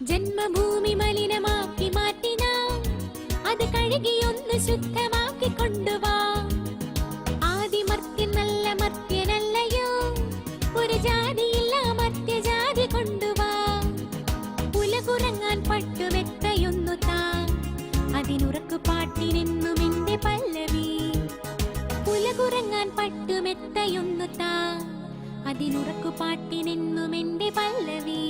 ജന്മഭൂമി മലിനമാക്കി മാറ്റിന അത് കഴുകിയൊന്ന് ശുദ്ധമാക്കി കൊണ്ടുവാ. ആദിമർത്യൻ നല്ല മർത്യനല്ലയോ, ഒരു ജാതിയില്ല മർത്യജാതി കൊണ്ടുവാ. ഉലകുറങ്ങാൻ പട്ടുമെത്തയൊന്നു താ, അതിനുറക്കു പാട്ടിനെന്നും എന്റെ പല്ലവി. ഉലകുറങ്ങാൻ പട്ടുമെത്തയൊന്നു താ, അതിനുറക്കു പാട്ടിനെന്നും എന്റെ പല്ലവി.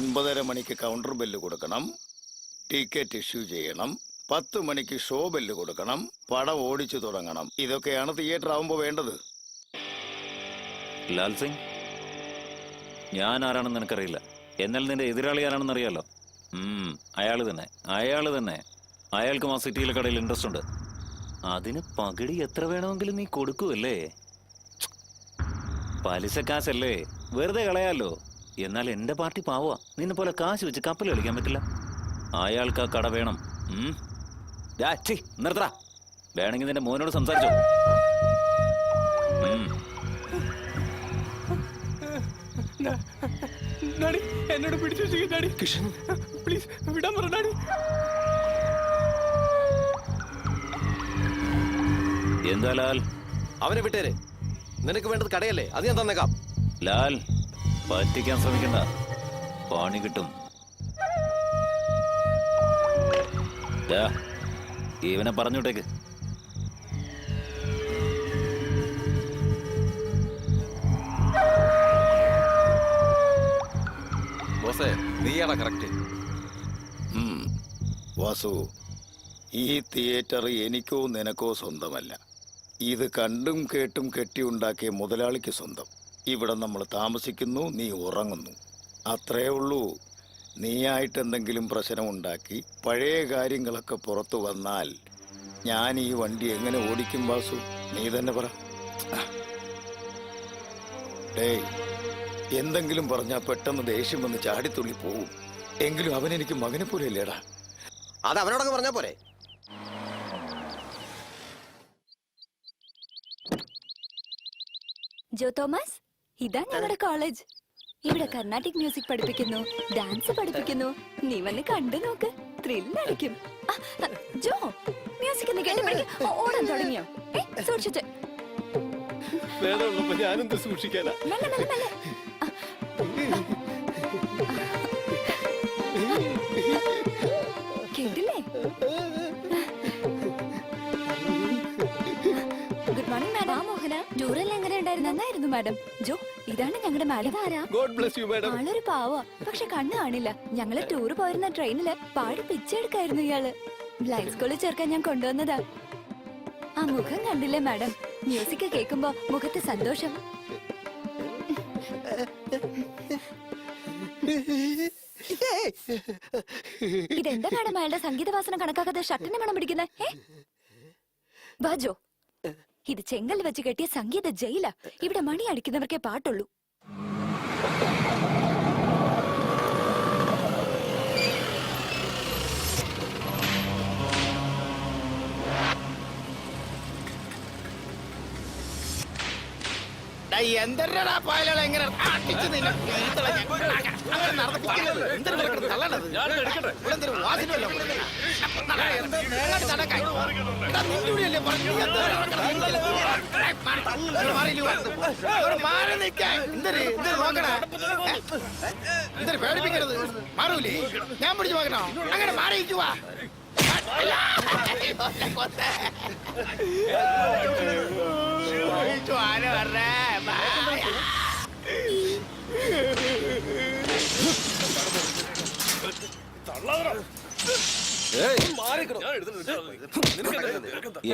9:30 മണിക്ക് കൗണ്ടർ ബെല്ല് കൊടുക്കണം, ടിക്കറ്റ് ഇഷ്യൂ ചെയ്യണം, 10 മണിക്ക് ഷോ ബെല്ല് കൊടുക്കണം, പടം ഓടിച്ചു തുടങ്ങണം. ഇതൊക്കെയാണ് തിയേറ്റർ ആവുമ്പോ വേണ്ടത്. ലാൽ സിംഗ്, ഞാൻ ആരാണെന്ന് നിനക്കറിയില്ല. എന്നാൽ നിന്റെ എതിരാളി ആരാണെന്ന് അറിയാലോ. അയാള് തന്നെ. അയാൾക്കും ആ സിറ്റിയിലെ കടയിൽ ഇൻട്രസ്റ്റ് ഉണ്ട്. അതിന് പകിടി എത്ര വേണമെങ്കിലും നീ കൊടുക്കുമല്ലേ? പലിശ കാശല്ലേ, വെറുതെ കളയാലോ. എന്നാൽ എന്റെ പാർട്ടി പാവുക. നിന്നെ പോലെ കാശ് വെച്ച് കപ്പൽ കളിക്കാൻ പറ്റില്ല. അയാൾക്ക് ആ കട വേണം. നിർത്തറ. വേണമെങ്കിൽ നിന്റെ മോനോട് സംസാരിച്ചോ. എന്നോട് പിടിച്ചു കിഷൻ, പ്ലീസ് വിടാൻ പറ ഡാഡി. എന്താ ലാൽ? അവനെ വിട്ടേരെ. നിനക്ക് വേണ്ടത് കടയല്ലേ, അത് ഞാൻ തന്നേക്കാം. ലാൽ, പറ്റിക്കാൻ ശ്രമിക്കണ്ട, പണി കിട്ടും. ഇവനെ പറഞ്ഞുവിട്ടേക്ക്. ബോസേ, നീയാടാ കറക്റ്റ്. വാസു, ഈ തിയേറ്റർ എനിക്കോ നിനക്കോ സ്വന്തമല്ല. ഇത് കണ്ടും കേട്ടും കെട്ടിയുണ്ടാക്കിയ മുതലാളിക്ക് സ്വന്തം. ഇവിടെ നമ്മൾ താമസിക്കുന്നു, നീ ഉറങ്ങുന്നു, അത്രേ ഉള്ളൂ. നീയായിട്ട് എന്തെങ്കിലും പ്രശ്നമുണ്ടാക്കി പഴയ കാര്യങ്ങളൊക്കെ പുറത്തു വന്നാൽ ഞാൻ ഈ വണ്ടി എങ്ങനെ ഓടിക്കും വാസു? നീ തന്നെ പറ. ഡേയ്, എന്തെങ്കിലും പറഞ്ഞാൽ പെട്ടെന്ന് ദേഷ്യം വന്ന് ചാടിത്തുള്ളി പോവും. എങ്കിലും അവനെനിക്ക് മകനെ പോലെ അല്ലേടാ. അത് അവനോടൊക്കെ പറഞ്ഞാ പോരെ. ജോ തോമസ്, ഇതാ ഞങ്ങളുടെ കോളേജ്. ഇവിടെ കർണാട്ടിക് മ്യൂസിക് പഠിപ്പിക്കുന്നു, ഡാൻസ് പഠിപ്പിക്കുന്നു. നീ വന്ന് കണ്ടു നോക്ക്, ത്രില്ലടിക്കും. ജോ, മ്യൂസിക് ഓടാൻ തുടങ്ങിയോ? സൂക്ഷിച്ച്. ഞാനെന്ത് സൂക്ഷിക്കാനാ? കേട്ടില്ലേ? Good morning madam. മോഹന, ടൂറെല്ലാം എങ്ങനെ ഉണ്ടായിരുന്നു? നന്നായിരുന്നു മാഡം. ജോ, ഇതാണ് ഞങ്ങളുടെ madam. God bless you madam. ആളൊരു പാവ, പക്ഷെ കണ്ണ് കാണില്ല. ഞങ്ങള് ടൂർ പോയിരുന്ന ട്രെയിനില് പാടി പിച്ചെടുക്കായിരുന്നു ഇയാള്. ബ്ലൈൻഡ് സ്കൂളിൽ ചേർക്കാൻ ഞാൻ കൊണ്ടുവന്നതാ. ആ മുഖം കണ്ടില്ലേ മാഡം? മ്യൂസിക് കേൾക്കുമ്പോ മുഖത്ത് സന്തോഷം. ഇതെന്താ മാഡം അയാളുടെ സംഗീതവാസന കണക്കാക്കാതെ ഷർട്ടിനെ മണം പിടിക്കുന്നേ? ബാജോ, ഇത് ചെങ്കൽ വെച്ച് കെട്ടിയ സംഗീത ജയില. ഇവിടെ മണി അടിക്കുന്നവർക്കേ പാട്ടുള്ളൂ. എന്തരാ പായലുകൾ എങ്ങനെ പേടിപ്പിക്കരുത്. മാറൂലേ? ഞാൻ പിടിച്ചു നോക്കണോ? അങ്ങനെ മാറിയിരിക്കുവാ.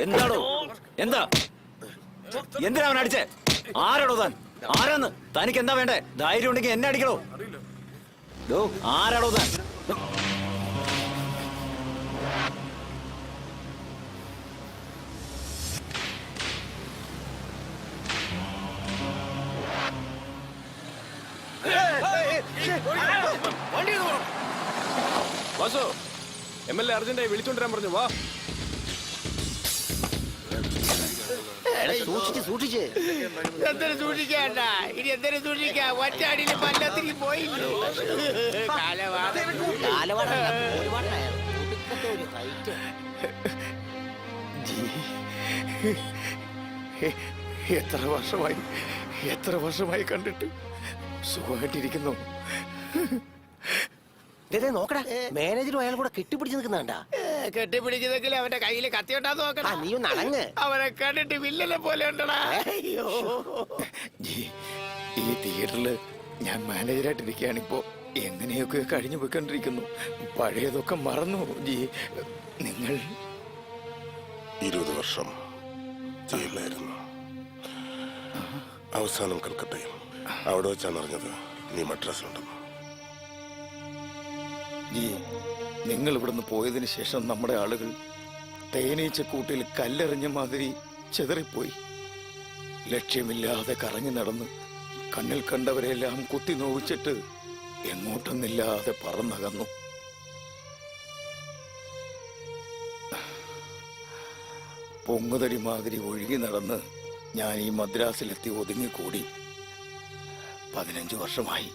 എന്താടോ എന്താ എന്തിനാ അവൻ അടിച്ചേ? ആരാടോ താൻ? ആരാന്ന്? തനിക്ക് എന്താ വേണ്ടേ? ധൈര്യം ഉണ്ടെങ്കിൽ എന്നെ അടിക്കണോ? ആരാടോ താൻ? വാസു MLA അർജന്റായി വിളിച്ചോണ്ടിരാൻ പറഞ്ഞു. വാ. സൂക്ഷിച്ച് എന്തിനു സൂക്ഷിക്കാണ്ട? ഇനി എന്തിനു സൂക്ഷിക്കാ? ഒറ്റയടിയിൽ പല്ലത്തിരിക്കും പോയില്ലേ? എത്ര വർഷമായി കണ്ടിട്ട് സുഖമായിട്ടിരിക്കുന്നു. നോക്കടാ, മാനേജറും അയാൾ കൂടെ കെട്ടിപ്പിടിച്ച് നിൽക്കുന്നുണ്ടാ. കെട്ടിപ്പിടിച്ചതെങ്കിൽ അവന്റെ കയ്യിൽ കത്തിയോട്ടാന്ന് നോക്കണം. നീ ഒന്ന് അടങ്ങ്. അവനെ കണ്ടിട്ട് വില്ലനെ പോലെ ഉണ്ടടാ. ഈ തിയേറ്ററില് ഞാൻ മാനേജറായിട്ടിരിക്കുകയാണിപ്പോ. എങ്ങനെയൊക്കെ കഴിഞ്ഞു പോയിക്കൊണ്ടിരിക്കുന്നു. പഴയതൊക്കെ മറന്നു. നിങ്ങൾ 20 വർഷം ജയിലിലായിരുന്നു. അവസാനം കൽക്കട്ടയിൽ. അവിടെ വെച്ചാണ് അറിഞ്ഞത് നീ മദ്രാസിലുണ്ടെന്ന്. നിങ്ങൾ ഇവിടുന്ന് പോയതിനു ശേഷം നമ്മുടെ ആളുകൾ തേനീച്ചക്കൂട്ടിൽ കല്ലെറിഞ്ഞ മാതിരി ചെതറിപ്പോയി. ലക്ഷ്യമില്ലാതെ കറങ്ങി നടന്ന് കണ്ണിൽ കണ്ടവരെല്ലാം കുത്തി നോവിച്ചിട്ട് എങ്ങോട്ടൊന്നില്ലാതെ പറന്നകന്നു. പൊങ്ങുതടി മാതിരി ഒഴുകി നടന്ന് ഞാൻ ഈ മദ്രാസിലെത്തി ഒതുങ്ങിക്കൂടി. 15 വർഷമായി.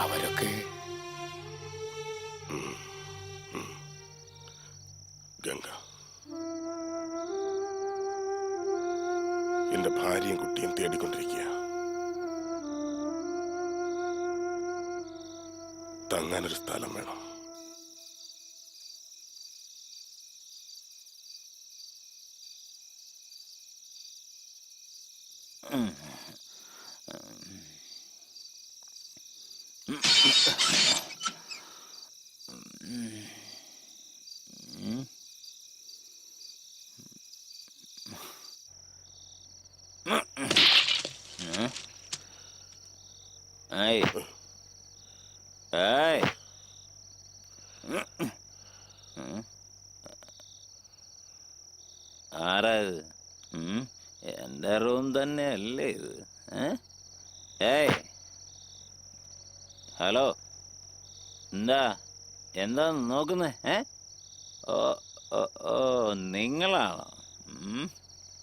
അവരൊക്കെ ഗംഗ, എന്റെ ഭാര്യയും കുട്ടിയും തേടിക്കൊണ്ടിരിക്കുക. തങ്ങാനൊരു സ്ഥലം വേണം. ആരാ ഇത്? എന്റെ റൂം തന്നെ അല്ലേ ഇത്? ഏയ്, ഹലോ, എന്താ എന്താ നോക്കുന്നേ? ഓ ഓ ഓ നിങ്ങളാണോ?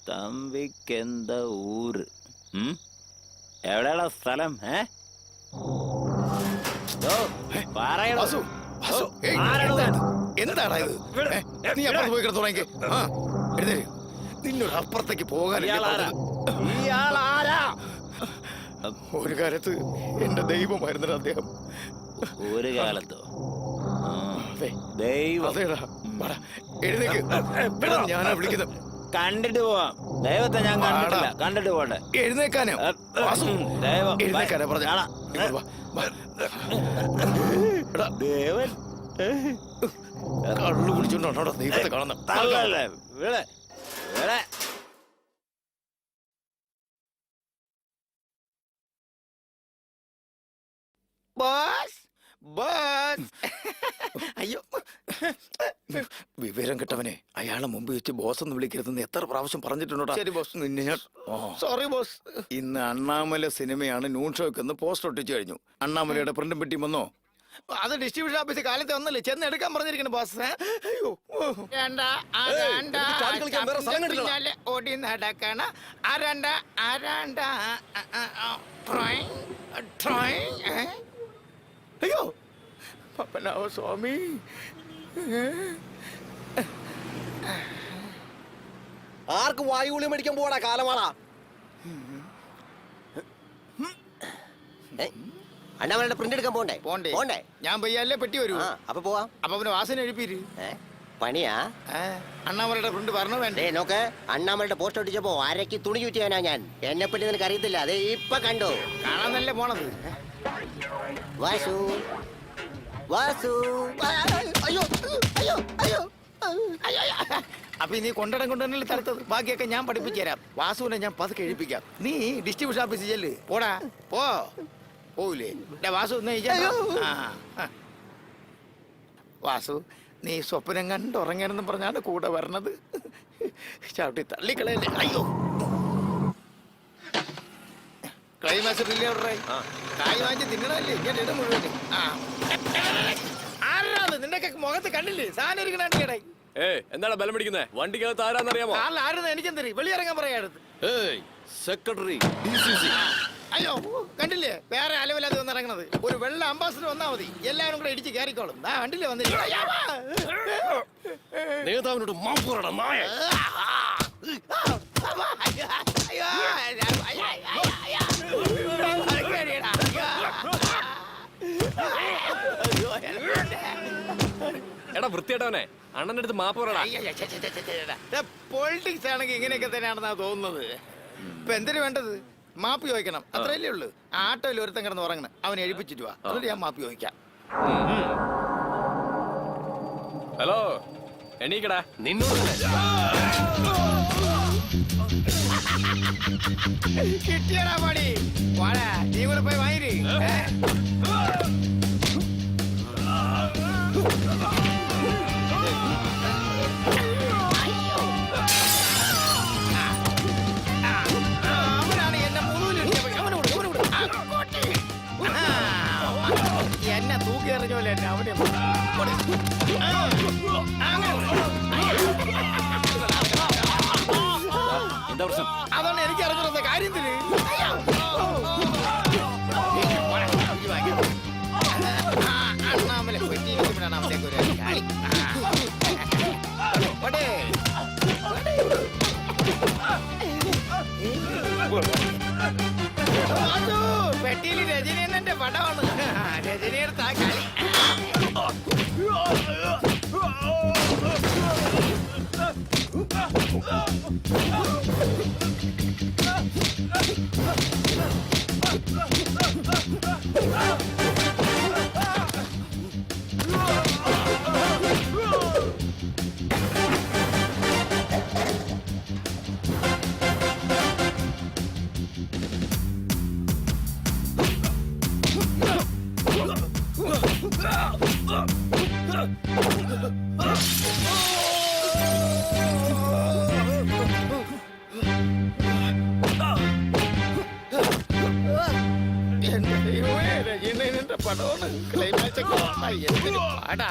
തമ്പിക്കെന്താ ഊര്? എവിടെയാണോ സ്ഥലം? എന്താടാ ഇത്? നീ അപ്പുറത്ത് പോയി കിടന്നുറങ്ങി. നിന്നോട് അപ്പുറത്തേക്ക് പോകാനില്ല. ഒരു കാലത്ത് എന്റെ ദൈവമായിരുന്നു അദ്ദേഹം. ഒരു കാലത്തോ? അതേടാ. എഴുന്നേക്ക്. ഞാനാ വിളിക്കുന്നത്. കണ്ടിട്ട് പോവാം. ദൈവത്തെ ഞാൻ കണ്ടിട്ടില്ല. കണ്ടിട്ട് പോട്ടെ. എഴുന്നേക്കാനോ? എഴുന്നേക്കാനാ പറഞ്ഞ. ദേവൻ കള്ളു കുടിച്ചോണ്ടോ ദൈവത്തെ കാണുന്ന? അയ്യോ, വിവരം കിട്ടവനെ അയാളെ മുമ്പ് വെച്ച് ബോസ് എന്ന് വിളിക്കരുതെന്ന് എത്ര പ്രാവശ്യം പറഞ്ഞിട്ടുണ്ടോ? ശരി ബോസ്. നിന്നെ ഞാൻ സോറി ബോസ്. ഇന്ന് അണ്ണാമല സിനിമയാണ് നൂൺ ഷോയ്ക്ക് എന്ന് പോസ്റ്റർ ഒട്ടിച്ചു കഴിഞ്ഞു. അണ്ണാമലയുടെ പ്രിന്റും പെട്ടി വന്നോ? അത് ഡിസ്ട്രിബ്യൂഷൻ ഓഫീസ് കാലത്ത് വന്നല്ലേ, ചെന്ന് എടുക്കാൻ പറഞ്ഞിരിക്കുന്നു ബോസ്. അയ്യോ, ഓടി നടക്കണ അയ്യോ പപ്പനാവ സ്വാമി. ആർക്ക് വായുഗുളി മേടിക്കാൻ പോവാടാ? കാലമാളാ. അണ്ണാമലയുടെ പ്രിന്റ് എടുക്കാൻ പോണ്ടേ പോണ്ടേ പോണ്ടേ ഞാൻ പയ്യല്ലേ പെട്ടി വരൂ ആ അപ്പൊ പോവാം. അപ്പൊ അവന് വാസന എഴുപ്പിര് ഏ? പണിയാ അണ്ണാമലയുടെ ഫ്രണ്ട് പറഞ്ഞു വേണ്ടേ ദേ നോക്ക്, അണ്ണാമലയുടെ പോസ്റ്റ് ഒട്ടിച്ചപ്പോ അരക്ക് തുണി ചുറ്റിയാനാ ഞാൻ. എന്നെ പറ്റി നിനക്ക് അറിയത്തില്ല. അതെ ഇപ്പൊ കണ്ടു. കാണാൻ നല്ല പോണത് വാസു വാസു അയ്യോ അയ്യോ അയ്യോ അപ്പൊ നീ കൊണ്ടിടം കൊണ്ട് തന്നെ തടുത്തത്. ബാക്കിയൊക്കെ ഞാൻ പഠിപ്പിച്ചു തരാം. വാസുവിനെ ഞാൻ പതുക്കെ എഴുപ്പിക്കാം. നീ ഡിസ്ട്രിബ്യൂഷൻ ഓഫീസിൽ ചെല്ല്. പോടാ പോ. പോവില്ലേ വാസു ഒന്ന് വാസു നീ സ്വപ്നം കണ്ട് ഉറങ്ങണമെന്ന് പറഞ്ഞാണ് കൂടെ വരണത്. ചവിട്ടി തള്ളിക്കളയല്ലേ. അയ്യോ ക്ലൈമാക്സ് കായ് വാങ്ങിച്ച് തിന്നണല്ലേ ഇങ്ങനെ ഇടം മുഴുവൻ. ആരാത് നിന്റെ മുഖത്ത് കണ്ടില്ലേ സാധനം ഇരിക്കണേ. എന്താണ് ബലം പിടിക്കുന്നത്? വണ്ടിക്കകത്ത് ആരാന്നറിയാമോ? കാറിൽ ആരുന്ന് എനിക്കെന്തറി വെളിയിറങ്ങാൻ പറയാടുത്ത്. സെക്രട്ടറി അയ്യോ കണ്ടില്ലേ വേറെ അലവില്ലാതെ വന്ന് ഇറങ്ങണത്. ഒരു വെള്ള അംബാസിഡർ വന്നാ മതി എല്ലാവരും കൂടെ ഇടിച്ച് കയറിക്കോളും. ആ കണ്ടില്ലേ വന്നില്ല. നേതാവിനോട് മാപ്പുറടാ നായ. എടാ വൃത്തിയേട്ടവനെ അണ്ണന്റെ അടുത്ത് മാപ്പ് പറയടാ. പൊളിറ്റിക്സ് ആണെങ്കിൽ ഇങ്ങനെയൊക്കെ തന്നെയാണെന്നാ തോന്നുന്നത്. ഇപ്പൊ എന്തിനു വേണ്ടത്? മാപ്പ് ചോദിക്കണം. അത്രയല്ലേ ഉള്ളു. ആട്ടോയിൽ ഒരുത്തൻ കിടന്ന് ഉറങ്ങണം. അവനെ എഴുപ്പിച്ചിട്ട് വാ. എന്നിട്ട് ഞാൻ മാപ്പ് ചോദിക്കാം. ഹലോ എണീക്കടാ. നിന്നോട് കിട്ടിയടാ പണി. വാടാ നീ കൂടെ പോയി വാങ്ങിരി. അവനാണ് എന്നെ മുഴുവൻ എന്നെ തൂക്കി എറിഞ്ഞ പോലെ എന്നെ അവനെ എന്താ പ്രശ്നം? അതാണ് എനിക്ക് അറിഞ്ഞിരുന്ന കാര്യത്തിന്. അണ്ണാമലെ പെട്ടി വെക്കുമ്പോഴാണ് അവത്തേക്ക് ഒരു കളി. പെട്ടിയിൽ രജനി എന്നെ പടമാണ്. രജനിയെടുത്ത് ആ കളി. എന്റെ ദൈവമേ, രജനീന്റെ പടമാണ്. ക്ലൈമാക്സ് ഒക്കെ നന്നായി. എന്തൊരു പാടാ.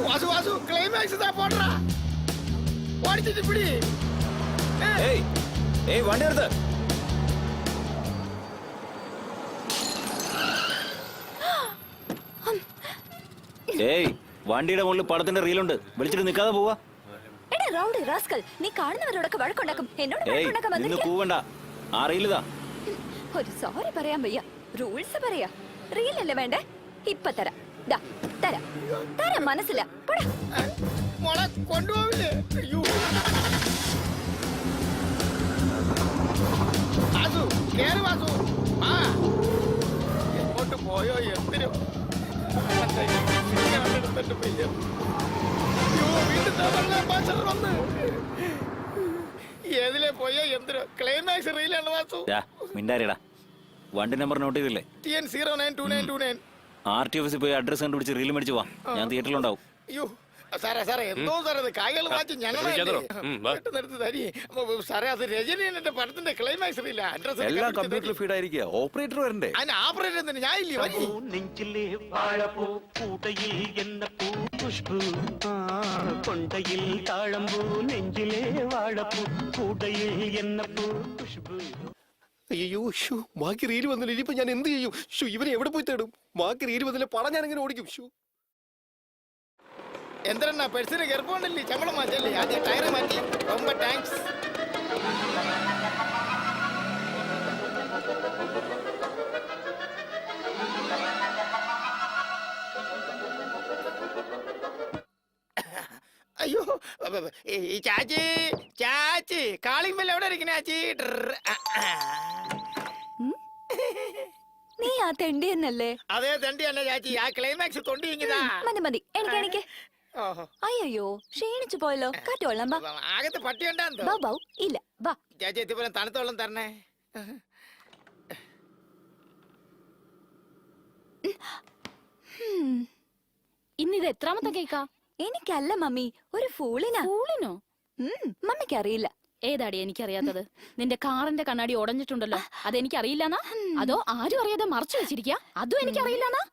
വാസു വാസു ക്ലൈമാക്സ് ഇതാ പോടാ. ഓടിച്ചിട്ട് പിടി. വണ്ടി എടുത്ത്. വണ്ടിയുടെ മുകളിൽ പടത്തിന്റെ റീലുണ്ട്. വിളിച്ചിട്ട് നിൽക്കാതെ പോവാ. എടാ റൗഡി റാസ്കൽ, നീ കാണുന്നവരോടൊക്കെ വഴക്കുണ്ടാക്കും. എന്നോട് വഴക്കുണ്ടാക്കാൻ നിന്ന് വന്നിരിക്കാ. കൂവണ്ട. ആ റീലിതാ. ഒരു സോറി പറയാൻ വയ്യ. റൂൾസ് പറയാ. റീലല്ലേ വേണ്ടേ? ഇപ്പൊ തരാം. ദാ, തരാം തരാം. മനസ്സില്ല. പോടാ. മോളെ കൊണ്ടുപോവില്ലേ? അയ്യോ വാസു കേറി വാസു. ആ എങ്ങോട്ട് പോയോ എന്തിനോ. ഏതിലെ പോയോ എന്തിനോ. ക്ലൈമാക്സ് റീലാണ് വാസു. മിണ്ടാരിടാ. വണ്ടി നമ്പർ നോട്ട് ചെയ്തില്ലേ? TN 092929. RT ഓഫീസിൽ പോയി അഡ്രസ് കണ്ടുപിടിച്ച് റീൽ മേടിച്ച് വാ. ഞാൻ തിയേറ്ററിലുണ്ടാവും. അയ്യോ സാറേ സാറേ എന്തോ സാറേ ഇത് കായകൾ മാറ്റി വിളിക്കാത്തോ? വാ. ഞങ്ങളെടുത്ത് തരി സാറേ അത് രജനി എന്റെ പടത്തിന്റെ ക്ലൈമാക്സ് ഇല്ല എല്ലാം കമ്പ്യൂട്ടറിൽ ഫീഡ് ആയിരിക്കുക ഓപ്പറേറ്റർ വരണ്ടേ അതിന് ആപ്പറേറ്റർ എന്തിന് ഞാൻ ഇല്ലേ വരി നെഞ്ചിലെ വാഴപ്പൂ കൂട്ടയിൽ എന്ന പൂ പുഷ്പു കൊണ്ടയിൽ താഴമ്പൂ നെഞ്ചിലെ വാഴപ്പൂ കൂടയിൽ എന്ന പൂ പുഷ്പു. അയ്യോ ഷൂ മാക്കി റീല് വന്നില്ല ഇനിയിപ്പോ ഞാൻ എന്ത് ചെയ്യും ഷൂ ഇവനെ എവിടെ പോയി തേടും മാക്കി റീല് വന്നില്ല പടം ഞാൻ എങ്ങനെ ഓടിക്കും ഷൂ എന്തിനാ പെർസിന് ഗർഭമുണ്ടല്ലേ ശമ്പളം മാറ്റല്ലേ ആദ്യം ടയർ മാറ്റി ரொம்ப താങ്ക്സ് അയ്യോ ഈ ചാച്ചി ചാച്ചി കാളിമ്പല്ല എവിടെ ഇരിക്കണേ ചാച്ചി നീ ആ തെണ്ടി എന്നല്ലേ? അതേ തണ്ടി തന്നെ ചാച്ചി ആ ക്ലൈമാക്സ് തൊണ്ടി ഇങ്ങതാ മതി മതി എനിക്ക് ഓഹോ അയ്യോ ക്ഷീണിച്ചു പോയല്ലോ കാറ്റോളാം ബാ ആകത്ത് പട്ടി ഉണ്ടാന്തോ ബാ ബാ ഇല്ല ബാ ചാച്ചി എത്തിപ്പോലെ തണുത്ത വെള്ളം തരണേ ഇന്നിത് എത്രാമത്തെ കേക്കാ? എനിക്കല്ല മമ്മി ഒരു ഫൂളിനാ. ഫൂളിനോ? മമ്മിക്ക് അറിയില്ല. ഏതാടി എനിക്കറിയാത്തത്? നിന്റെ കാറിന്റെ കണ്ണാടി ഉടഞ്ഞിട്ടുണ്ടല്ലോ, അതെനിക്കറിയില്ലെന്നാ? അതോ ആരും അറിയാതെ മറച്ചു വെച്ചിരിക്കാ? അതും എനിക്കറിയില്ലെന്നാ?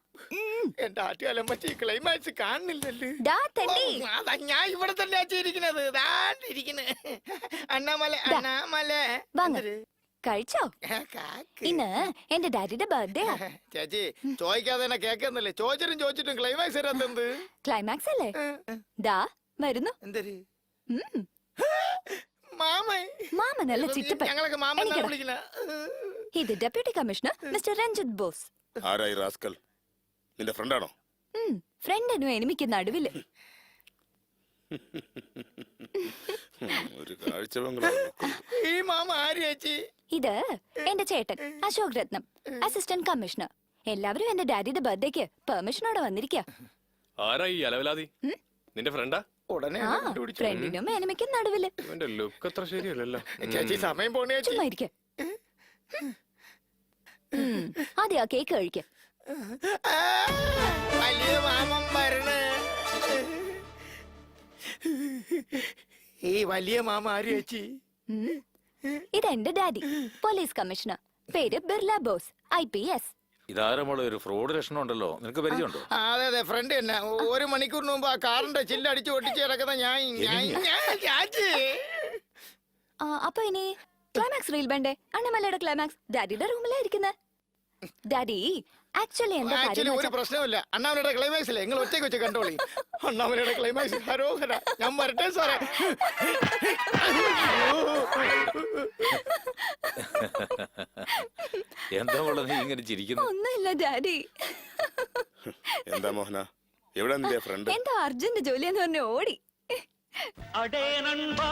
എന്റെ ആറ്റുകാലം പറ്റി ക്ലൈമാക്സ് കാണുന്നില്ലല്ലോ. ഡാ തെണ്ടി. അതാ ഞാൻ ഇവിടെ തന്നെ ഇരിക്കുന്നത് അണ്ണാമല അണ്ണാമല വാങ്ങ്. കഴിച്ചോ? ഇന്ന് എന്റെ ഡാഡിയുടെ ബർത്ത്ഡേ. ചേച്ചി ചോദിക്കാതെ തന്നെ കേക്കുന്നില്ലേ? ചോദിച്ചിട്ടും ക്ലൈമാക്സ് വരാത്തെന്ത്? ക്ലൈമാക്സ് അല്ലേ? ദാ വരുന്നു. എന്തര് ഉം. മാമേ മാമനല്ല ചിറ്റപ്പൻ. ഞങ്ങളൊക്കെ മാമൻ എനിക്കടാ. വിളിക്കില്ല. ഇത് deputy commissioner mister Ranjith Bose. ആരായി റാസ്കൽ നിന്റെ ഫ്രണ്ടാണോ? ഫ്രണ്ടിനും എനിമിക്ക് നടുവില്. ഒരു കാഴ്ച ഈ മാമ ആര് ചേച്ചി? ഇത് എന്റെ ചേട്ടൻ അശോക് രത്നം, അസിസ്റ്റന്റ് കമ്മീഷണർ. എല്ലാവരും എന്റെ ഡാഡിയുടെ ബർത്ത്ഡേക്ക് പെർമിഷനോടെ വന്നിരിക്കുക. ആരാ ഈ അലവലാതി? നിന്റെ ഫ്രണ്ടാ? ഉടനെ ആ ഫ്രണ്ടിനും എനിമിക്കും നടുവില്. ഇവന്റെ ലുക്ക് അത്ര ശരിയല്ലല്ലോ. ചേച്ചി സമയം പോണേ ചേച്ചി. ചുമ്മാ ഇരിക്ക. ആദ്യം ആ കേക്ക് കഴിക്ക. ആ, വലിയ മാമൻ വരണേ. ഈ വലിയ മാമ ആര് ചേച്ചി? ഇത് എന്റെ ഡാഡി പോലീസ് കമ്മീഷണർ, പേര് ബിർല ബോസ്, IPS. ഇതാരമുള്ള ഒരു ഫ്രോഡ് ലക്ഷണം ഉണ്ടല്ലോ, നിനക്ക് പരിചയമുണ്ടോ? ആ, അതെ ഫ്രണ്ട് തന്നെ. ഒരു മണിക്കൂറിന് മുമ്പ് ആ കാറിന്റെ ചില്ല് അടിച്ച് ഒട്ടിച്ച് കിടക്കുന്ന ചാച്ചി. അപ്പൊ ഇനി ക്ലൈമാക്സ് റീൽ വേണ്ടേ? അണ്ണമലയുടെ ക്ലൈമാക്സ് ഡാഡിയുടെ റൂമിലായിരിക്കുന്നത്. ഡാഡി ആക്ച്വലി എന്താ ആക്ച്വലി കാര്യം ഒരു പ്രശ്നമില്ല. അണ്ണാമലയുടെ ക്ലൈമാക്സ് അല്ലേ, നിങ്ങൾ ഒറ്റയ്ക്ക് വെച്ച് കണ്ടോളി. അണ്ണാമലയുടെ ക്ലൈമാക്സ് ഹരോഹര. ഞാൻ വരട്ടെ സാറേ. എന്താ മോളെ നീ ഇങ്ങനെ ചിരിക്കുന്നു? ഒന്നുമില്ല ഡാഡി. എന്താ മോഹന എവിടെ നിന്റെ ഫ്രണ്ട്? എന്താ അർജന്റ് ജോലിയെന്ന് പറഞ്ഞ് ഓടി. அடே நண்பா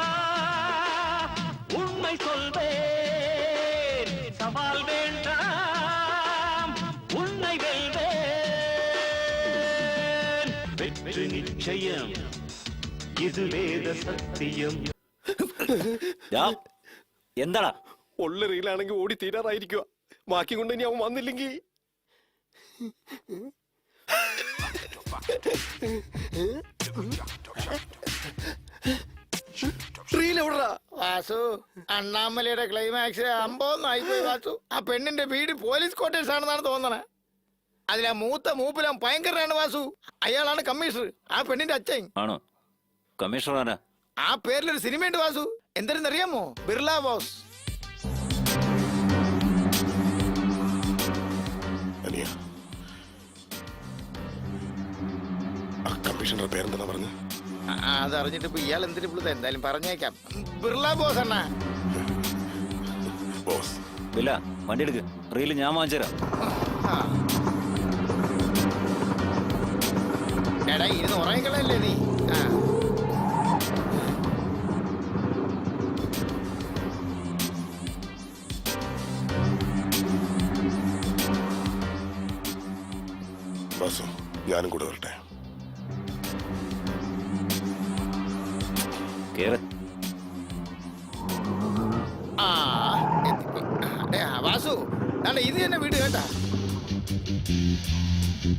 உண்மை சொல்வேன் சவால் வேண்டாம் உன்னை வெல்வேன் வெற்றி நிச்சயம் இது வேத சத்தியம். എന്താടാ? ഉള്ള റീലാണെങ്കിൽ ഓടി തീരാറായിരിക്കുക. ബാക്കി കൊണ്ട് ഇനി അവൻ വന്നില്ലെങ്കിൽ റീൽ എവിടാ? വാസു, അണ്ണാമലയുടെ ക്ലൈമാക്സ് അമ്പൊന്നായി പോയി വാസു. ആ പെണ്ണിന്റെ വീട് പോലീസ് ക്വാർട്ടേഴ്സ് ആണെന്നാണ് തോന്നണേ. അതിലാ മൂപ്പിലാൻ ഭയങ്കരനാണ് വാസു. അയാളാണ് കമ്മീഷണർ, ആ പെണ്ണിന്റെ അച്ഛൻ. ആണോ? കമ്മീഷണർ ആരാ? ആ പേരിലൊരു സിനിമയുണ്ട് വാസു. എന്തെന്നറിയാമോ? ബിർള ബോസ്. അനിയ ആ കമ്മീഷണറുടെ പേരെന്താ പറഞ്ഞു? അതറിഞ്ഞിട്ട് ഇപ്പൊ ഇയാൾ എന്തിനു വിളിത? എന്തായാലും പറഞ്ഞേക്കാം. ബിർള ബോസ് അണ്ണാ. ബോസ് ഇല്ല, വണ്ടി എടുക്ക്. റീല് ഞാൻ വാങ്ങിച്ചുതരാം. ആ. എടാ ഇരുന്ന് ഉറങ്ങിക്കളല്ലേ നീ? ആ ബോസോ ഞാനും കൂടെ വരട്ടെ. കേറ്. ആ എത്തിപ്പോയി. വാസു അല്ല ഇത് തന്നെ വീട് കേട്ടാ. എന്നാ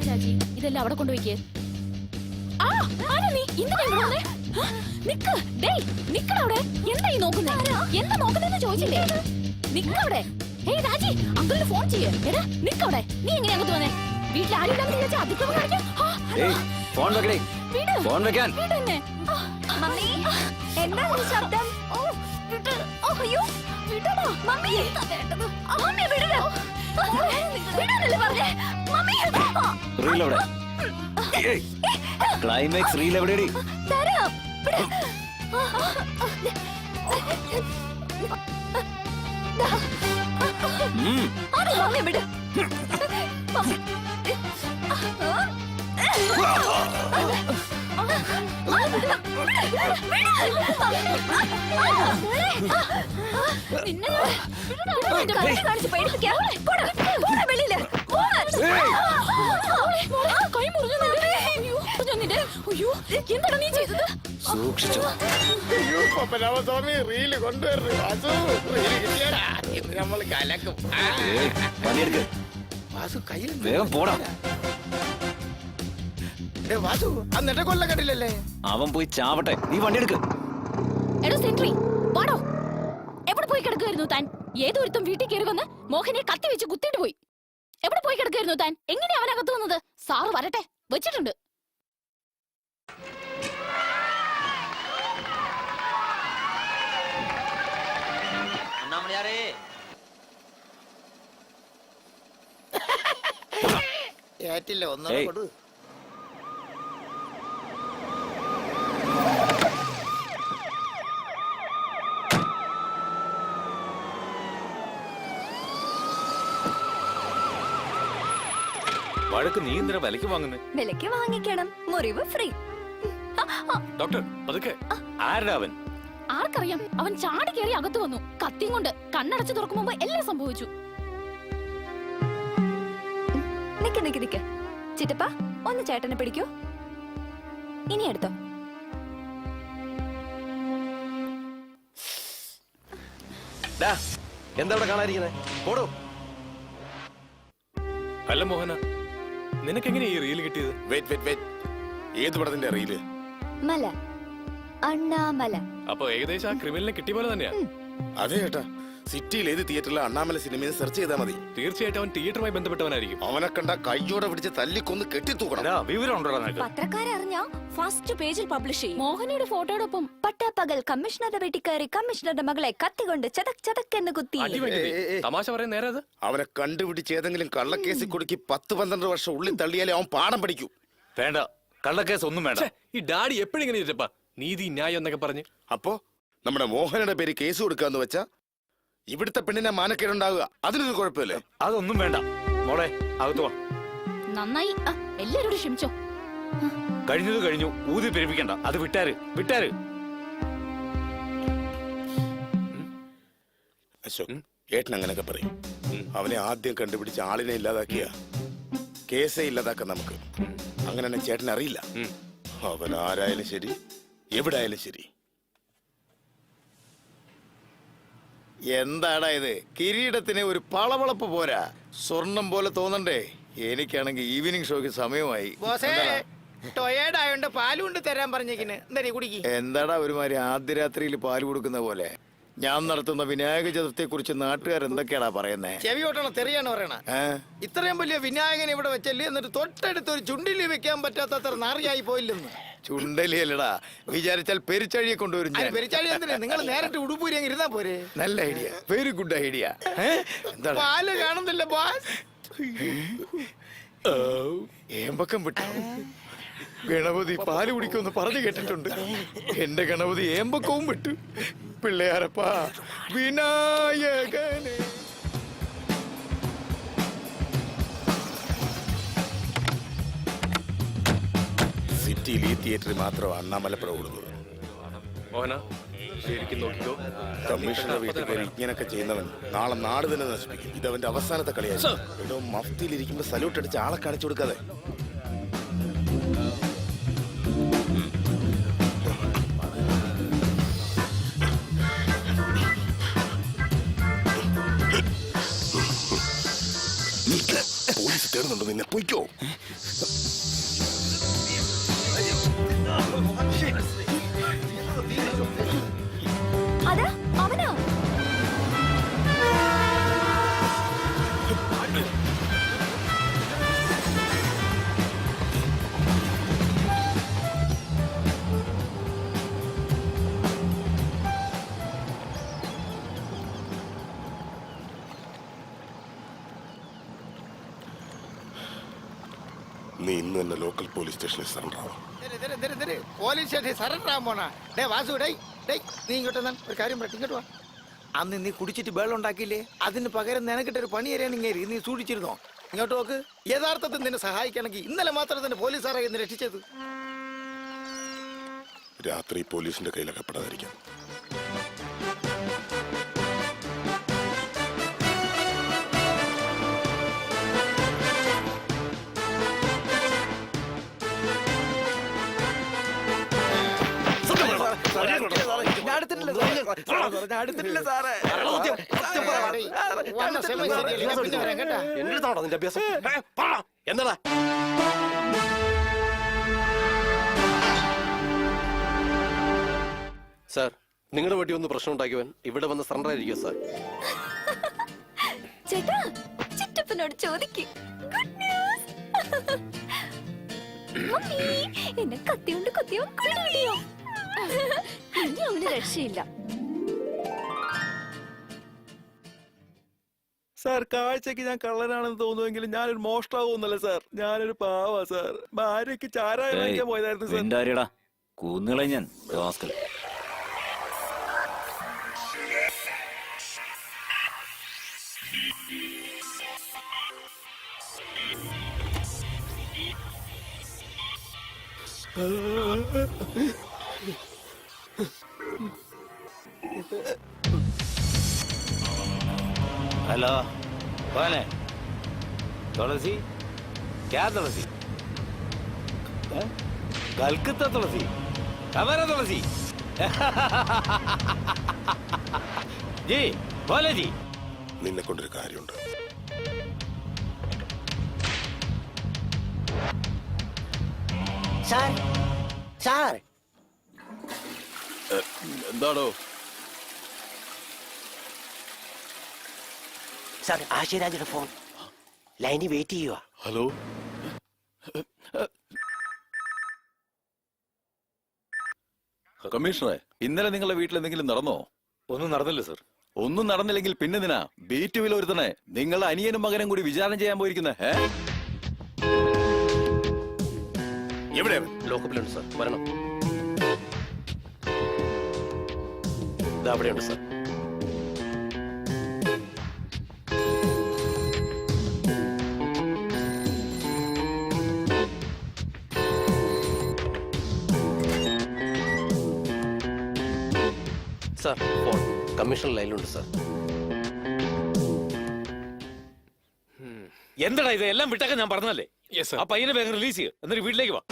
രാജി ഇതെല്ലാം അവിടെ കൊണ്ടുപോയിക്കേ. ആ, ആരാ നീ? എന്തിനാ ഇവിടെ വന്നേ? ആ, നിക്ക്. ഡേയ്, നിക്കടാ അവിടെ. എന്താ ഈ നോക്കുന്നേ? എന്താ നോക്കുന്നേന്ന് ചോദിച്ചില്ലേ? നിക്കവിടെ. ഹേയ് രാജി, അങ്കിളിന് ഫോൺ ചെയ്യേ. എടാ നിക്കവിടെ. നീ എങ്ങനെ അങ്ങോട്ട് വന്നേ? വീട്ടിൽ ആരും ഇല്ലാന്ന് വിചാരിച്ചാ അതിക്രമം കാണിക്കാം. ഫോൺ വെക്കണേ, വിട്. ഫോൺ വെക്കാൻ. വിട് എന്നെ. മമ്മി എന്താ ഈ ശബ്ദം? ഓ, വിട്. ഓ, അയ്യോ, വിടടാ. മമ്മി മമ്മി വിടടാ. വിടാനല്ലേ പറഞ്ഞേ? മമ്മി. റീൽ എവിടെ? ക്ലൈമാക്സ് റീൽ എവിടെയടി? തരാം. വിട്. അത് മമ്മി വിട്. മമ്മി. നിന്നെ കാണിച്ച് പേടിപ്പിക്കാം. പോടാ, പോടാ വെളിയില്. കൈ മുറിഞ്ഞു. അയ്യോ, എന്താണ് നീ ചെയ്തത്? സൂക്ഷിച്ചോ. അയ്യോ പപ്പനാമസ്വാമി റീല് കൊണ്ടുവരുന്നു. വാസു റീല് കിട്ടിയാടാ. ഇന്ന് നമ്മൾ കലക്കും. പണിയെടുക്ക്. വാസു കയ്യിൽ വേഗം പോടാ. വാസു അന്നിട്ട് കൊല്ല കണ്ടില്ലല്ലേ? അവൻ പോയി ചാവട്ടെ, നീ വണ്ടിയെടുക്ക്. എടോ സെൻട്രി, വാടോ. എവിടെ പോയി കിടക്കുമായിരുന്നു താൻ? ഏതൊരുത്തും വീട്ടിൽ കയറി വന്ന് മോഹനെ കത്തി വെച്ച് കുത്തിയിട്ട് പോയി. എവിടെ പോയി കിടക്കുമായിരുന്നു താൻ? എങ്ങനെയാ അവനകത്ത് വന്നത്? സാറ് വരട്ടെ, വെച്ചിട്ടുണ്ട്. ഏറ്റില്ല ഒന്നും ഏയ്. കൊടു. വഴക്ക് നീ എന്തിനാ വിലക്ക് വാങ്ങുന്നേ? വിലക്ക് വാങ്ങിക്കണം, മുറിവ് ഫ്രീ. ഡോക്ടർ അതൊക്കെ ആരുടെ അവൻ? ആർക്കറിയാം? അവൻ ചാടി കയറി അകത്ത് വന്നു കത്തിയും കൊണ്ട്. കണ്ണടച്ചു തുറക്കും മുമ്പ് എല്ലാം സംഭവിച്ചു. നിക്ക് നിക്ക് നിക്ക്. ചിറ്റപ്പ ഒന്ന് ചേട്ടനെ പിടിക്കൂ. ഇനി എടുത്തോ. എന്താ ഇവിടെ കാണാതിരിക്കുന്നത്? പോടോ. അല്ല മോഹന, നിനക്കെങ്ങനെ ഈ റീൽ കിട്ടിയത്? ഏത് പടത്തിന്റെ റീല്? മല, അണ്ണാമല. അപ്പൊ ഏകദേശം ആ ക്രിമിനലിനെ കിട്ടിയ പോലെ തന്നെയാ. അതെ ചേട്ടാ, സിറ്റിയിൽ ഏത് തിയേറ്ററിലെ അണ്ണാമല സിനിമയിൽ സെർച്ച് ചെയ്താൽ മതി. തീർച്ചയായിട്ടും അവൻ തിയേറ്ററുമായി ബന്ധപ്പെട്ടവനായിരിക്കും. അവനെ കണ്ട കയ്യോടെ പിടിച്ച് തല്ലിക്കൊന്ന് കെട്ടിത്തൂക്കണം. വിവരം ഉണ്ടോ നിനക്ക്? പത്രക്കാരറിഞ്ഞ ഫസ്റ്റ് പേജിൽ പബ്ലിഷ് ചെയ്യും. മോഹനയുടെ ഫോട്ടോയോടൊപ്പം പട്ടാപ്പകൽ കമ്മീഷണറുടെ വീട്ടിൽ കയറി കമ്മീഷണറുടെ മകളെ കത്തികൊണ്ട് ചതക് ചതക് എന്ന് കുത്തി. അടി വേണ്ടി നീ. തമാശ പറയാൻ നേരെ അത്. അവനെ കണ്ടുപിടിച്ച് ഏതെങ്കിലും കള്ളക്കേസിൽ കൊടുക്കി 10-12 വർഷം ഉള്ളിൽ തള്ളിയാലേ അവൻ പാഠം പഠിക്കൂ. വേണ്ട, കള്ളക്കേസ് ഒന്നും വേണ്ട. ഛെ, ഈ ഡാഡി എപ്പോഴെങ്ങനെ ചോദിച്ചപ്പാ നീതി ന്യായം എന്നൊക്കെ പറഞ്ഞ്. അപ്പോ നമ്മുടെ മോഹനയുടെ പേര് കേസ് കൊടുക്കാന്ന് വെച്ചാ ഇവിടുത്തെ പെണ്ണിനെ മാനക്കേടുണ്ടാവുക. അതിനൊരു കുഴപ്പമില്ലേ? അതൊന്നും വേണ്ട മോളെ, അകത്ത് വാ. നന്നായി. എല്ലാരോടും ക്ഷമിച്ചോ. കഴിഞ്ഞത് കഴിഞ്ഞു, ഊതി പെരുപ്പിക്കണ്ട. അത് വിട്ടാര് വിട്ടാര്. അശോക്, ഏട്ടൻ അങ്ങനെയൊക്കെ പറയും. അവനെ ആദ്യം കണ്ടുപിടിച്ച് ആളിനെ ഇല്ലാതാക്കിയ കേസേ ഇല്ലാതാക്കാൻ നമുക്ക്. അങ്ങനെ തന്നെ ചേട്ടൻ അറിയില്ല. അവൻ ആരായാലും ശരി, എവിടെ ആയാലും ശരി. എന്താടാ ഇത്? കിരീടത്തിന് ഒരു പളവളപ്പ് പോരാ, സ്വർണം പോലെ തോന്നണ്ടേ? എനിക്കാണെങ്കിൽ ഈവനിങ് ഷോയ്ക്ക് സമയമായി. ടൊയേഡായോണ്ട് പാലുകൊണ്ട് തരാൻ പറഞ്ഞേക്കിന്. എന്താ കുടിക്ക്. എന്താടാ ഒരുമാതിരി ആദ്യ രാത്രിയിൽ പാല് കൊടുക്കുന്ന പോലെ? ഞാൻ നടത്തുന്ന വിനായക ചതുർത്ഥിയെ കുറിച്ച് നാട്ടുകാർ എന്തൊക്കെയാടാ പറയുന്നേ? ചെവി ഓട്ടണ തെറിയാണ് പറയണ. ഇത്രയും വലിയ വിനായകൻ ഇവിടെ വെച്ചല്ലേ, എന്നിട്ട് തൊട്ടടുത്ത് ഒരു ചുണ്ടിലി വെക്കാൻ പറ്റാത്തത്ര നാറിയായി പോയില്ലെന്ന്. ചുണ്ടലിയല്ലടാ, വിചാരിച്ചാൽ പെരിച്ചഴിയെ കൊണ്ടുവരും ഞാൻ. പെരിച്ചാഴി എന്തിനാ? നിങ്ങൾ നേരിട്ട് ഉടുപ്പൂരി അങ്ങ് ഇരുന്നാ പോരെ. നല്ല ഐഡിയ, വെരി ഗുഡ് ഐഡിയ. എന്താണ് പാല് കാണുന്നില്ല ബോസ്. ഏമ്പക്കം വിട്ടു. ഗണപതി പാല് കുടിക്കുമെന്ന് പറഞ്ഞു കേട്ടിട്ടുണ്ട്. എന്റെ ഗണപതി ഏമ്പക്കവും വിട്ടു. പിള്ളയാരപ്പാ വിനായകനെ. സിറ്റിയിൽ ഈ തിയേറ്ററിൽ മാത്രമാണ് അണ്ണാമലപ്പുഴ കൊടുക്കുന്നത്. മോഹന ശരിക്കും നോക്കിക്കോ. കമ്മീഷണർ വീട്ടിൽ കയറി ഇങ്ങനൊക്കെ ചെയ്യുന്നവൻ നാളെ നാട് തന്നെ നശിപ്പിക്കും. ഇതവന്റെ അവസാനത്തെ കളിയായി. എടോ, മഫ്തിയിൽ ഇരിക്കുമ്പോ സല്യൂട്ട് അടിച്ച് ആളെ കാണിച്ചു കൊടുക്കാതെ. തേടുന്നുണ്ടോ നിന്നെ? പൊയ്ക്കോ. അതാ അവനാ. നീ ഇന്ന് തന്നെ ലോക്കൽ പോലീസ് സ്റ്റേഷനിൽ സറണ്ടർ ആവാം. പോലീസ് സ്റ്റേഷൻ സറണ്ടർ ആകാൻ പോണ. ഡേ വാസു, ഡേ ഡേ നീ ഇങ്ങോട്ട് വന്നാൽ ഒരു കാര്യം പറ. ഇങ്ങോട്ട് വാ. അന്ന് നീ കുടിച്ചിട്ട് വെള്ളം ഉണ്ടാക്കിയില്ലേ, അതിന് പകരം നിനക്കിട്ടൊരു പണി തരാനിങ്ങേരി നീ സൂക്ഷിച്ചിരുന്നോ? ഇങ്ങോട്ട് നോക്ക്. യഥാർത്ഥത്തിൽ നിന്നെ സഹായിക്കണമെങ്കിൽ ഇന്നലെ മാത്രം തന്നെ പോലീസുകാരെ ഇന്ന് രക്ഷിച്ചത്. രാത്രി പോലീസിന്റെ കയ്യിലകപ്പെടാതിരിക്കാം. എന്റെടുത്താണോ നിന്റെ അഭ്യാസം? എന്താടാ? സാർ, നിങ്ങളുടെ വീട്ടിൽ ഒന്ന് പ്രശ്നം ഉണ്ടാക്കിയവൻ ഇവിടെ വന്ന് സറണ്ടർ ആയിരിക്കും സാർ. ചേട്ടാ, ചിറ്റപ്പനോട് ചോദിക്ക്. Good news. മമ്മി, എന്നെ കത്തിയോണ്ട് കൊത്തിയോ കിടിയോ? ഇനി അവന് രക്ഷയില്ല. സാർ, കാഴ്ചക്ക് ഞാൻ കള്ളനാണെന്ന് തോന്നുമെങ്കിലും ഞാനൊരു മോഷ്ടാവൊന്നല്ല സാർ. ഞാനൊരു പാവാ സാർ. ഭാര്യക്ക് ചാരായം വാങ്ങിക്കാൻ പോയതായിരുന്നു സാർ. നിന്റെ ആര്യടാ കൂന്നുകളെ ഞാൻ റാസ്കൽ. हेलो, कौन है? तुलसी? क्या तुलसी? कलकत्ता तुलसी? हमारा तुलसी? जी बोले जी. നിന്നെ കൊണ്ടൊരു കാര്യമുണ്ട്. സാർ, സാർ, എന്താണോ? സാർ, ആശയരാജയുടെ ഫോൺ ലൈനിൽ വെയിറ്റ് ചെയ്യുക. ഹലോ, കമ്മീഷണറെ, ഇന്നലെ നിങ്ങളുടെ വീട്ടിൽ എന്തെങ്കിലും നടന്നോ? ഒന്നും നടന്നില്ല സർ. ഒന്നും നടന്നില്ലെങ്കിൽ പിന്നെന്തിനാ ബീറ്റ് വില ഒരുത്തണേ നിങ്ങളുടെ അനിയനും മകനും കൂടി വിചാരണ ചെയ്യാൻ പോയിരിക്കുന്നേ? എവിടെ? ലോക്കപ്പിലുണ്ട് സാർ, വരണം. ഇതാ അവിടെയുണ്ട് സാർ. സാർ, ഫോൺ കമ്മീഷൻ ലൈനിലുണ്ട് സാർ. എന്താടാ ഇത്? എല്ലാം വിട്ടൊക്കെ ഞാൻ പറഞ്ഞല്ലേ. ആ പയ്യനെ വേഗം റിലീസ് ചെയ്യുക, എന്നിട്ട് വീട്ടിലേക്ക് വാ.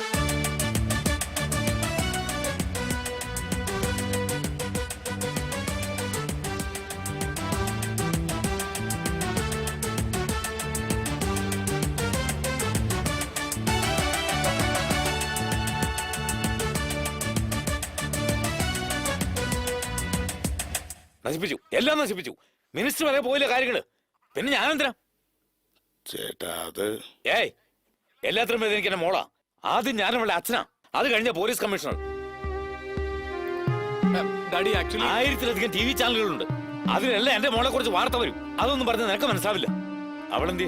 നശിപ്പിച്ചു, എല്ലാം നശിപ്പിച്ചു. മിനിസ്റ്റർ വരെ പോയില്ല കാര്യങ്ങള്. പിന്നെ ഞാനെന്തിനാ? ചേട്ടാ, അത് ഏയ്, എല്ലാത്തിനും പേര് എനിക്ക് എന്റെ മോളാ. ആദ്യം ഞാൻ അവളുടെ അച്ഛനാ, അത് കഴിഞ്ഞ പോലീസ് കമ്മീഷണർ. ഡാഡി, ആക്ച്വലി 1000-ലധികം TV ചാനലുകളുണ്ട്. അതിലെല്ലാം എന്റെ മോളെ കുറിച്ച് വാർത്ത വരും. അതൊന്നും പറഞ്ഞ് നിനക്ക് മനസ്സിലാവില്ല. അവളെന്തി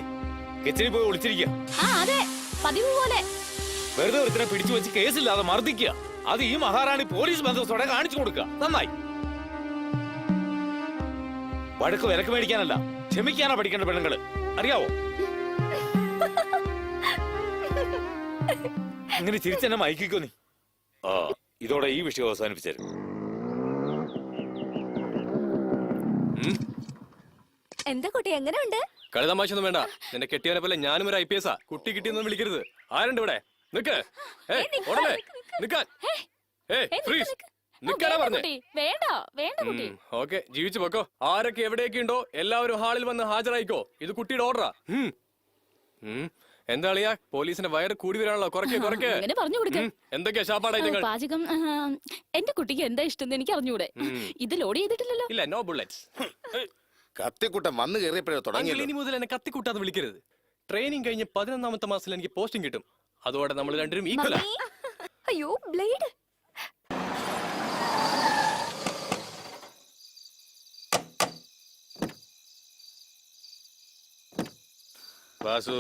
കിച്ചണിൽ പോയി ഒളിച്ചിരിക്കുക. ആ അതെ, പതിവ് പോലെ. വെറുതെ ഒരുത്തിനെ പിടിച്ചു വെച്ച് കേസില്ലാതെ മർദ്ദിക്കുക. അത് ഈ മഹാറാണി പോലീസ് ബന്ധത്തോടെ കാണിച്ചു കൊടുക്കുക. നന്നായി. വഴക്ക് വിലക്ക് മേടിക്കാനല്ല, ക്ഷമിക്കാനാ പഠിക്കേണ്ട പെണ്ണുങ്ങള്, അറിയാവോ? ഇങ്ങനെ ചിരിച്ചെന്നെ മയക്കിക്കോ നീ. ആ, ഇതോടെ ഈ വിഷയം അവസാനിപ്പിച്ചായിരുന്നു. എന്താ കുട്ടി, എങ്ങനെയുണ്ട്? കളി തമാശയൊന്നും വേണ്ട. നിന്റെ കെട്ടിയവനെ പോലെ ഞാനും ഒരു IPS ആ. കുട്ടി കിട്ടിയൊന്നും വിളിക്കരുത്. ആരുണ്ട് ഇവിടെ? നിക്ക്. ഉടനെ നിക്കാൻ. ഫ്രീസ്. നിക്കാനാ പറഞ്ഞേ. വേണ്ട വേണ്ട കുട്ടി. ഓക്കെ, ജീവിച്ചു പോക്കോ. ആരൊക്കെ എവിടെയൊക്കെ ഉണ്ടോ എല്ലാവരും ഹാളിൽ വന്ന് ഹാജരായിക്കോ. ഇത് കുട്ടിയുടെ ഓർഡറാ. എന്താ അളിയാ പോലീസിന്റെ വയറ് കൂടി വരാണല്ലോ കുറയ്ക്കേ അങ്ങനെ പറഞ്ഞു കൊടുക്ക. എന്തൊക്കെയാ ശാപ്പാടൈറ്റങ്ങൾ? പാചകം എന്റെ കുട്ടിക്ക് എന്താ ഇഷ്ടം എനിക്ക് അറിഞ്ഞൂടെ. ഇത് ലോഡ് ചെയ്തിട്ടില്ലല്ലോ. ഇല്ല, നോ ബുള്ളറ്റ്സ്. കത്തിക്കുട്ടൻ വന്ന് കയറിയപ്പോഴേ തുടങ്ങിയത്. ഇനി മുതൽ എന്നെ കത്തിക്കൂട്ടാതെ വിളിക്കരുത്. ട്രെയിനിങ് കഴിഞ്ഞ് 11ാമത്തെ മാസത്തിൽ എനിക്ക് പോസ്റ്റിംഗ് കിട്ടും. അതോടെ നമ്മൾ രണ്ടുപേരും ഈക്വലാ. അയ്യോ ബ്ലേഡ്. വാസു,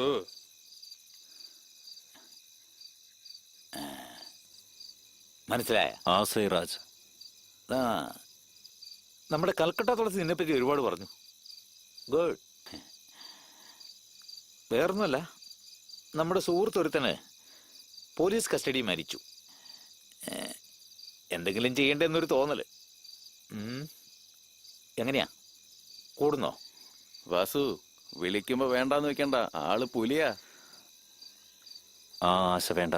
മനസ്സിലായ? ആസൈ രാജ്. ആ നമ്മുടെ കൽക്കട്ട തുളസി നിന്നെപ്പറ്റി ഒരുപാട് പറഞ്ഞു. ഗുഡ്. വേറൊന്നുമല്ല, നമ്മുടെ സുഹൃത്തൊരുത്തന് പോലീസ് കസ്റ്റഡി മരിച്ചു. എന്തെങ്കിലും ചെയ്യണ്ടെന്നൊരു തോന്നല്. എങ്ങനെയാ, കൂടുന്നോ? വാസു, വിളിക്കുമ്പോ വേണ്ടാന്ന് വെക്കണ്ട, ആള് പുലിയാ. ആ ആശ വേണ്ട.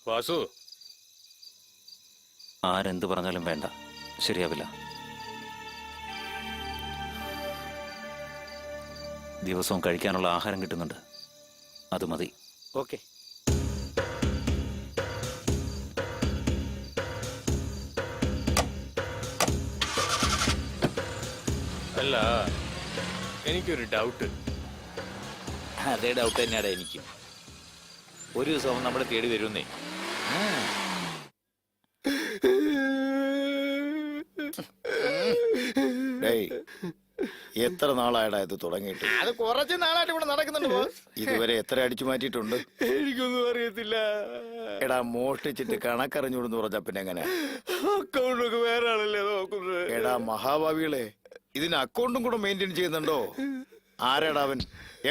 വാസു, ആരെന്ത് പറഞ്ഞാലും വേണ്ട, ശരിയാവില്ല. ദിവസവും കഴിക്കാനുള്ള ആഹാരം കിട്ടുന്നുണ്ട്, അത് മതി. ഓക്കെ. അല്ല, എനിക്കൊരു ഡൗട്ട്. അതേ ഡൗട്ട് തന്നെയാടാ എനിക്കും. ഒരു ദിവസം നമ്മളെ തേടി വരുന്നേ. ഡേയ്, എത്ര നാളായടാ ഇത് തുടങ്ങിയിട്ട്? അത് കുറച്ച് നാളായിട്ട് ഇവിടെ നടക്കുന്നുണ്ട് ബോസ്. ഇതുവരെ എത്ര അടിച്ചു മാറ്റിയിട്ടുണ്ട്? എനിക്കൊന്നും അറിയത്തില്ല. എടാ, മോഷ്ടിച്ചിട്ട് കണക്കറിഞ്ഞൂടെന്ന് പറഞ്ഞ പിന്നെ എങ്ങനെ? അക്കൗണ്ടൊക്കെ വേറെ ആളല്ലേ നോക്കുന്നത്. എടാ മഹാഭാവികളെ, ഇതിന് അക്കൗണ്ടും കൂടെ മെയിൻറ്റെയിൻ ചെയ്യുന്നുണ്ടോ? ആരാടാ അവൻ?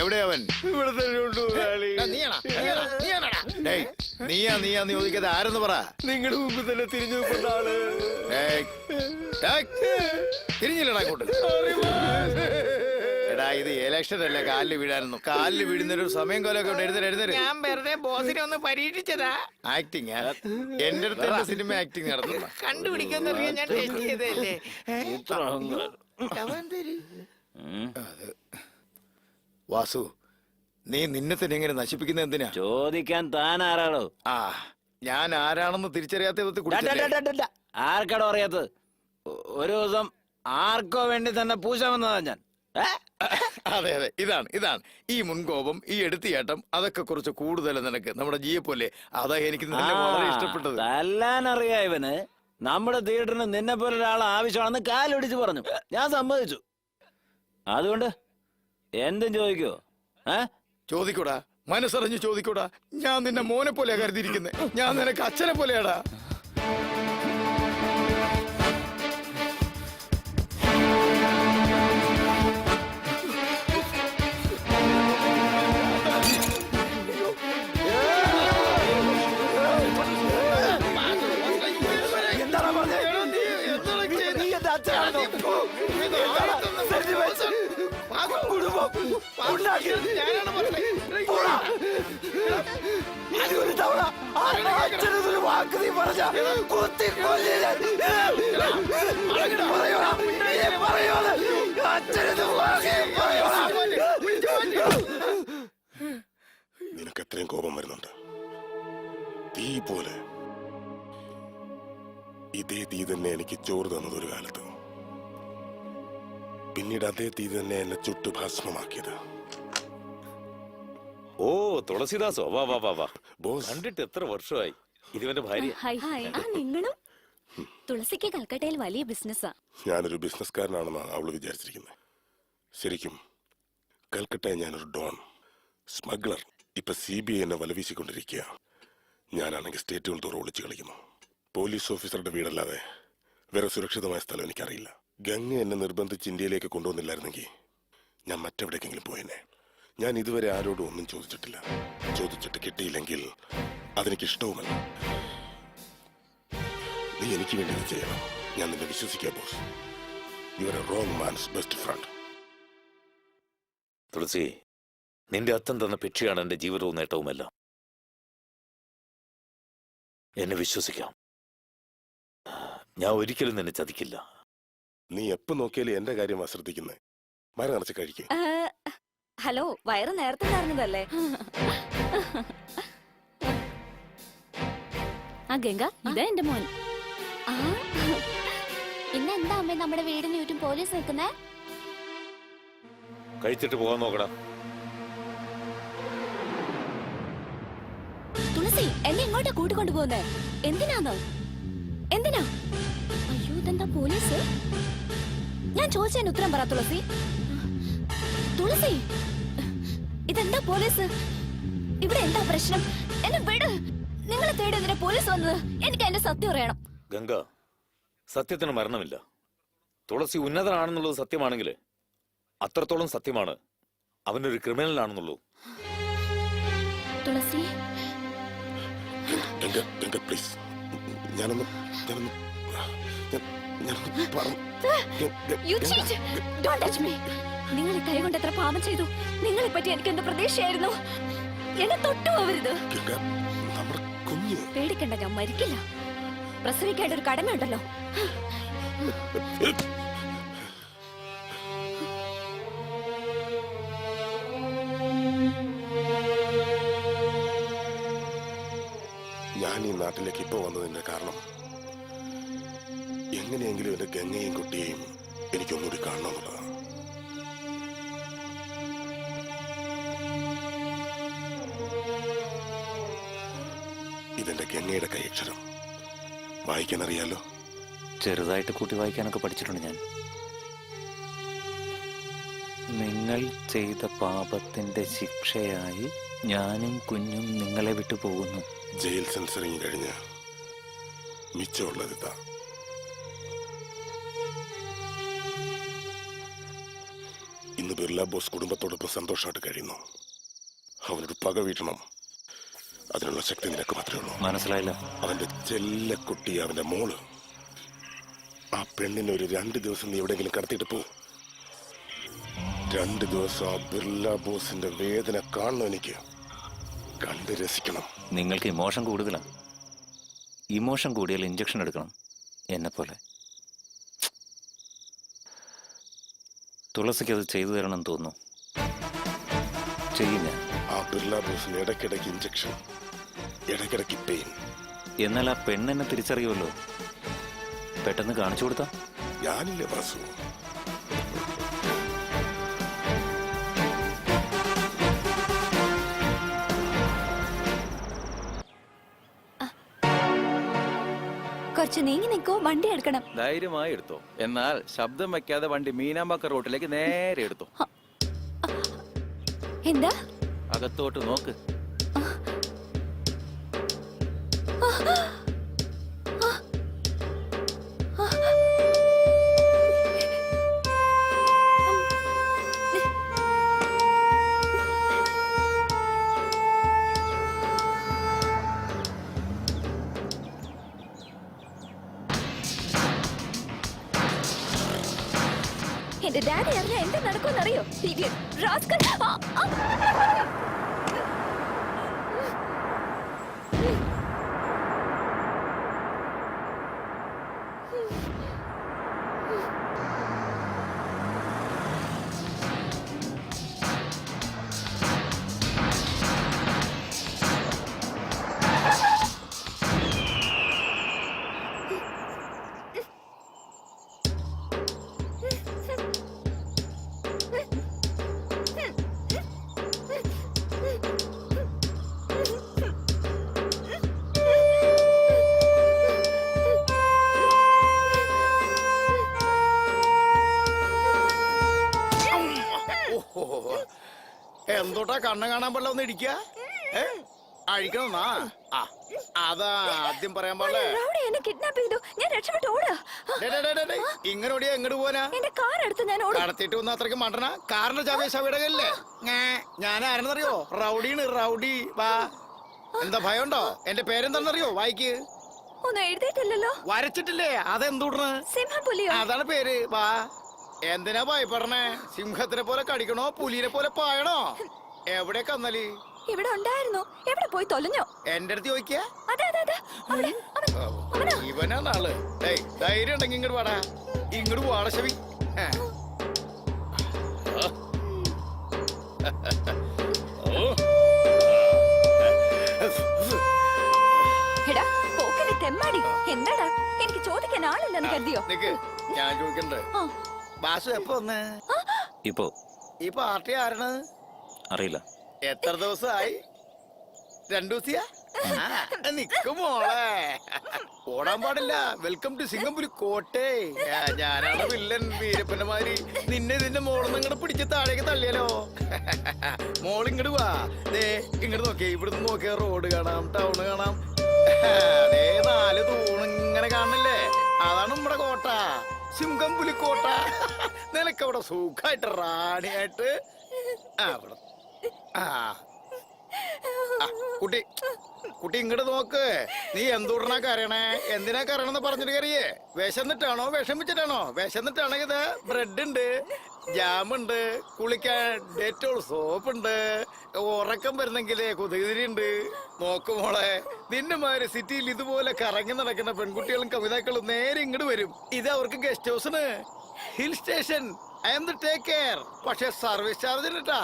എവിടെയാവൻ? ഇവിടെ തന്നെ ഉണ്ട് മുതലാളി. ഡേയ്, നീയാന്ന് ചോദിക്കാതെ ആരെന്ന് പറ. നിങ്ങളുടെ മുമ്പിൽ തന്നെ തിരിഞ്ഞു നിൽക്കുന്ന ആള്. തിരിഞ്ഞില്ലടാ അങ്ങോട്ട്. എടാ, ഇത് ഇലക്ഷൻ അല്ലേ, കാലില് വീഴാനൊന്നും. കാലില് വീഴുന്നൊരു സമയം കൊലൊക്കെ ഉണ്ട്. എഴുന്നേര്. ഞാൻ വെറുതെ ബോസിനെ ഒന്ന് പരീക്ഷിച്ചതാ. ആക്ടിങ് എന്റെ അടുത്ത് എന്റെ സിനിമ ആക്ടിങ് നടത്തുന്ന കണ്ടുപിടിക്കുന്ന ഞാൻ ടെസ്റ്റ് ചെയ്തല്ലേ. വാസു, നീ നിന്നെ തന്നെ എങ്ങനെ നശിപ്പിക്കുന്ന എന്തിനാ? ചോദിക്കാൻ താൻ ആരാളോ? ആ, ഞാൻ ആരാണെന്ന് തിരിച്ചറിയാത്ത വിധത്തിൽ കുടിച്ചില്ലേ? ആർക്കാടോ അറിയാത്തത്? ഒരു ദിവസം ആർക്കോ വേണ്ടി തന്നെ പൂശാൻ വന്നതാ ഞാൻ. അതെ, ഇതാണ് ഈ മുൻകോപം, ഈ എടുത്തിയാട്ടം, അതൊക്കെ കുറച്ച് കൂടുതൽ നിനക്ക്. നമ്മുടെ ജിയെ പോലെ. അതാ എനിക്ക് നിന്നെ വളരെ ഇഷ്ടപ്പെട്ടത്. തല്ലാനറിയാ ഇവന്. നമ്മുടെ തിയേറ്ററിന് നിന്നെ പോലെ ഒരാൾ ആവശ്യമാണെന്ന് കാലൊടിച്ച് പറഞ്ഞു. ഞാൻ സമ്മതിച്ചു. അതുകൊണ്ട് എന്തും ചോദിക്കോ? ചോദിക്കൂടാ, മനസ്സറിഞ്ഞ് ചോദിക്കൂടാ. ഞാൻ നിന്നെ മോനെ പോലെയാ കരുതിയിരിക്കുന്നത്. ഞാൻ നിനക്ക് അച്ഛനെ പോലെയാടാ. നിനക്ക് എത്രയും കോപം വരുന്നുണ്ട്, തീ പോലെ. ഇതേ തീ തന്നെ എനിക്ക് ചോറ് തന്നത് ഒരു കാലത്ത്. പിന്നീട് അതേ തീ തന്നെ എന്നെ ചുട്ടുഭസ്മമാക്കിയത്. ഓ തുളസിദാസോ, വാ വാ വാ വാ. ബോസ്, കണ്ടിട്ട് എത്ര വർഷമായി. ഇതിവന്റെ ഭാര്യ. നിങ്ങളും? തുളസിക്ക് കൽക്കട്ടയിൽ വലിയ ബിസിനസ്സാ. ഞാനൊരു ബിസിനസ്സുകാരനാണെന്നാണ് അവള് വിചാരിച്ചിരിക്കുന്നത്. ശരിക്കും കൽക്കട്ടയിൽ ഞാനൊരു ഡോൺ, സ്മഗ്ലർ. ഇപ്പൊ CBI എന്നെ വലവീശിക്കൊണ്ടിരിക്കുക. ഞാനാണെങ്കിൽ സ്റ്റേറ്റുകൾ തോറും ഒളിച്ചു കളിക്കുന്നു. പോലീസ് ഓഫീസറുടെ വീടല്ലാതെ വേറെ സുരക്ഷിതമായ സ്ഥലം എനിക്കറിയില്ല. ഗംഗ എന്നെ നിർബന്ധിച്ച് ഇന്ത്യയിലേക്ക് കൊണ്ടുവന്നില്ലായിരുന്നെങ്കിൽ ഞാൻ മറ്റെവിടേക്കെങ്കിലും പോയെന്നെ. ഞാൻ ഇതുവരെ ആരോടും ഒന്നും ചോദിച്ചിട്ടില്ല. ചോദിച്ചിട്ട് കിട്ടിയില്ലെങ്കിൽ അതെനിക്ക് ഇഷ്ടവുമല്ല. നീ എനിക്ക് വേണ്ടി ഇത് ചെയ്യണം. ഞാൻ നിന്നെ വിശ്വസിക്കാം boss. You are a wrong man's best friend. Thulasi, നിന്റെ അത്തം തന്ന ഭിക്ഷയാണ് എന്റെ ജീവിതവും നേട്ടവുമെല്ലാം. എന്നെ വിശ്വസിക്കാം. ഞാൻ ഒരിക്കലും നിന്നെ ചതിക്കില്ല. നീ എപ്പോ നോക്കിയാലും എന്റെ കാര്യം ശ്രദ്ധിക്കുന്നേ. മരം നിറച്ച് കഴിക്കേ. ഹലോ, വയറ് നേരത്തെ നിറഞ്ഞതല്ലേ? ആ ഗംഗ, ഇതാ എന്റെ മോൻ. ഇന്ന് എന്താ അമ്മ നമ്മുടെ വീടിന് ചുറ്റും പോലീസ് നിൽക്കുന്നേ? കഴിച്ചിട്ട് പോകാൻ നോക്കടാ. തുളസി, എന്നെ ഇങ്ങോട്ടാ കൂട്ടിക്കൊണ്ടു പോകുന്നേ. എന്തിനാന്ന്? എന്തിനാ? അയ്യോ, ഇതെന്താ പോലീസ്? ഞാൻ ചോദിച്ചതിന് ഉത്തരം പറ തുളസി. തുളസി, ഇതെന്താ പോലീസ്? ഇവിടെ എന്താ പ്രശ്നം? എന്നെ വിട്. നിങ്ങളെ തേടി എന്തിനാ പോലീസ് വന്നത്? എനിക്ക് അതിന്റെ സത്യം അറിയണം. ഗംഗ, സത്യത്തിന് മരണമില്ല. തുളസി ഉന്നതനാണെന്നുള്ളത് സത്യമാണെങ്കിൽ അത്രത്തോളം സത്യമാണ് അവനൊരു ക്രിമിനൽ ആണെന്നുള്ളൂ. തുളസി, പ്ലീസ്, ഞാനൊന്ന് You cheat! Don't touch me! നിങ്ങൾ ഈ കൈ കൊണ്ട് എത്ര പാപം ചെയ്തു. നിങ്ങളെ പറ്റി എനിക്ക് എന്ത് പ്രതീക്ഷയായിരുന്നു? എന്നെ തൊട്ടു പോവരുത്. പേടിക്കണ്ട, ഞാൻ മരിക്കില്ല. പ്രസവിക്കേണ്ട ഒരു കടമയുണ്ടല്ലോ. ഞാൻ ഈ നാട്ടിലേക്ക് ഇപ്പൊ വന്നതിന്റെ കാരണം എങ്ങനെയെങ്കിലും എന്റെ ഗംഗയും കുട്ടിയെയും എനിക്കൊന്നുകൂടി കാണണമെന്നുള്ളതാണ്. ഇതെന്റെ ഗംഗയുടെ കൈയക്ഷരം. വായിക്കാൻ അറിയാലോ? ചെറുതായിട്ട് കൂട്ടി വായിക്കാനൊക്കെ പഠിച്ചിട്ടുണ്ട് ഞാൻ. നിങ്ങൾ ചെയ്ത പാപത്തിന്റെ ശിക്ഷയായി ഞാനും കുഞ്ഞും നിങ്ങളെ വിട്ടു പോകുന്നു. ജയിൽ സെൻസറിങ് കഴിഞ്ഞ് മിച്ചമുള്ളതിതാ. ഇന്ന് ബിർല ബോസ് കുടുംബത്തോടൊപ്പം സന്തോഷമായിട്ട് കഴിയുന്നു. അവനോട് പക വീട്ടണം. അതിനുള്ള ശക്തി നിനക്ക് മാത്രമേ ഉള്ളൂ. മനസ്സിലായില്ല? അവന്റെ ചെല്ലക്കുട്ടി, അവന്റെ മോള്, ആ പെണ്ണിനെ ഒരു 2 ദിവസം നീ എവിടെയെങ്കിലും കടത്തിയിട്ട് പോ. 2 ദിവസം ആ ബിർല ബോസിന്റെ വേദന കാണണം. എനിക്ക് കണ്ട് രസിക്കണം. നിങ്ങൾക്ക് ഇമോഷൻ കൂടുതലാണ്. ഇമോഷൻ കൂടിയാൽ ഇഞ്ചക്ഷൻ എടുക്കണം, എന്നെ പോലെ. തുളസിക്ക് അത് ചെയ്തു തരണമെന്ന് തോന്നുന്നു. ചെയ്യും ഞാൻ. ആ ബിർല ബോസിന് ഇടയ്ക്കിടയ്ക്ക് ഇഞ്ചക്ഷൻ, ഇടയ്ക്കിടയ്ക്ക് പെയിൻ. എന്നാൽ ആ പെണ്ണെന്നെ തിരിച്ചറിയുമല്ലോ. പെട്ടെന്ന് കാണിച്ചു കൊടുത്താ? ഞാനില്ലേ വാസു? കുറച്ച് നീങ്ങി നിൽക്കോ, വണ്ടി എടുക്കണം. ധൈര്യമായി എടുത്തോ. എന്നാൽ ശബ്ദം വെക്കാതെ വണ്ടി മീനാമ്പാക്ക റോട്ടിലേക്ക് നേരെ എടുത്തോ. എന്താ? അകത്തോട്ട് നോക്ക്. എന്റെ ഡാഡി അറിഞ്ഞ എന്താ നടക്കുമെന്നറിയോ? റാസ്കൽ. എന്തോട്ടാ കണ്ണ് കാണാൻ പാടില്ല ഒന്ന് ഇടിക്ക? അഴിക്കണമെന്നാ? അതാ ആദ്യം പറയാൻ പാടില്ലേ? എന്നെ കിഡ്നാപ്പ് ചെയ്തു. ഞാൻ രക്ഷപ്പെട്ടു ഓടാ. ഇങ്ങനെ ഓടിയാ എങ്ങോട്ട് പോവാനാ? എന്റെ കാർ എടുത്ത് ഞാൻ ഓടും. കടത്തിട്ട് വന്ന അത്രയ്ക്ക് മണ്ടന കാറിന്റെ ചാവിയ ശവിടകല്ലേ? ഞാൻ ആരെന്നറിയോ? റൗഡിയാണ്, റൗഡി. വാ. എന്താ ഭയമുണ്ടോ? എന്റെ പേരെന്താണെന്നറിയോ? വായിക്ക്. ഒന്നും എഴുതിയിട്ടില്ലല്ലോ. വരച്ചിട്ടില്ലേ? അതെന്തൂടണ്? സിംഹപുലിയോ? അതാണ് പേര്. വാ. എന്തിനാ ഭയപ്പെടണേ? സിംഹത്തിനെ പോലെ കടിക്കണോ, പുലിനെ പോലെ പായണോ? എവിടെ കന്നല്? ഇവിടെ ഉണ്ടായിരുന്നു. എവിടെ പോയി തൊലഞ്ഞോ? എന്റെ അടുത്ത് ചോദിക്കാ? ഇവനാണ് ആള്. ധൈര്യം ഉണ്ടെങ്കിൽ ഇങ്ങോട്ട് വാടാ. ഇങ്ങോട്ട് വാട ശവി. എടാ പോക്കലെ തെമ്മാടി എന്താടാ എനിക്ക് ചോദിക്കാൻ ആളില്ലെന്ന് കരുതിയോ നിക്ക് ഞാൻ ചോദിക്കണ്ടേ ആ. ബാസു എപ്പോ വന്ന് ഇപ്പോ ഈ പാർട്ടി ആരാണ് അറിയില്ല. എത്ര ദിവസമായി 2 ദിവസിയാ നിക്ക് മോളെ ഓടാൻ പാടില്ല. വെൽക്കം ടു സിംഗപ്പൂർ കോട്ടെ. ഞാനാണ് വില്ലൻ വീരപ്പന്റെ മാതിരി. നിന്നെ ഇതിന്റെ മോളിന്ന് ഇങ്ങോട്ട് പിടിച്ച് താഴേക്ക് തള്ളിയാലോ. മോളിങ്ങോട്ട് വാ. ദേ ഇങ്ങോട്ട് നോക്കിയേ. ഇവിടുന്ന് നോക്കിയാ റോഡ് കാണാം, ടൗണ് കാണാം. ദേ 4 തൂണ് ഇങ്ങനെ കാണണില്ലേ? അതാണ് നമ്മുടെ കോട്ട, സിംഗംപുലി കോട്ട. നിനക്കവിടെ സുഖായിട്ട് റാണിയായിട്ട് അവിടെ കുട്ടി കുട്ടി ഇങ്ങോട്ട് നോക്ക്. നീ എന്തുടനാ കരയണേ? എന്തിനാ കരയണെന്ന് പറഞ്ഞിട്ട് കറിയേ? വിശന്നിട്ടാണോ വിഷമിച്ചിട്ടാണോ? വിശന്നിട്ടാണെങ്കിൽ ഇത് ബ്രെഡ് ഉണ്ട്, ജാമുണ്ട്, കുളിക്കാൻ ഡെറ്റോൾ സോപ്പ് ഉണ്ട്, ഉറക്കം വരുന്നെങ്കിലേ കുതിരി ഉണ്ട്. നോക്ക് മോളെ, നിന്റെ മാതിരി സിറ്റിയിൽ ഇതുപോലെ കറങ്ങി നടക്കുന്ന പെൺകുട്ടികളും കവിതാക്കളും നേരെ ഇങ്ങോട്ട് വരും. ഇത് അവർക്ക് ഗസ്റ്റ് ഹൗസിന്, hill station. I am the take care. പക്ഷെ സർവീസ് ചാർജ് ഇട്ടാ.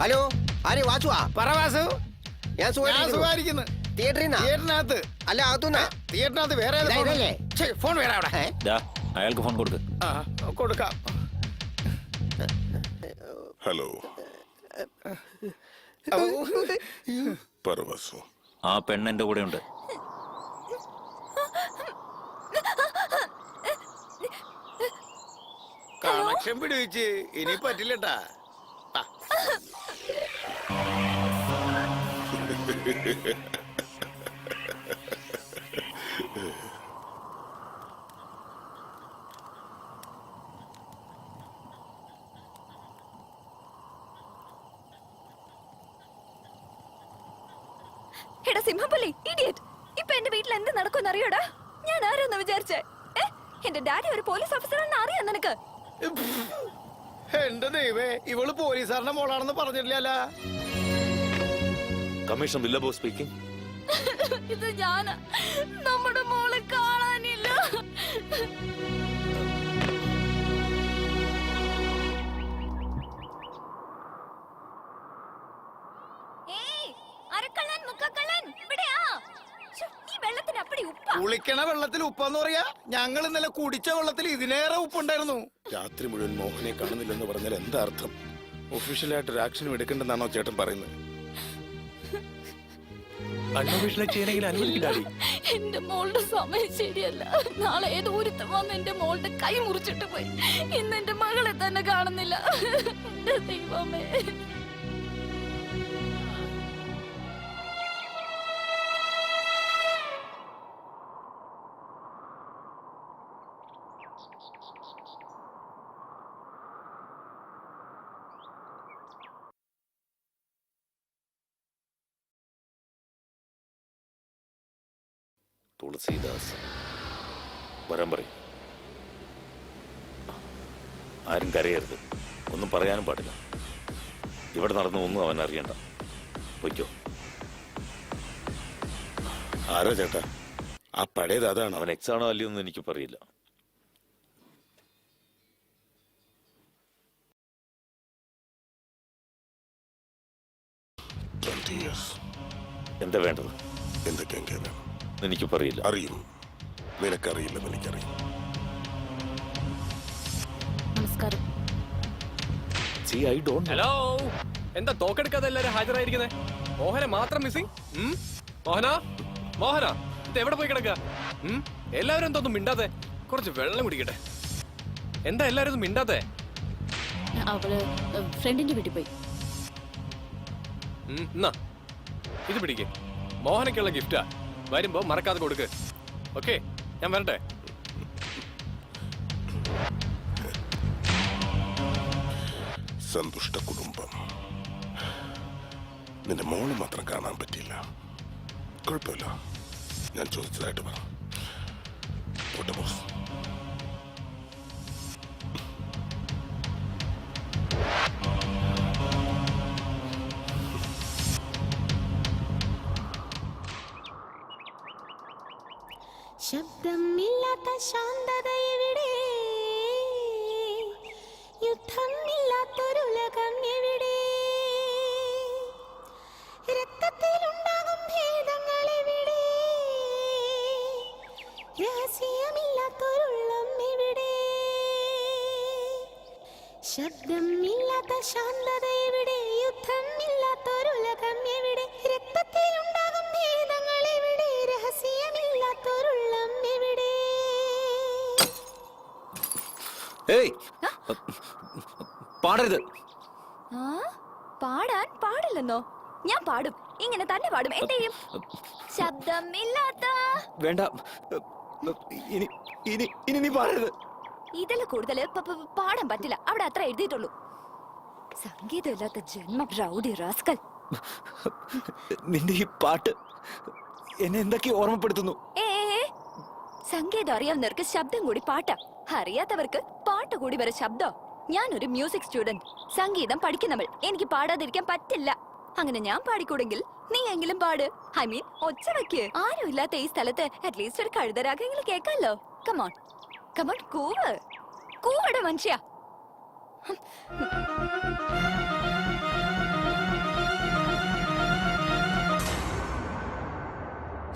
ഹലോ ആരെ വാസുവാ? പറ വാസു. ഞാൻ സുഖമായിരിക്കുന്നു. തിയേറ്ററിനകത്ത് അല്ല അകത്തുനിന്നാ? തിയേറ്ററിനകത്ത് വേറെ ഏതാ phone? ഇതല്ലേ? ഛെ, ഫോൺ വേറെ അവിടെ. ദാ, അയാൾക്ക് ഫോൺ കൊടുക്ക്. ആ, കൊടുക്കാം. ഹലോ പറ വാസു. ആ പെണ്ണ് എന്റെ കൂടെ ഉണ്ട്. കണക്ഷൻ പിടിവെച്ച് ഇനി പറ്റില്ലട്ടാ. എടാ സിംഹപ്പുലി ഇഡിയറ്റ്, ഇപ്പൊ എന്റെ വീട്ടിൽ എന്ത് നടക്കുമെന്ന് അറിയോടാ? ഞാൻ ആരാന്ന് വിചാരിച്ചേ? എന്റെ ഡാഡി ഒരു പോലീസ് ഓഫീസറാണെന്ന് അറിയാം നിനക്ക്? എന്റെ ദൈവേ, ഇവള് പോലീസുകാരന്റെ മോളാണെന്ന് പറഞ്ഞിട്ടില്ല. കമ്മീഷൻ വില്ലബോ സ്പീക്കിംഗ്. ഇത് ഞാനാ. നമ്മുടെ മോളെ കാണാനില്ല. കുളിക്കണ വെള്ളത്തിൽ ഉപ്പെന്ന് പറയാ. ഞങ്ങൾ ഇന്നലെ കുടിച്ച വെള്ളത്തിൽ ഇതിനേറെ ഉപ്പുണ്ടായിരുന്നു. രാത്രി മുഴുവൻ മോഹനെ കാണുന്നില്ലെന്ന് പറഞ്ഞാൽ എന്താ അർത്ഥം? ഒഫീഷ്യലായിട്ട് ഒരു ആക്ഷനും എടുക്കണ്ടെന്നാണോ ചേട്ടൻ പറയുന്നത്? അൺഒഫീഷ്യലായി ചെയ്യണമെങ്കിൽ അനുവദിക്കില്ലാടി. എന്റെ മോളുടെ സമയം ശരിയല്ല. നാളെ ഏതോ ഒരുത്തം വന്ന് എന്റെ മോളുടെ കൈ മുറിച്ചിട്ട് പോയി. ഇന്ന് എന്റെ മകളെ തന്നെ കാണുന്നില്ല. എന്റെ ദൈവമേ. തുളസീദാസ് വരാൻ പറയും. ആരും കരയരുത്, ഒന്നും പറയാനും പാടില്ല. ഇവിടെ നടന്ന ഒന്നും അവൻ അറിയണ്ട. പൊയ്ക്കോ. ആരാ ചേട്ടാ? ആ പഴയത് അതാണ്. അവൻ എക്സ് ആണോ അല്ലയോ എന്ന് എനിക്ക് പറയില്ല. എന്താ വേണ്ടത്? എന്തൊക്കെ എനിക്ക് പറയില്ല. അറിയും. നിനക്കറിയില്ലെന്ന് എനിക്കറിയും. നമസ്കാരം. ഹലോ, എന്താ തോക്കെടുക്കാതെ എല്ലാരും ഹാജരായിരിക്കുന്നേ? മോഹന മാത്രം മിസ്സിംഗ്. മോഹന, മോഹന ഇത് എവിടെ പോയി കിടക്കുക? എല്ലാവരും എന്തോന്നും മിണ്ടാതെ? കുറച്ച് വെള്ളം കുടിക്കട്ടെ. എന്താ എല്ലാരും ഒന്നും മിണ്ടാതെ? അവള് ഫ്രണ്ടിന്റെ വീട്ടിൽ പോയി. എന്നാ ഇത് പിടിക്ക്. മോഹനക്കുള്ള ഗിഫ്റ്റാ. വരുമ്പോ മറക്കാതെ കൊടുക്ക്. ഓക്കെ, ഞാൻ വരട്ടെ. സന്തുഷ്ട കുടുംബം. നിന്റെ മോള് മാത്രം കാണാൻ പറ്റിയില്ല. കുഴപ്പമില്ല, ഞാൻ ചോദിച്ചതായിട്ട് പറ. പോട്ടെ ബോസ്. ശബ്ദമില്ലാത്ത ശാന്തത എവിടെ, യുദ്ധമില്ലാത്തൊരുലകം എവിടെ, രക്തത്തിലുണ്ടാകും ഭേദങ്ങൾ എവിടെ, രഹസ്യമില്ലാത്തൊരുള്ളം എവിടെ, ശബ്ദമില്ലാത്ത ശാന്തത എവിടെ, യുദ്ധമില്ലാത്തൊരുലകം എവിടെ, രക്തത്തിലുണ്ടാകും ഭേദങ്ങൾ എവിടെ, രഹസ്യമില്ലാത്തൊരുള്ളം എവിടെ. ഏയ് പാടരുത്. ആ പാടാൻ പാടില്ലെന്നോ? ഞാൻ പാടും, ഇങ്ങനെ തന്നെ പാടും. എന്ത് ചെയ്യും? ശബ്ദമില്ലാത്ത. വേണ്ട, ഇനി ഇനി ഇനി നീ പാടരുത്. ഇതിൽ കൂടുതൽ പാടാൻ പറ്റില്ല. അവിടെ അത്ര എഴുതിയിട്ടുള്ളൂ. സംഗീതമില്ലാത്ത ജന്മ റൗഡി റാസ്കൽ. നിന്റെ ഈ പാട്ട് എന്നെ എന്തൊക്കെ ഓർമ്മപ്പെടുത്തുന്നു. സംഗീതം അറിയാവുന്നവർക്ക് ശബ്ദം കൂടി പാട്ടാ, അറിയാത്തവർക്ക് പാട്ട് കൂടി വരെ ശബ്ദം. ഞാനൊരു മ്യൂസിക് സ്റ്റുഡന്റ്, സംഗീതം പഠിക്കുന്നവൾ. എനിക്ക് പാടാതിരിക്കാൻ പറ്റില്ല. അങ്ങനെ ഞാൻ പാടിക്കൂടെങ്കിൽ നീ എങ്കിലും പാട്. ഐ മീൻ ഒച്ച വെക്ക്. ആരും ഇല്ലാത്ത ഈ സ്ഥലത്ത് അറ്റ്ലീസ്റ്റ് ഒരു കഴുതരാഗെങ്കിലും കേൾക്കാമല്ലോ. കമോൺ കമോൺ, കൂവ് കൂവട മനുഷ്യ.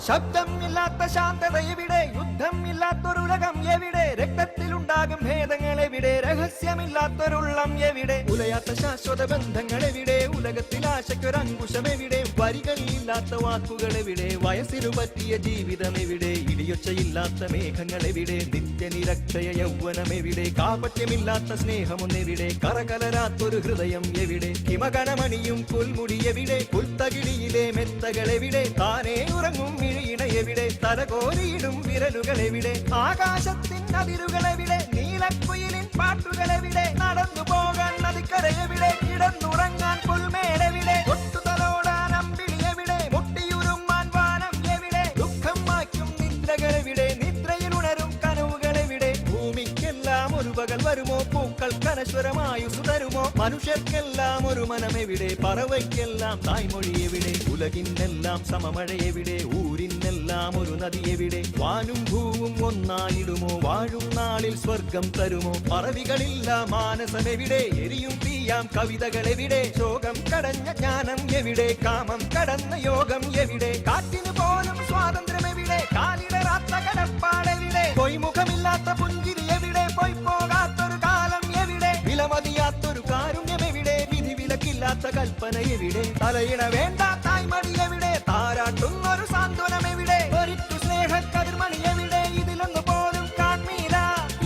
ശബ്ദമില്ലാത്ത ശാന്തത എവിടെ, യുദ്ധമില്ലാത്തൊരുലകം എവിടെ, രക്തത്തിലുണ്ടാകും ഭേദങ്ങൾ എവിടെ, രഹസ്യമില്ലാത്തൊരുള്ളം എവിടെ, ഉലയാത്ത ശാശ്വത ബന്ധങ്ങൾ എവിടെ, ഉലകത്തിൽ ആശയ്ക്കൊരങ്കുശം എവിടെ, വരികളില്ലാത്ത വാക്കുകൾ എവിടെ, വയസ്സിനു പറ്റിയ ജീവിതം എവിടെ, ഇടിയൊച്ചയില്ലാത്ത മേഘങ്ങൾ എവിടെ, നിത്യനിരക്ഷയ യൗവനം എവിടെ, കാപട്യമില്ലാത്ത സ്നേഹമൊന്നെവിടെ, കറകലരാത്തൊരു ഹൃദയം എവിടെ, ഹിമകണമണിയും പുൽമുടി എവിടെ, പുൽത്തകിടിയിലെ മെത്തകൾ എവിടെ, താനേ ഉറങ്ങും മിഴിയിണ എവിടെ, തലകോരിയിടും വിരലുകൾ എവിടെ, ആകാശത്തിൻ അതിരുകൾ എവിടെ, നീലക്കുയിലിൻ പാട്ടുകൾ എവിടെ, നടന്നു പോകാൻ നദിക്കര എവിടെ, കിടന്നുറങ്ങാൻ പുൽമേടെവിടെ, ഒട്ടുതലോടാൻ അമ്പിളി എവിടെ, മുട്ടിയുരുമാൻ വാനം എവിടെ, ദുഃഖം മായ്ക്കും നിദ്രകൾ എവിടെ, നിദ്രയിലുണരും കനവുകൾ എവിടെ, ഭൂമിക്കെല്ലാം ഒരു പകൽ വരുമോ, പൂക്കൾ കനശ്വരമായു സുതരുമോ, മനുഷ്യർക്കെല്ലാം ഒരു മനമെവിടെ, പറവയ്ക്കെല്ലാം തായ്മൊഴി എവിടെ, ഉലകിനെല്ലാം സമമഴ എവിടെ, ഊരിനെല്ലാം ഒരു നദി എവിടെ, വാനും ഭൂവും ഒന്നായിടുമോ, വാഴും നാളിൽ സ്വർഗം തരുമോ, പറവികളില്ല മാനസമെവിടെ, എരിയും തീയാം കവിതകൾ എവിടെ, ശോകം കടഞ്ഞ ജ്ഞാനം എവിടെ, കാമം കടന്ന യോഗം എവിടെ, കാറ്റിന് പോലും സ്വാതന്ത്ര്യം എവിടെ, കാലിടറാത്ത കടപ്പാടെവിടെ, പൊയ്മുഖമില്ലാത്ത പുഞ്ചിരി എവിടെ, പോയി പോകാത്തൊരു കാലം എവിടെ, വിലമതിയാത്തൊരു കാരുണ്യം എവിടെ, വിധി വിലക്കില്ലാത്ത കൽപ്പന എവിടെ, തലയിണ വേണ്ട തായ്മടി എവിടെ, താരാട്ടുന്നൊരു സാന്ത്വനം എവിടെ, ഒരിറ്റു സ്നേഹ കതിർമണി എവിടെ, ഇതിലൊന്നു പോലും കാൺമീല,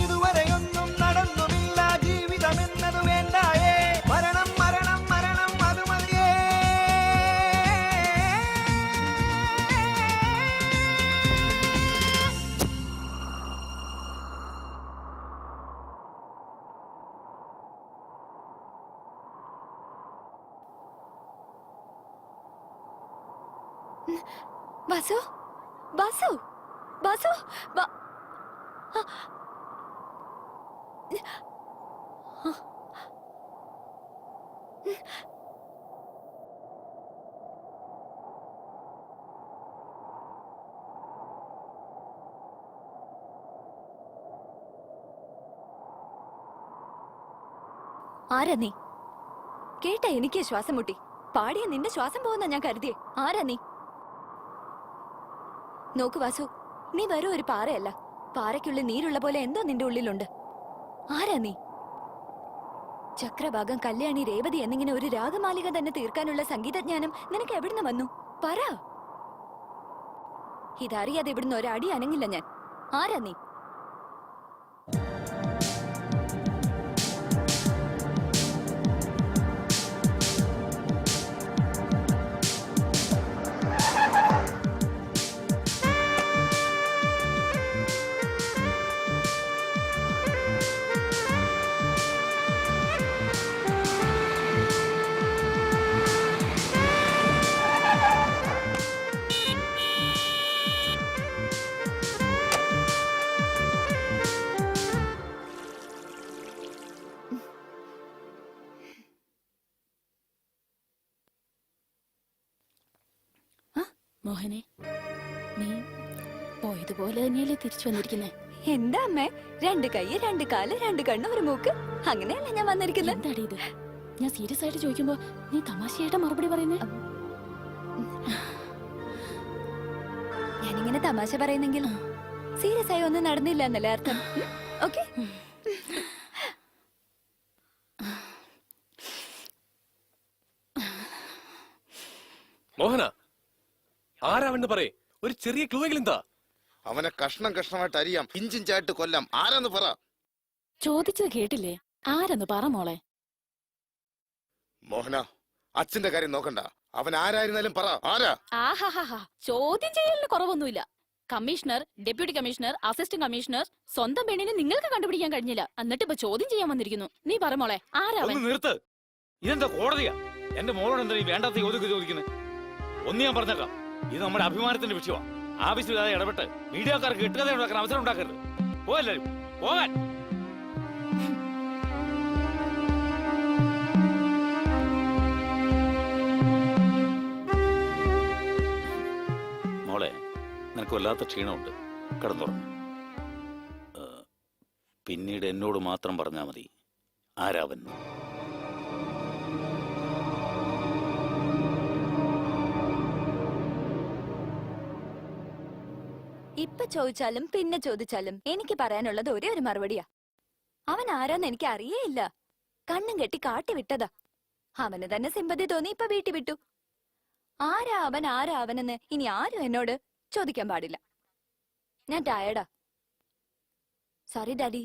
ഇതുവരെയൊന്നും നടന്നുമില്ല, ജീവിതം എന്നത് വേണ്ടായേ, മരണം മരണം മരണം അത് മതിയേ. ബാസു ബാസു ബാസു ആരാ നീ? കേട്ട എനിക്ക് ശ്വാസം മുട്ടി. പാടിയ നിന്റെ ശ്വാസം പോകുന്ന ഞാൻ കരുതിയേ. ആരാ നീ? നോക്കു വാസു, നീ വെറും ഒരു പാറയല്ല. പാറയ്ക്കുള്ളിൽ നീരുള്ള പോലെ എന്തോ നിന്റെ ഉള്ളിലുണ്ട്. ആരാ നീ? ചക്രഭാഗം, കല്യാണി, രേവതി എന്നിങ്ങനെ ഒരു രാഗമാലിക തന്നെ തീർക്കാനുള്ള സംഗീതജ്ഞാനം നിനക്ക് എവിടുന്ന് വന്നു? പറ. ഇതറിയാതെ ഇവിടുന്ന് ഒരടി അനങ്ങില്ല ഞാൻ. ആരാ നീ? മോഹനെ, നീ പോയത് ഇതുപോലെ തന്നെയല്ലേ തിരിച്ചു വന്നിരിക്കുന്നേ? എന്താ അമ്മേ, 2 കൈ 2 കാല് 2 കണ്ണ് 1 മൂക്ക്, അങ്ങനെയല്ലേ ഞാൻ വന്നിരിക്കുന്നത്. എന്താടി ഇത്? ഞാൻ സീരിയസ് ആയിട്ട് ചോദിക്കുമ്പോ നീ തമാശയായിട്ടാ മറുപടി പറയുന്നേ? ഞാനിങ്ങനെ തമാശ പറയുന്നെങ്കിൽ സീരിയസ് ആയി ഒന്നും നടന്നില്ല എന്നല്ലേ അർത്ഥം. ഓക്കെ. മോഹന, ആരാവെന്ന് പറയേ, ഒരു ചെറിയ ക്ലൂ എങ്കിലും എന്താ? അവനെ കഷ്ണം കഷ്ണമായിട്ട് അരിയാം, ഇഞ്ചിഞ്ചായിട്ട് കൊല്ലാം. ആരാന്ന് പറ. ചോദിച്ചത് കേട്ടില്ലേ? ആരെന്ന് പറ മോളെ. മോഹന, അച്ഛന്റെ കാര്യം നോക്കണ്ട. അവൻ ആരായിരുന്നാലും പറ. ആരാ? ആഹാഹാ, ചോദ്യം ചെയ്യലിന് കുറവൊന്നുമില്ല. Commissioner, deputy commissioner, assistant commissioner, സ്വന്തം പെണ്ണിനെ നിങ്ങൾക്ക് കണ്ടുപിടിക്കാൻ കഴിഞ്ഞില്ല. എന്നിട്ട് ഇപ്പൊ ചോദ്യം ചെയ്യാൻ വന്നിരിക്കുന്നു. നീ പറ മോളെ, ആരാവൻ? ഒന്ന് നിർത്ത്. ഇതെന്താ കോടതിയാ? എന്റെ മോളോട് എന്താ ഈ വേണ്ടാത്ത ചോദിക്കുന്നത്? ഒന്ന് ഞാൻ പറഞ്ഞേക്കാം, ഇത് നമ്മുടെ അഭിമാനത്തിന്റെ വിഷയമാണ്. ആവശ്യമില്ലാതെ ഇടപെട്ട് മീഡിയക്കാർക്ക് കെട്ടുകഥ ഉണ്ടാക്കാൻ അവസരം ഉണ്ടാക്കരുത്. പോകല്ലാരും പോകാൻ. മോളെ, നിനക്ക് വല്ലാത്ത ക്ഷീണമുണ്ട്, കിടന്നുറങ്ങും. പിന്നീട് എന്നോട് മാത്രം പറഞ്ഞാൽ മതി ആരാവൻ. ഇപ്പൊ ചോദിച്ചാലും പിന്നെ ചോദിച്ചാലും എനിക്ക് പറയാനുള്ളത് ഒരേ ഒരു മറുപടിയാ. അവൻ ആരാന്ന് എനിക്ക് അറിയേയില്ല. കണ്ണും കെട്ടി കാട്ടി വിട്ടതാ. അവന് തന്നെ സിമ്പതി തോന്നി ഇപ്പൊ വീട്ടിൽ വിട്ടു. ആരാ അവനെന്ന് ഇനി ആരും എന്നോട് ചോദിക്കാൻ പാടില്ല. ഞാൻ ടയർഡാ. Sorry daddy.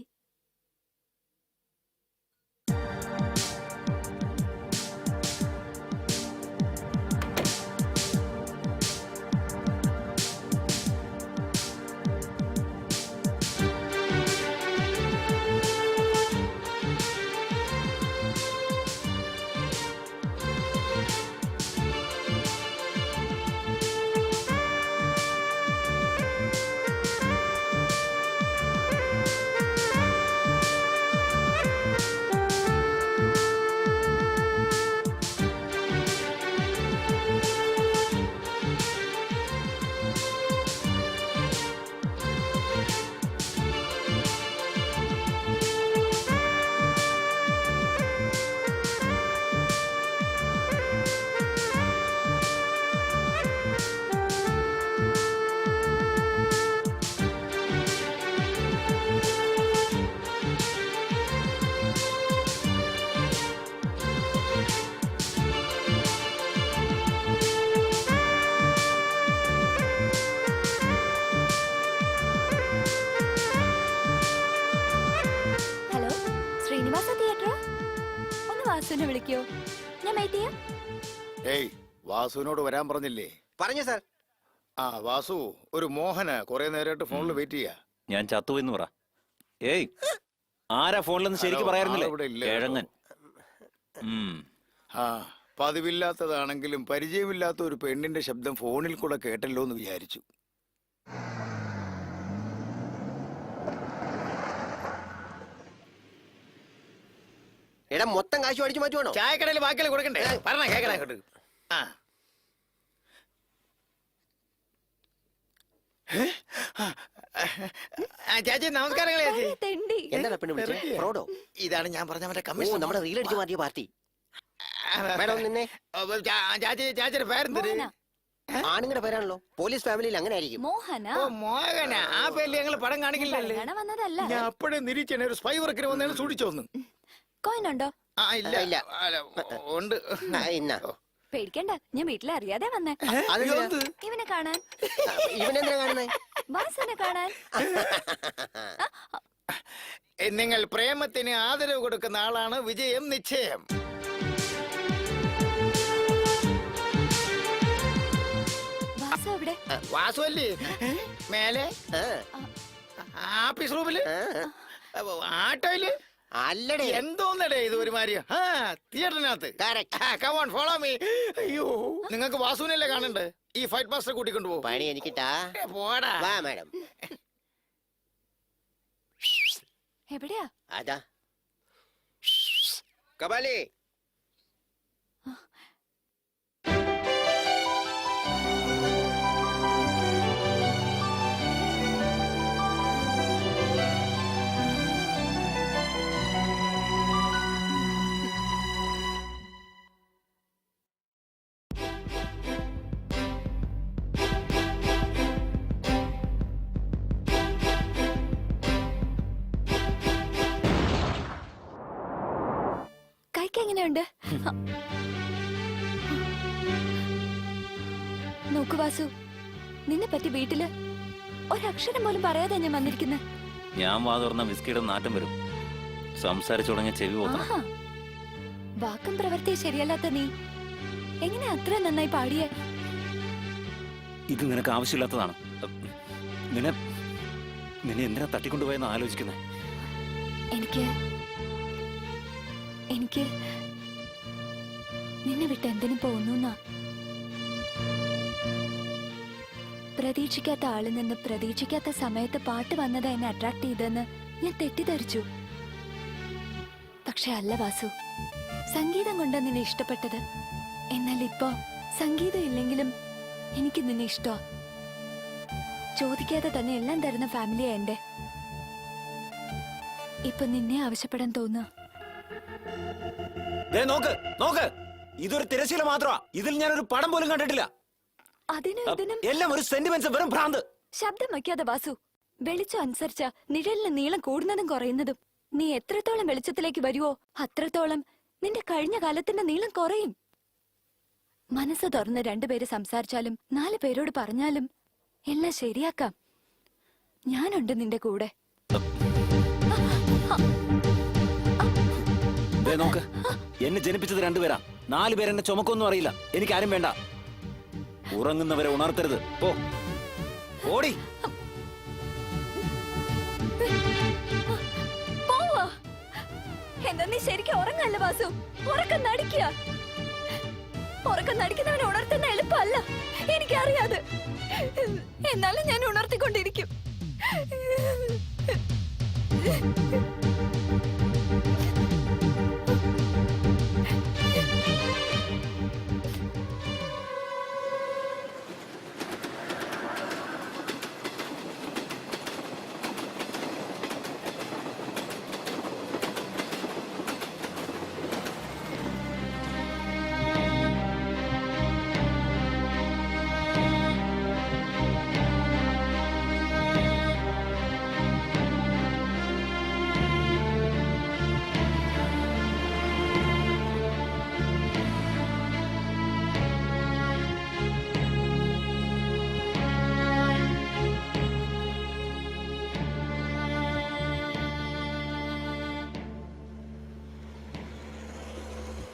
വാസുവിനെ വിളിക്കോ? ഞാൻ വെയിറ്റ് ചെയ്യാം. ഏയ്, വാസുവിനോട് വരാൻ പറഞ്ഞില്ലേ? പറഞ്ഞു സാർ. ആ വാസു, ഒരു മോഹന് കുറെ നേരമായിട്ട് ഫോണിൽ വെയിറ്റ് ചെയ്യാ. ഞാൻ ചത്തു എന്ന് പറ. ഏയ്, ആരാ ഫോണിലെന്ന് ശരിക്കും പറയാറുന്നില്ലേ? കിഴങ്ങൻ. ആ, പതിവില്ലാത്തതാണെങ്കിലും പരിചയമില്ലാത്ത ഒരു പെണ്ണിന്റെ ശബ്ദം ഫോണിൽ കൂടെ കേട്ടല്ലോ എന്ന് വിചാരിച്ചു. എടാ, മൊത്തം കാശ് അടിച്ചു മാറ്റുവാണോ? ചായക്കടയിൽ ബാക്കിയുള്ള കൊടുക്കണ്ടേ? പറഞ്ഞ കേക്കണ അങ്ങോട്ട്. ചേച്ചി നമസ്കാരങ്ങളെ. ചേച്ചി എന്താണ് പെണ്ണ് വിളിച്ചത്? ഫ്രോഡോ? ഇതാണ് ഞാൻ പറഞ്ഞ മറ്റേ കമ്മീഷൻ, നമ്മുടെ റീൽ അടിച്ചു മാറ്റിയ പാർട്ടി. മേഡം നിന്നെ ചാച്ചിയുടെ പേരെന്തിന്? ആണുങ്ങളുടെ പേരാണല്ലോ. പോലീസ് ഫാമിലിയിൽ അങ്ങനെ ആയിരിക്കും. മോഹന. ഓ മോഹന, ആ പേരിൽ ഞങ്ങൾ പടം കാണിക്കില്ലല്ലേ? വന്നതല്ല. ഞാൻ അപ്പോഴേ നിരീക്ഷണ ഒരു സ്പൈ വർക്കിന് വന്നതിന് സൂക്ഷിച്ചോന്ന്. കോയിനുണ്ടോ? ആ ഇല്ല ഇല്ല. ഉണ്ട്. ഇന്ന പേടിക്കണ്ട, ഞാൻ വീട്ടിൽ അറിയാതെ വന്നേ. ഇവനെ കാണാൻ. ഇവനെന്തിനാ കാണുന്നേ? വാസുവിനെ കാണാൻ. നിങ്ങൾ പ്രേമത്തിന് ആദരവ് കൊടുക്കുന്ന ആളാണ് വിജയം നിശ്ചയം. വാസു എവിടെ? വാസു അല്ലേ മേലെ ആഫീസ് റൂമില് ആട്ടോയില്? അല്ലടേ. എന്തോന്നടേ ഇത് ഒരുമാതിരി? ആ, തിയേറ്ററിനകത്ത്. Come on follow me. അയ്യോ, നിങ്ങൾക്ക് വാസുവിനല്ലേ കാണണ്ടേ? ഈ ഫൈറ്റ് മാസ്റ്റർ കൂട്ടിക്കൊണ്ടു പോകും. പണി എനിക്കിട്ടാ. പോടാ. വാ മാഡം. എവിടെയാ? അതാ കപാലി. എങ്ങനെയുണ്ട്? നോക്കു വാസു, നിന്നെ പറ്റി വീട്ടില് ഒരക്ഷരം പോലും പറയാതെ ഞാൻ വന്നിരിക്കുന്നത്. ഞാൻ വാ തുറന്ന വിസ്കിയുടെ നാറ്റം വരും. സംസാരിച്ചു തുടങ്ങിയ ചെവി പോക്കണം. ആഹാ, വാക്കും പ്രവൃത്തിയും ശരിയല്ലാത്ത നീ എങ്ങനെ അത്ര നന്നായി പാടിയേ? ഇത് നിനക്ക് ആവശ്യമില്ലാത്തതാണ്. നിന്നെ നിന്നെ എന്തിനാ തട്ടിക്കൊണ്ടുപോയെന്ന് ആലോചിക്കുന്നത്? എനിക്ക് എനിക്ക് നിന്നെ വിട്ട് എന്തിനും പോകുന്നു. പ്രതീക്ഷിക്കാത്ത ആളിൽ നിന്ന് പ്രതീക്ഷിക്കാത്ത സമയത്ത് പാട്ട് വന്നത് എന്നെ അട്രാക്ട് ചെയ്തെന്ന് ഞാൻ തെറ്റിദ്ധരിച്ചു. പക്ഷെ അല്ല വാസു, സംഗീതം കൊണ്ട് നിന്നെ ഇഷ്ടപ്പെട്ടത്. എന്നാൽ ഇപ്പോ സംഗീതം ഇല്ലെങ്കിലും എനിക്ക് നിന്നെ ഇഷ്ടോ. ചോദിക്കാതെ തന്നെ എല്ലാം തരുന്ന ഫാമിലിയാ എന്റെ. ഇപ്പൊ നിന്നെ ആവശ്യപ്പെടാൻ തോന്നുക. നോക്ക് നോക്ക്, ഇതൊരു തിരശ്ശീല മാത്രമാ. ഇതിൽ ഞാനൊരു പടം പോലും കണ്ടിട്ടില്ല. അതിനും ഇതിനും എല്ലാം ഒരു സെന്റിമെന്റ്സ്, വെറും ഭ്രാന്ത്. ശബ്ദം വയ്ക്കാതെ വാസു. വെളിച്ചം അനുസരിച്ച നിഴലിന് നീളം കൂടുന്നതും കുറയുന്നതും. നീ എത്രത്തോളം വെളിച്ചത്തിലേക്ക് വരുവോ അത്രത്തോളം നിന്റെ കഴിഞ്ഞ കാലത്തിന്റെ നീളം കുറയും. മനസ്സ് തുറന്ന് 2 പേര് സംസാരിച്ചാലും 4 പേരോട് പറഞ്ഞാലും എല്ലാം ശരിയാക്കാം. ഞാനുണ്ട് നിന്റെ കൂടെ. നോക്ക്, എന്നെ ജനിപ്പിച്ചത് 2 പേരാ. 4 പേരെന്നെ ചുമക്കൊന്നും അറിയില്ല. എനിക്കാരും വേണ്ട. ഉറങ്ങുന്നവരെ ഉണർത്തരുത്. പോ, ഓടി. പോവാ. എന്താ നീ ശരിക്കും ഉറങ്ങല്ല വാസു? ഉറക്കം നടിക്കുക. ഉറക്കം നടിക്കുന്നവനെ ഉണർത്തുന്ന എളുപ്പമല്ല, എനിക്കറിയാതെ. എന്നാലും ഞാൻ ഉണർത്തിക്കൊണ്ടിരിക്കും.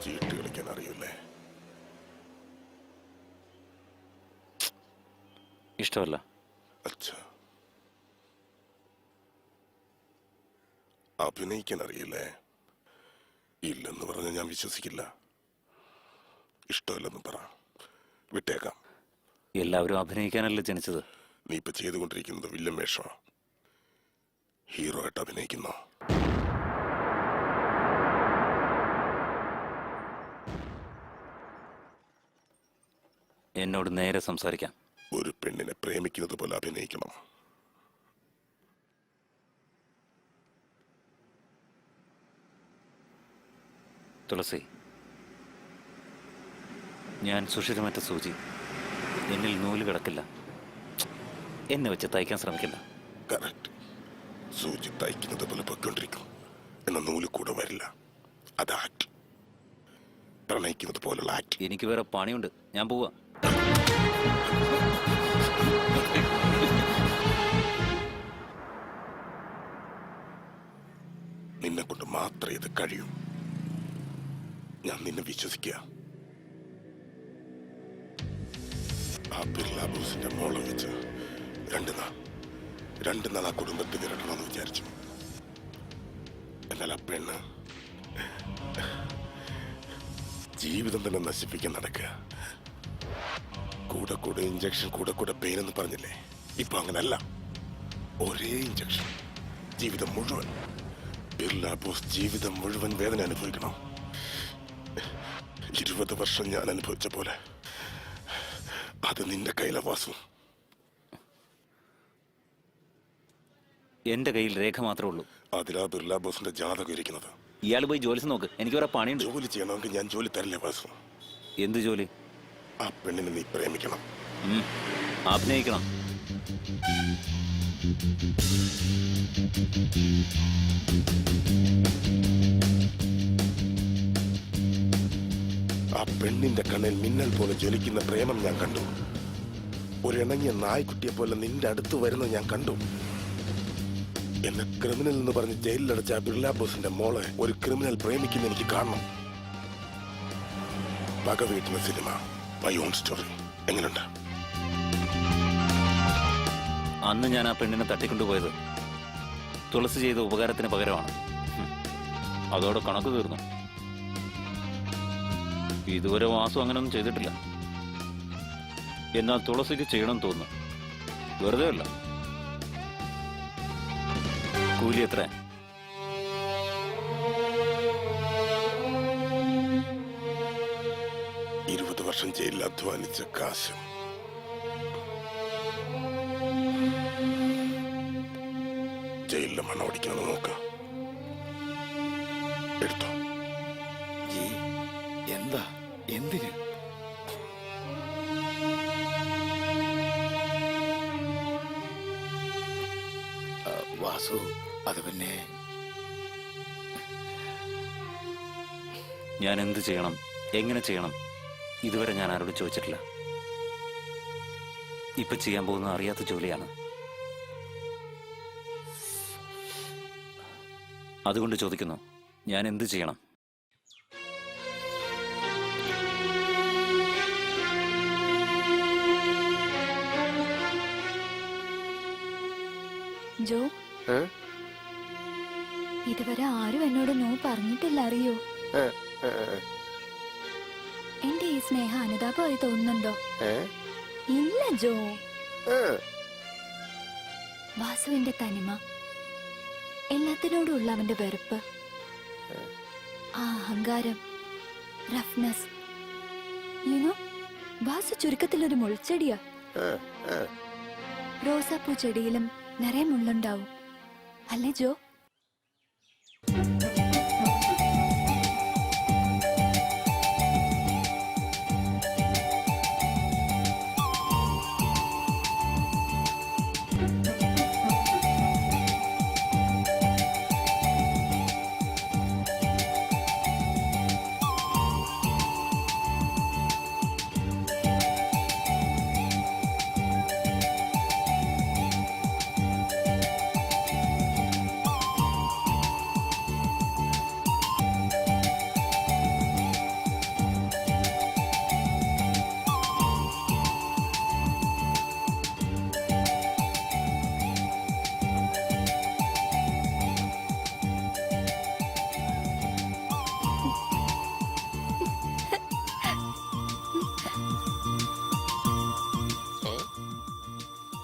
ചീട്ട് കളിക്കാൻ അറിയില്ലേ? ഇഷ്ടമല്ല. അച്ഛാ, അഭിനയിക്കാൻ അറിയില്ലേ? ഇല്ലെന്ന് പറഞ്ഞ ഞാൻ വിശ്വസിക്കില്ല. ഇഷ്ടമല്ലെന്ന് പറ, വിട്ടേക്കാം. എല്ലാവരും അഭിനയിക്കാനല്ലേ ജനിച്ചത്? നീ ഇപ്പൊ ചെയ്തുകൊണ്ടിരിക്കുന്നത് വില്ലൻ വേഷമാ. ഹീറോ ആയിട്ട് അഭിനയിക്കുന്നോ? എന്നോട് നേരെ സംസാരിക്കാം. ഒരു പെണ്ണിനെ പ്രേമിക്കുന്നത് പോലെ അഭിനയിക്കണം. തുളസി, ഞാൻ സുഷിരമറ്റ സൂചി. എന്നിൽ നൂല് കിടക്കില്ല. എന്നെ വെച്ച് തയ്ക്കാൻ ശ്രമിക്കില്ല. കറക്റ്റ്. സൂചി തയ്ക്കുന്നത് പോലെ പൊയ്ക്കൊണ്ടിരിക്കും, എന്ന നൂല് കൂടെ വരില്ല. അത് ആക്ട്. പ്രണയിക്കുന്നത് പോലുള്ള ആക്ട്. എനിക്ക് വേറെ പണിയുണ്ട്, ഞാൻ പോവാ. നിന്നെ കൊണ്ട് മാത്രമേ ഇത് കഴിയൂ. ഞാൻ നിന്നെ വിശ്വസിക്കുക. ആ ബിർള ബോസിന്റെ മോളെ വെച്ച് 2 നാൾ ആ കുടുംബത്തിൽ വിരട്ടണമെന്ന് വിചാരിച്ചു. എന്നാൽ ആ പെണ്ണ് ജീവിതം തന്നെ നശിപ്പിക്കാൻ നടക്കുക. കൂടെ ഇഞ്ചക്ഷൻ, കൂടെ പെയിൻ എന്ന് പറഞ്ഞില്ലേ? ഇപ്പൊ അങ്ങനല്ല. ഒരേ ഇഞ്ചക്ഷൻ, ജീവിതം മുഴുവൻ. ബിർള ബോസ് ജീവിതം മുഴുവൻ വേദന അനുഭവിക്കണം. 20 വർഷം ഞാൻ അനുഭവിച്ച പോലെ. അത് നിന്റെ കയ്യിലെ വാസു. എന്റെ കയ്യിൽ രേഖ മാത്രമേ ഉള്ളൂ. അതിലാ ബിർള ബോസിന്റെ ജാതകം ഇരിക്കുന്നത്. ഇയാൾ പോയി ജോലി നോക്ക്. എനിക്ക് വേറെ പണിയുണ്ട്. ജോലി ചെയ്യണമെങ്കിൽ ഞാൻ ജോലി തരില്ലേ വാസു? എന്ത് ജോലി? ആ പെണ്ണിനെ നീ പ്രേമിക്കണം. അഭിനയിക്കണം. ആ പെണ്ണിന്റെ കണ്ണിൽ മിന്നൽ പോലെ ജ്വലിക്കുന്ന പ്രേമം ഞാൻ കണ്ടു. ഒരിണങ്ങിയ നായ്ക്കുട്ടിയെ പോലെ നിന്റെ അടുത്ത് വരുന്നത് ഞാൻ കണ്ടു. എന്നെ ക്രിമിനൽ എന്ന് പറഞ്ഞ് ജയിലിലടച്ച ആ ബിർള ബോസിന്റെ മോളെ ഒരു ക്രിമിനൽ പ്രേമിക്കുന്ന എനിക്ക് കാണണം. പക വീട്ടുന്ന സിനിമ, മൈ ഓൺ സ്റ്റോറി. എങ്ങനെയുണ്ട്? അന്ന് ഞാൻ ആ പെണ്ണിനെ തട്ടിക്കൊണ്ടുപോയത് തുളസി ചെയ്ത ഉപകാരത്തിന് പകരമാണ്. അതോടെ കണക്ക് തീർന്നു. ഇതുവരെ വാസു അങ്ങനെയൊന്നും ചെയ്തിട്ടില്ല. എന്നാൽ തുളസിക്ക് ചെയ്യണം തോന്നുന്നു. വെറുതെ അല്ല. കൂലി എത്ര? 20 വർഷം ജയിലിൽ അധ്വാനിച്ച കാശ്. ജയിലിലെ മണം ഓടിക്കണമെന്ന് നോക്കാം. എടുത്തോ. എന്താ? എന്തിന്? വാസു, അത് പിന്നെ ഞാൻ എന്ത് ചെയ്യണം, എങ്ങനെ ചെയ്യണം, ഇതുവരെ ഞാൻ ആരോട് ചോദിച്ചിട്ടില്ല. ഇപ്പൊ ചെയ്യാൻ പോകുന്നത് അറിയാത്ത ജോലിയാണ്. അതുകൊണ്ട് ചോദിക്കുന്നു, ഞാൻ എന്ത് ചെയ്യണം? ജോ, ഇതുവരെ ആരും എന്നോട് നോ പറഞ്ഞിട്ടില്ല, അറിയോ? എന്റെ ഈ സ്നേഹം അനുതാപമായി തോന്നുന്നുണ്ടോ? ഇല്ല ജോ. വാസുവിന്റെ തനിമ, എല്ലാത്തിനോടുള്ള അവന്റെ വെറുപ്പ്, ആ അഹങ്കാരം, റഫ്നെസ്, യുനോ, വാസു ചുരുക്കത്തിലൊരു മുൾച്ചെടിയാ. റോസാപ്പൂ ചെടിയിലും നിറയെ മുള്ളുണ്ടാവും, അല്ലേ ജോ?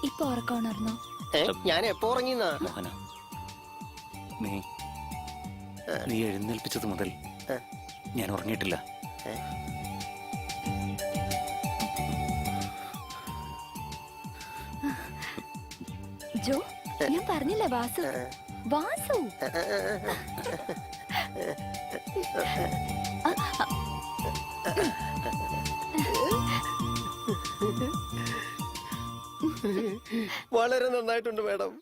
ഇപ്പൊ ഉറക്കമുണർന്നോ? ഞാൻ എപ്പോ ഉറങ്ങിന്നാ? മോഹന, നീ എഴുന്നേൽപ്പിച്ചത് മുതൽ ഞാൻ ഉറങ്ങിയിട്ടില്ല. ജോ, ഞാൻ പറഞ്ഞില്ല വാസു. വാസു വളരെ നന്നായിട്ടുണ്ട് മാഡം.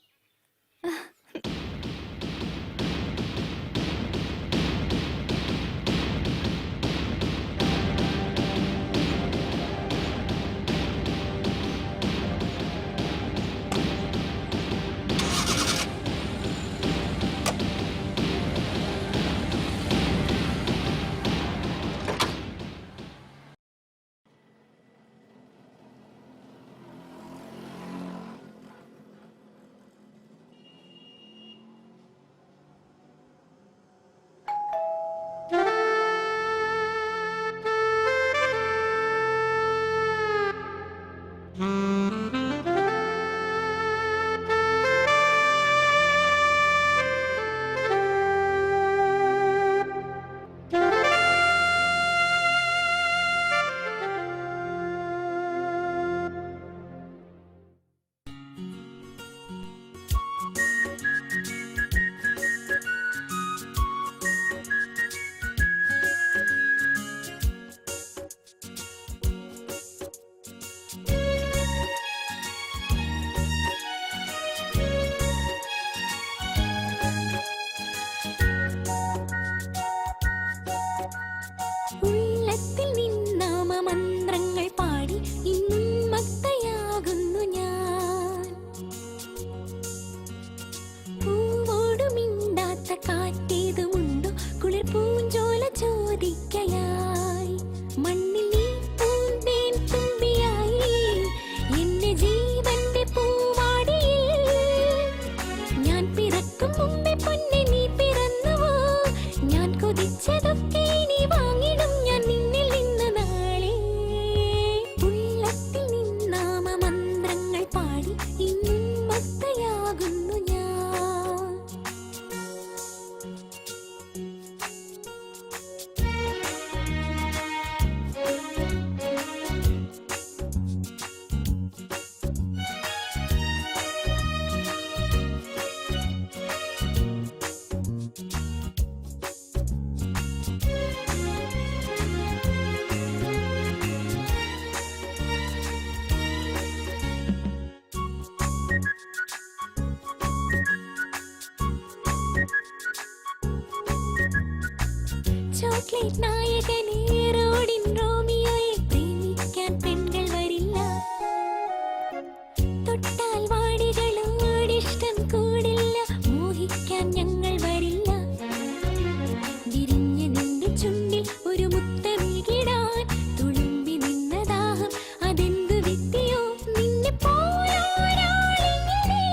ചോക്ലേറ്റ് നായകനെ റോഡിൻ റോമിയോയെ പ്രേമിക്കാൻ പെൺകൾ വരില്ല. തൊട്ടാൽ വാടികളോടിഷ്ടം കൂടില്ല, മോഹിക്കാൻ ഞങ്ങൾ വരില്ല. വിരിഞ്ഞ നിന്റെ ചുണ്ടിൽ ഒരു മുത്തമിടാൻ തുളുമ്പി നിന്ന ദാഹം അതെന്തു വിദ്യയോ. നിന്നെ പോയൊരാളിങ്ങനെ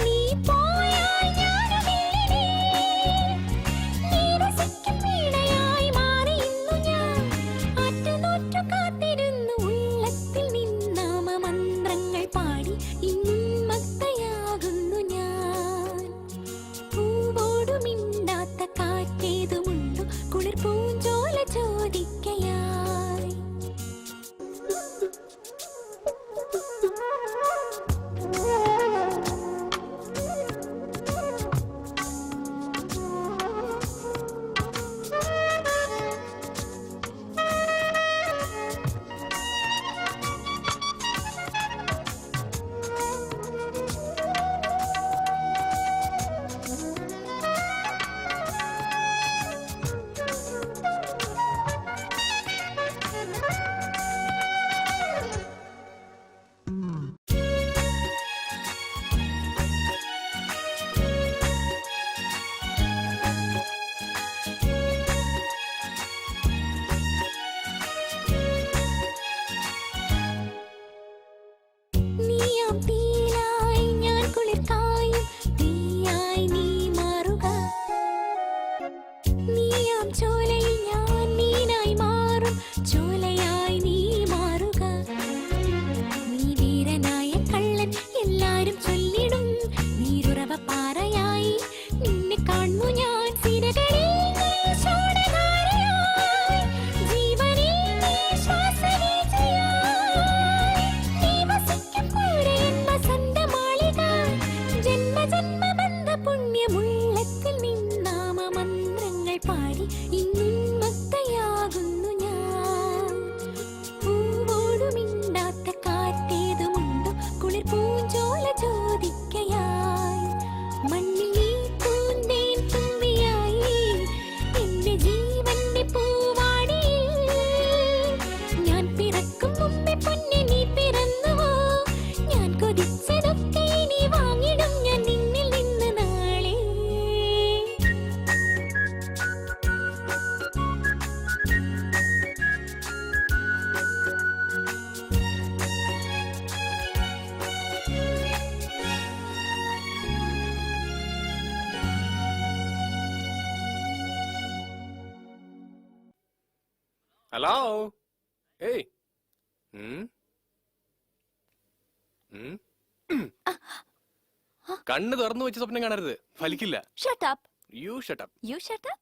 നീ പോയാൽ ഞാനുമില്ലേ. നീ രസിക്കും വീണയായി മാറി ഇന്നു ഞാൻ. ആറ്റുനോറ്റു കാത്തിരുന്നു ഉള്ളത്തിൽ നിന്നാമ മന്ത്രങ്ങൾ പാടി ഇന്നുന്മത്തയാകുന്നു ഞാൻ. പൂവോടു മിണ്ടാത്ത കാറ്റേതുമുണ്ടു കുളിർ പൂഞ്ചോല ചോദിക്കയായി. നീയാം തീയായി ഞാൻ കുളിർക്കായും തീയായി നീ മാറുക. നീയാം ചോലയിൽ ഞാൻ മീനായി മാറും ചോലയായി നീ മാറുക. നീ വീരനായ കള്ളൻ എല്ലാരും ചൊല്ലിടും നീരുറവ പാറയായി നിന്നെ കാണുന്നു ഞാൻ. സിരകളിൽ നീ ശോണധാരയായി, ജീവനിൽ നീ ശ്വാസവീചിയായി. നീ വസിക്കും കൂടെ എൻ വസന്തമാളിക. ജന്മജന്മബന്ധ പുണ്യമുള്ളത്തിൽ നിന്നാമ മന്ത്രങ്ങൾ പാടി ഇന്നുന്മത്തയാകുന്നു ഞാൻ. പൂവോടു മിണ്ടാത്ത കാറ്റേതുമുണ്ടോ കുളിർ പൂഞ്ചോല ചോദിക്കയായി. മണ്ണിൽ നീ പൂന്തേൻ തുമ്പിയായി എന്റെ ജീവന്റെ പൂവാടിയിൽ. ഞാൻ പിറക്കും മുമ്പേ പൊന്നെ നീ പിറന്നുവോ. ഞാൻ കൊതിച്ചതൊക്കെ ഇനി വാങ്ങിടും ഞാൻ നിന്നിൽ നിന്ന് നാളെ. ഹലോ. ഏയ്. ഉം. ഉം. കണ്ണ് തുറന്നു വെച്ച് സ്വപ്നം കാണരുത്, ഫലിക്കില്ല. Shut up. You shut up. You shut up.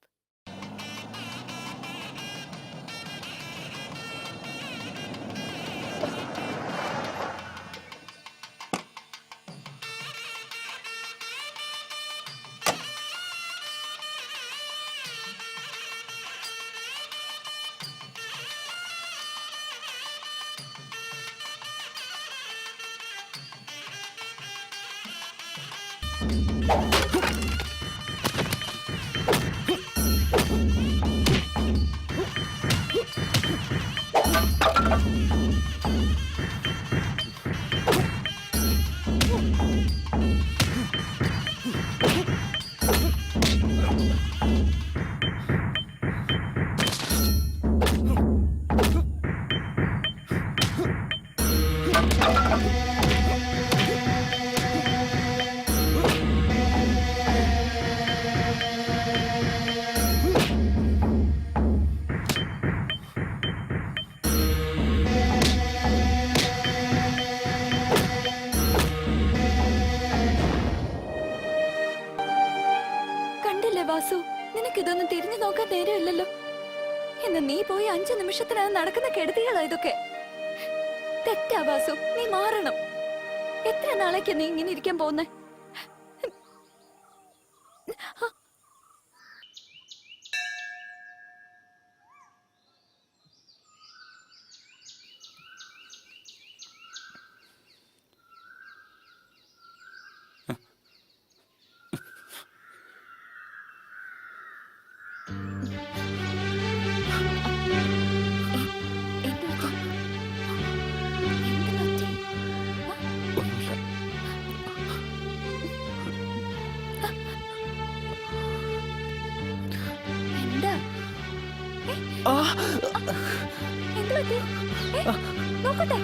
Vasu, നിനക്ക് ഇതൊന്നും തിരിഞ്ഞു നോക്കാൻ നേരമില്ലല്ലോ. ഇന്ന് നീ പോയി 5 നിമിഷത്തിനകം നടക്കുന്ന കെടുതികളാ ഇതൊക്കെ. തെറ്റാ വാസു, നീ മാറണം. എത്ര നാളേക്ക് നീ ഇങ്ങനെ ഇരിക്കാൻ പോകുന്നേ? എന്ത് പറ്റി? നോക്കട്ടെ.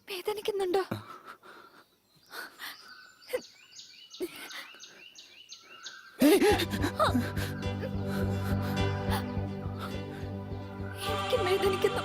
വേദനിക്കുന്നുണ്ടോ? എനിക്ക് വേദനിക്കുന്നു.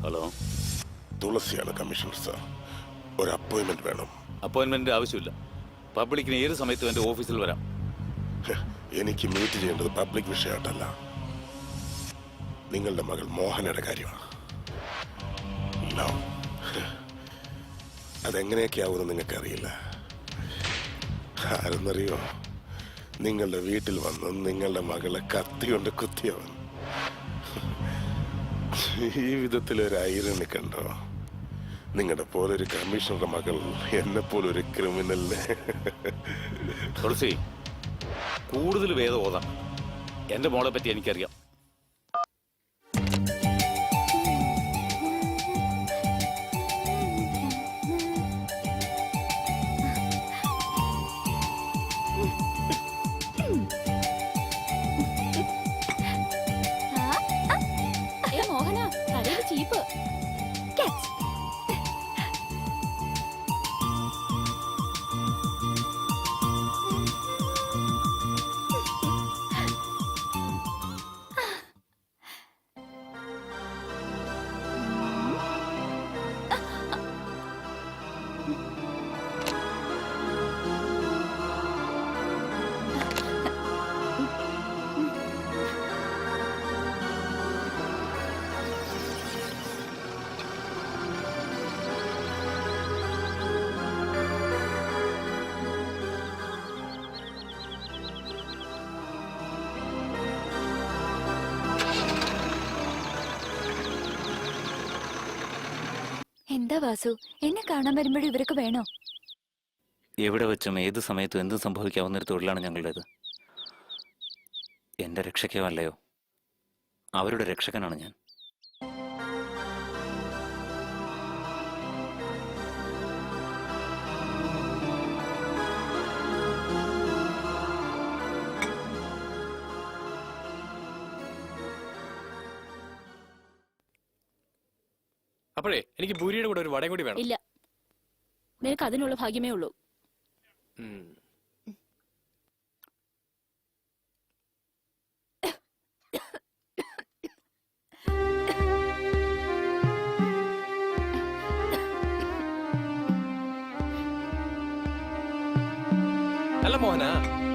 ഹലോ, തുളസിയാണ് കമ്മീഷണർ സാർ. ഒരു അപ്പോയിന്റ്മെന്റ് വേണം. അപ്പോയിന്റ്മെന്റ് ആവശ്യമില്ല. പബ്ലിക്കിന് ഏത് സമയത്തും എന്റെ ഓഫീസിൽ വരാം. എനിക്ക് മീറ്റ് ചെയ്യേണ്ടത് പബ്ലിക് വിഷയമായിട്ടല്ല, നിങ്ങളുടെ മകൾ മോഹനയുടെ കാര്യമാണ്. അതെങ്ങനെയൊക്കെയാവുമെന്ന് നിങ്ങൾക്കറിയില്ല. ആരെന്നറിയോ? നിങ്ങളുടെ വീട്ടിൽ വന്ന് നിങ്ങളുടെ മകളെ കത്തി കൊണ്ട് കുത്തിയവൻ. ഈ വിധത്തിലൊരു ഐറണി കണ്ടോ? നിങ്ങളുടെ പോലൊരു കമ്മീഷണറുടെ മകൾ എന്നെ പോലൊരു ക്രിമിനലിനെ. തുളസി, കൂടുതൽ വേദം ഓതാം. എന്റെ മോളെ പറ്റി എനിക്കറിയാം. മോഹന, കടയിൽ ചീപ്പ്. എന്താ വാസു, എന്നെ കാണാൻ വരുമ്പോഴും ഇവരൊക്കെ വേണോ? എവിടെ വെച്ചും ഏത് സമയത്തും എന്തും സംഭവിക്കാവുന്ന ഒരു തൊഴിലാണ് ഞങ്ങളുടേത്. എന്റെ രക്ഷയ്ക്കോ അല്ലയോ, അവരുടെ രക്ഷകനാണ് ഞാൻ. അപ്പോഴേ എനിക്ക് ഭൂരിയുടെ കൂടെ ഒരു വടയും കൂടി വേണം. ഇല്ല, നിനക്ക് അതിനുള്ള ഭാഗ്യമേ ഉള്ളൂ. അല്ല മോഹന,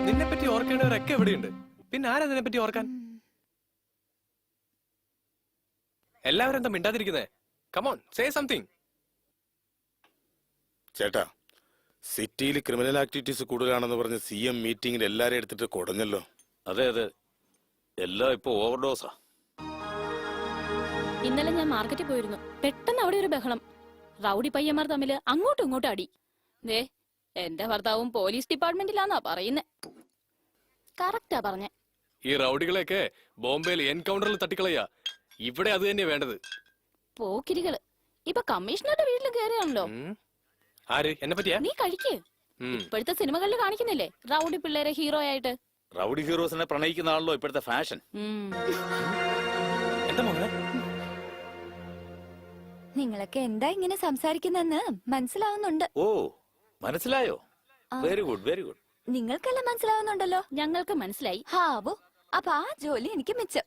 നിന്നെ പറ്റി ഓർക്കേണ്ടവരൊക്കെ എവിടെയുണ്ട്? പിന്നെ ആരാ നിന്നെ പറ്റി ഓർക്കാൻ? എല്ലാവരും എന്താ മിണ്ടാതിരിക്കുന്നേ? Come on, say something. ചേട്ടാ, സിറ്റിയിൽ ക്രിമിനൽ ആക്ടിവിറ്റീസ് കൂടുതലാണെന്ന് പറഞ്ഞ് CM മീറ്റിംഗിൽ എല്ലാരെയും എടുത്തിട്ട് കുടഞ്ഞല്ലോ. അതെ അതെ, എല്ലാം ഇപ്പൊ ഓവർഡോസാ. ഇന്നലെ ഞാൻ മാർക്കറ്റിൽ പോയിരുന്നു. പെട്ടെന്ന് അവിടെ ഒരു ബഹളം. റൗഡി പയ്യന്മാർ തമ്മിൽ അങ്ങോട്ടും ഇങ്ങോട്ടും അടി. ദേ, എന്റെ ഭർത്താവും പോലീസ് ഡിപ്പാർട്ട്മെന്റിലാന്നാ പറയുന്നേ. കറക്റ്റാ പറഞ്ഞേ. ഈ റൗഡികളെയൊക്കെ ബോംബെയിൽ എൻകൗണ്ടറിൽ തട്ടിക്കളയാ. ഇവിടെ അത് തന്നെയാ വേണ്ടത്. പോക്കിരികള് ഇപ്പൊ കമ്മീഷണറുടെ വീട്ടിൽ കയറിയാണല്ലോ. ആര്? എന്നെ പറ്റിയാ? നീ കഴിക്ക്. ഇപ്പോഴത്തെ സിനിമകളിൽ കാണിക്കുന്നില്ലേ റൗഡി പിള്ളേരെ ഹീറോ ആയിട്ട്? റൗഡി ഹീറോസിനെ പ്രണയിക്കുന്ന ആണല്ലോ ഇപ്പോഴത്തെ ഫാഷൻ. എന്താ മോഹന? നിങ്ങളൊക്കെ എന്താ ഇങ്ങനെ സംസാരിക്കുന്നെന്ന് മനസ്സിലാവുന്നുണ്ട്. ഓ, മനസ്സിലായോ? Very good, very good. നിങ്ങൾക്കെല്ലാം മനസ്സിലാവുന്നുണ്ടല്ലോ. ഞങ്ങൾക്ക് മനസ്സിലായി. ഹാവോ, അപ്പൊ ആ ജോലി എനിക്ക് മിച്ചം.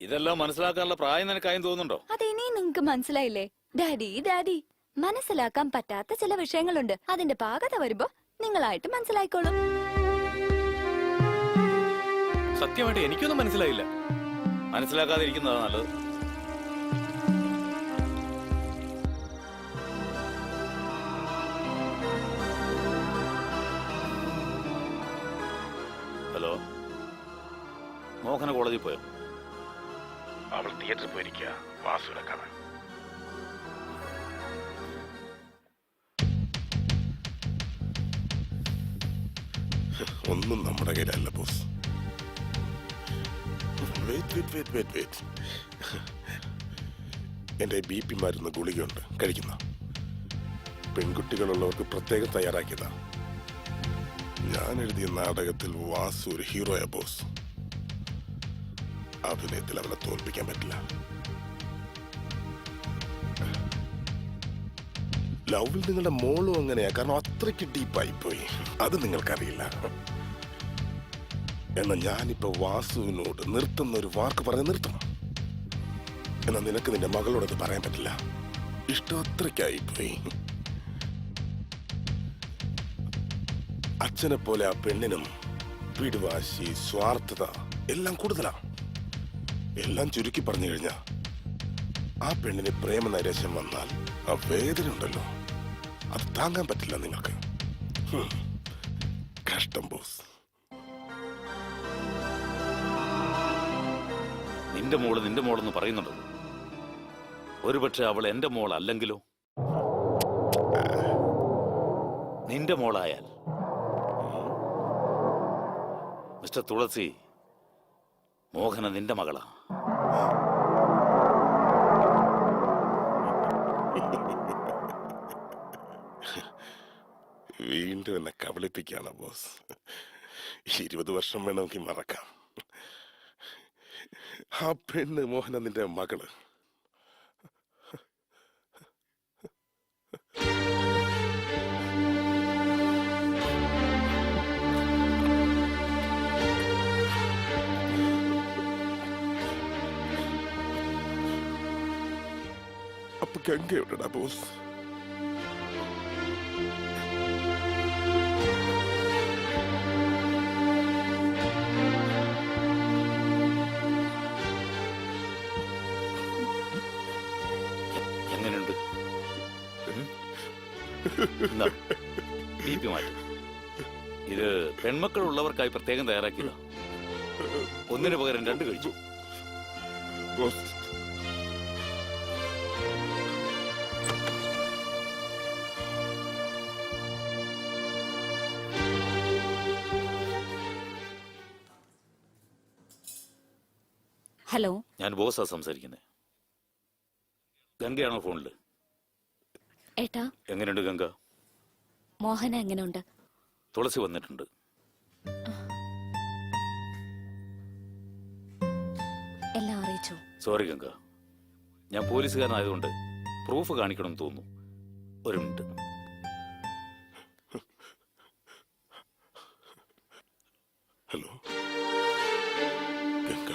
ഇതെല്ലാം മനസ്സിലാക്കാനുള്ള പ്രായം നിനക്കായും തോന്നുന്നുണ്ടോ? അത് ഇനി നിങ്ങക്ക് മനസ്സിലായില്ലേ? ഡാഡി ഡാഡി, മനസ്സിലാക്കാൻ പറ്റാത്ത ചില വിഷയങ്ങളുണ്ട്. അതിന്റെ പാകത വരുമ്പോ നിങ്ങളായിട്ട് മനസ്സിലായിക്കോളും. സത്യമായിട്ട് എനിക്കൊന്നും മനസ്സിലായില്ല. മനസ്സിലാക്കാതിരിക്കുന്നതാ നല്ലത്. ഹലോ, മോഹന കോളേജിൽ പോയോ? അവൾ തിയേറ്ററിൽ പോയിരിക്കുക വാസുവിനെ കാണാൻ. ഒന്നും നമ്മുടെ കയ്യിലല്ല ബോസ്. വെയിറ്റ്. എന്റെ BP മരുന്ന് ഗുളികയുണ്ട്, കഴിക്കുന്ന. പെൺകുട്ടികളുള്ളവർക്ക് പ്രത്യേകം തയ്യാറാക്കിയതാ. ഞാൻ എഴുതിയ നാടകത്തിൽ വാസു ഒരു ഹീറോയാ ബോസ്. അഭിനയത്തിൽ അവനെ തോൽപ്പിക്കാൻ പറ്റില്ല. ലവിൽ നിങ്ങളുടെ മോളും അങ്ങനെയാ, കാരണം അത്രയ്ക്ക് ഡീപ്പായി പോയി. അത് നിങ്ങൾക്കറിയില്ല. എന്നാ ഞാനിപ്പോ വാസുവിനോട് നിർത്തുന്ന ഒരു വാക്ക് പറഞ്ഞ് നിർത്തണം. എന്നാ നിനക്ക് നിന്റെ മകളോടത് പറയാൻ പറ്റില്ല. ഇഷ്ടം അത്രയ്ക്കായി പോയി. അച്ഛനെ പോലെ ആ പെണ്ണിനും പിടിവാശി, സ്വാർത്ഥത എല്ലാം കൂടുതലാ. എല്ലാം ചുരുക്കി പറഞ്ഞു കഴിഞ്ഞാ ആ പെണ്ണിന് പ്രേമനൈരാശ്യം വന്നാൽ ആ വേദന ഉണ്ടല്ലോ, അത് താങ്ങാൻ പറ്റില്ല നിങ്ങൾക്ക്. കഷ്ടം ബോസ്. നിന്റെ മോളെന്ന് പറയുന്നുണ്ടോ? ഒരുപക്ഷെ അവൾ എന്റെ മോൾ അല്ലെങ്കിലോ? നിന്റെ മോളായാൽ മിസ്റ്റർ തുളസി, മോഹന നിന്റെ മകളാ. വീണ്ടും എന്നെ കബളിപ്പിക്കാണ് ബോസ്. 20 വർഷം വേണമെങ്കിൽ മറക്കാം. ആ പെണ്ണ് മോഹന നിന്റെ മകള്. അപ്പൊ ഗംഗ എവിടെടാ ബോസ്? എങ്ങനെയുണ്ട്? BP മാറ്റും. ഇത് പെൺമക്കൾ ഉള്ളവർക്കായി പ്രത്യേകം തയ്യാറാക്കിയതാ. ഒന്നിനു പകരം 2 കഴിച്ചു. ബോസ്, ഹലോ, ഞാൻ ബോസാ സംസാരിക്കുന്നത്. ഗംഗയാണോ ഫോണില്? ഏട്ടാ, എങ്ങനെയുണ്ട് ഗംഗ? മോഹന എങ്ങനെയുണ്ട്? തുളസി വന്നിട്ടുണ്ട്. എല്ലാം അറിയിച്ചു. സോറി ഗംഗ, ഞാൻ പോലീസുകാരനായതുകൊണ്ട് പ്രൂഫ് കാണിക്കണമെന്ന് തോന്നുന്നു. ഒരു മിനിറ്റ്. ഹലോ ഗംഗ,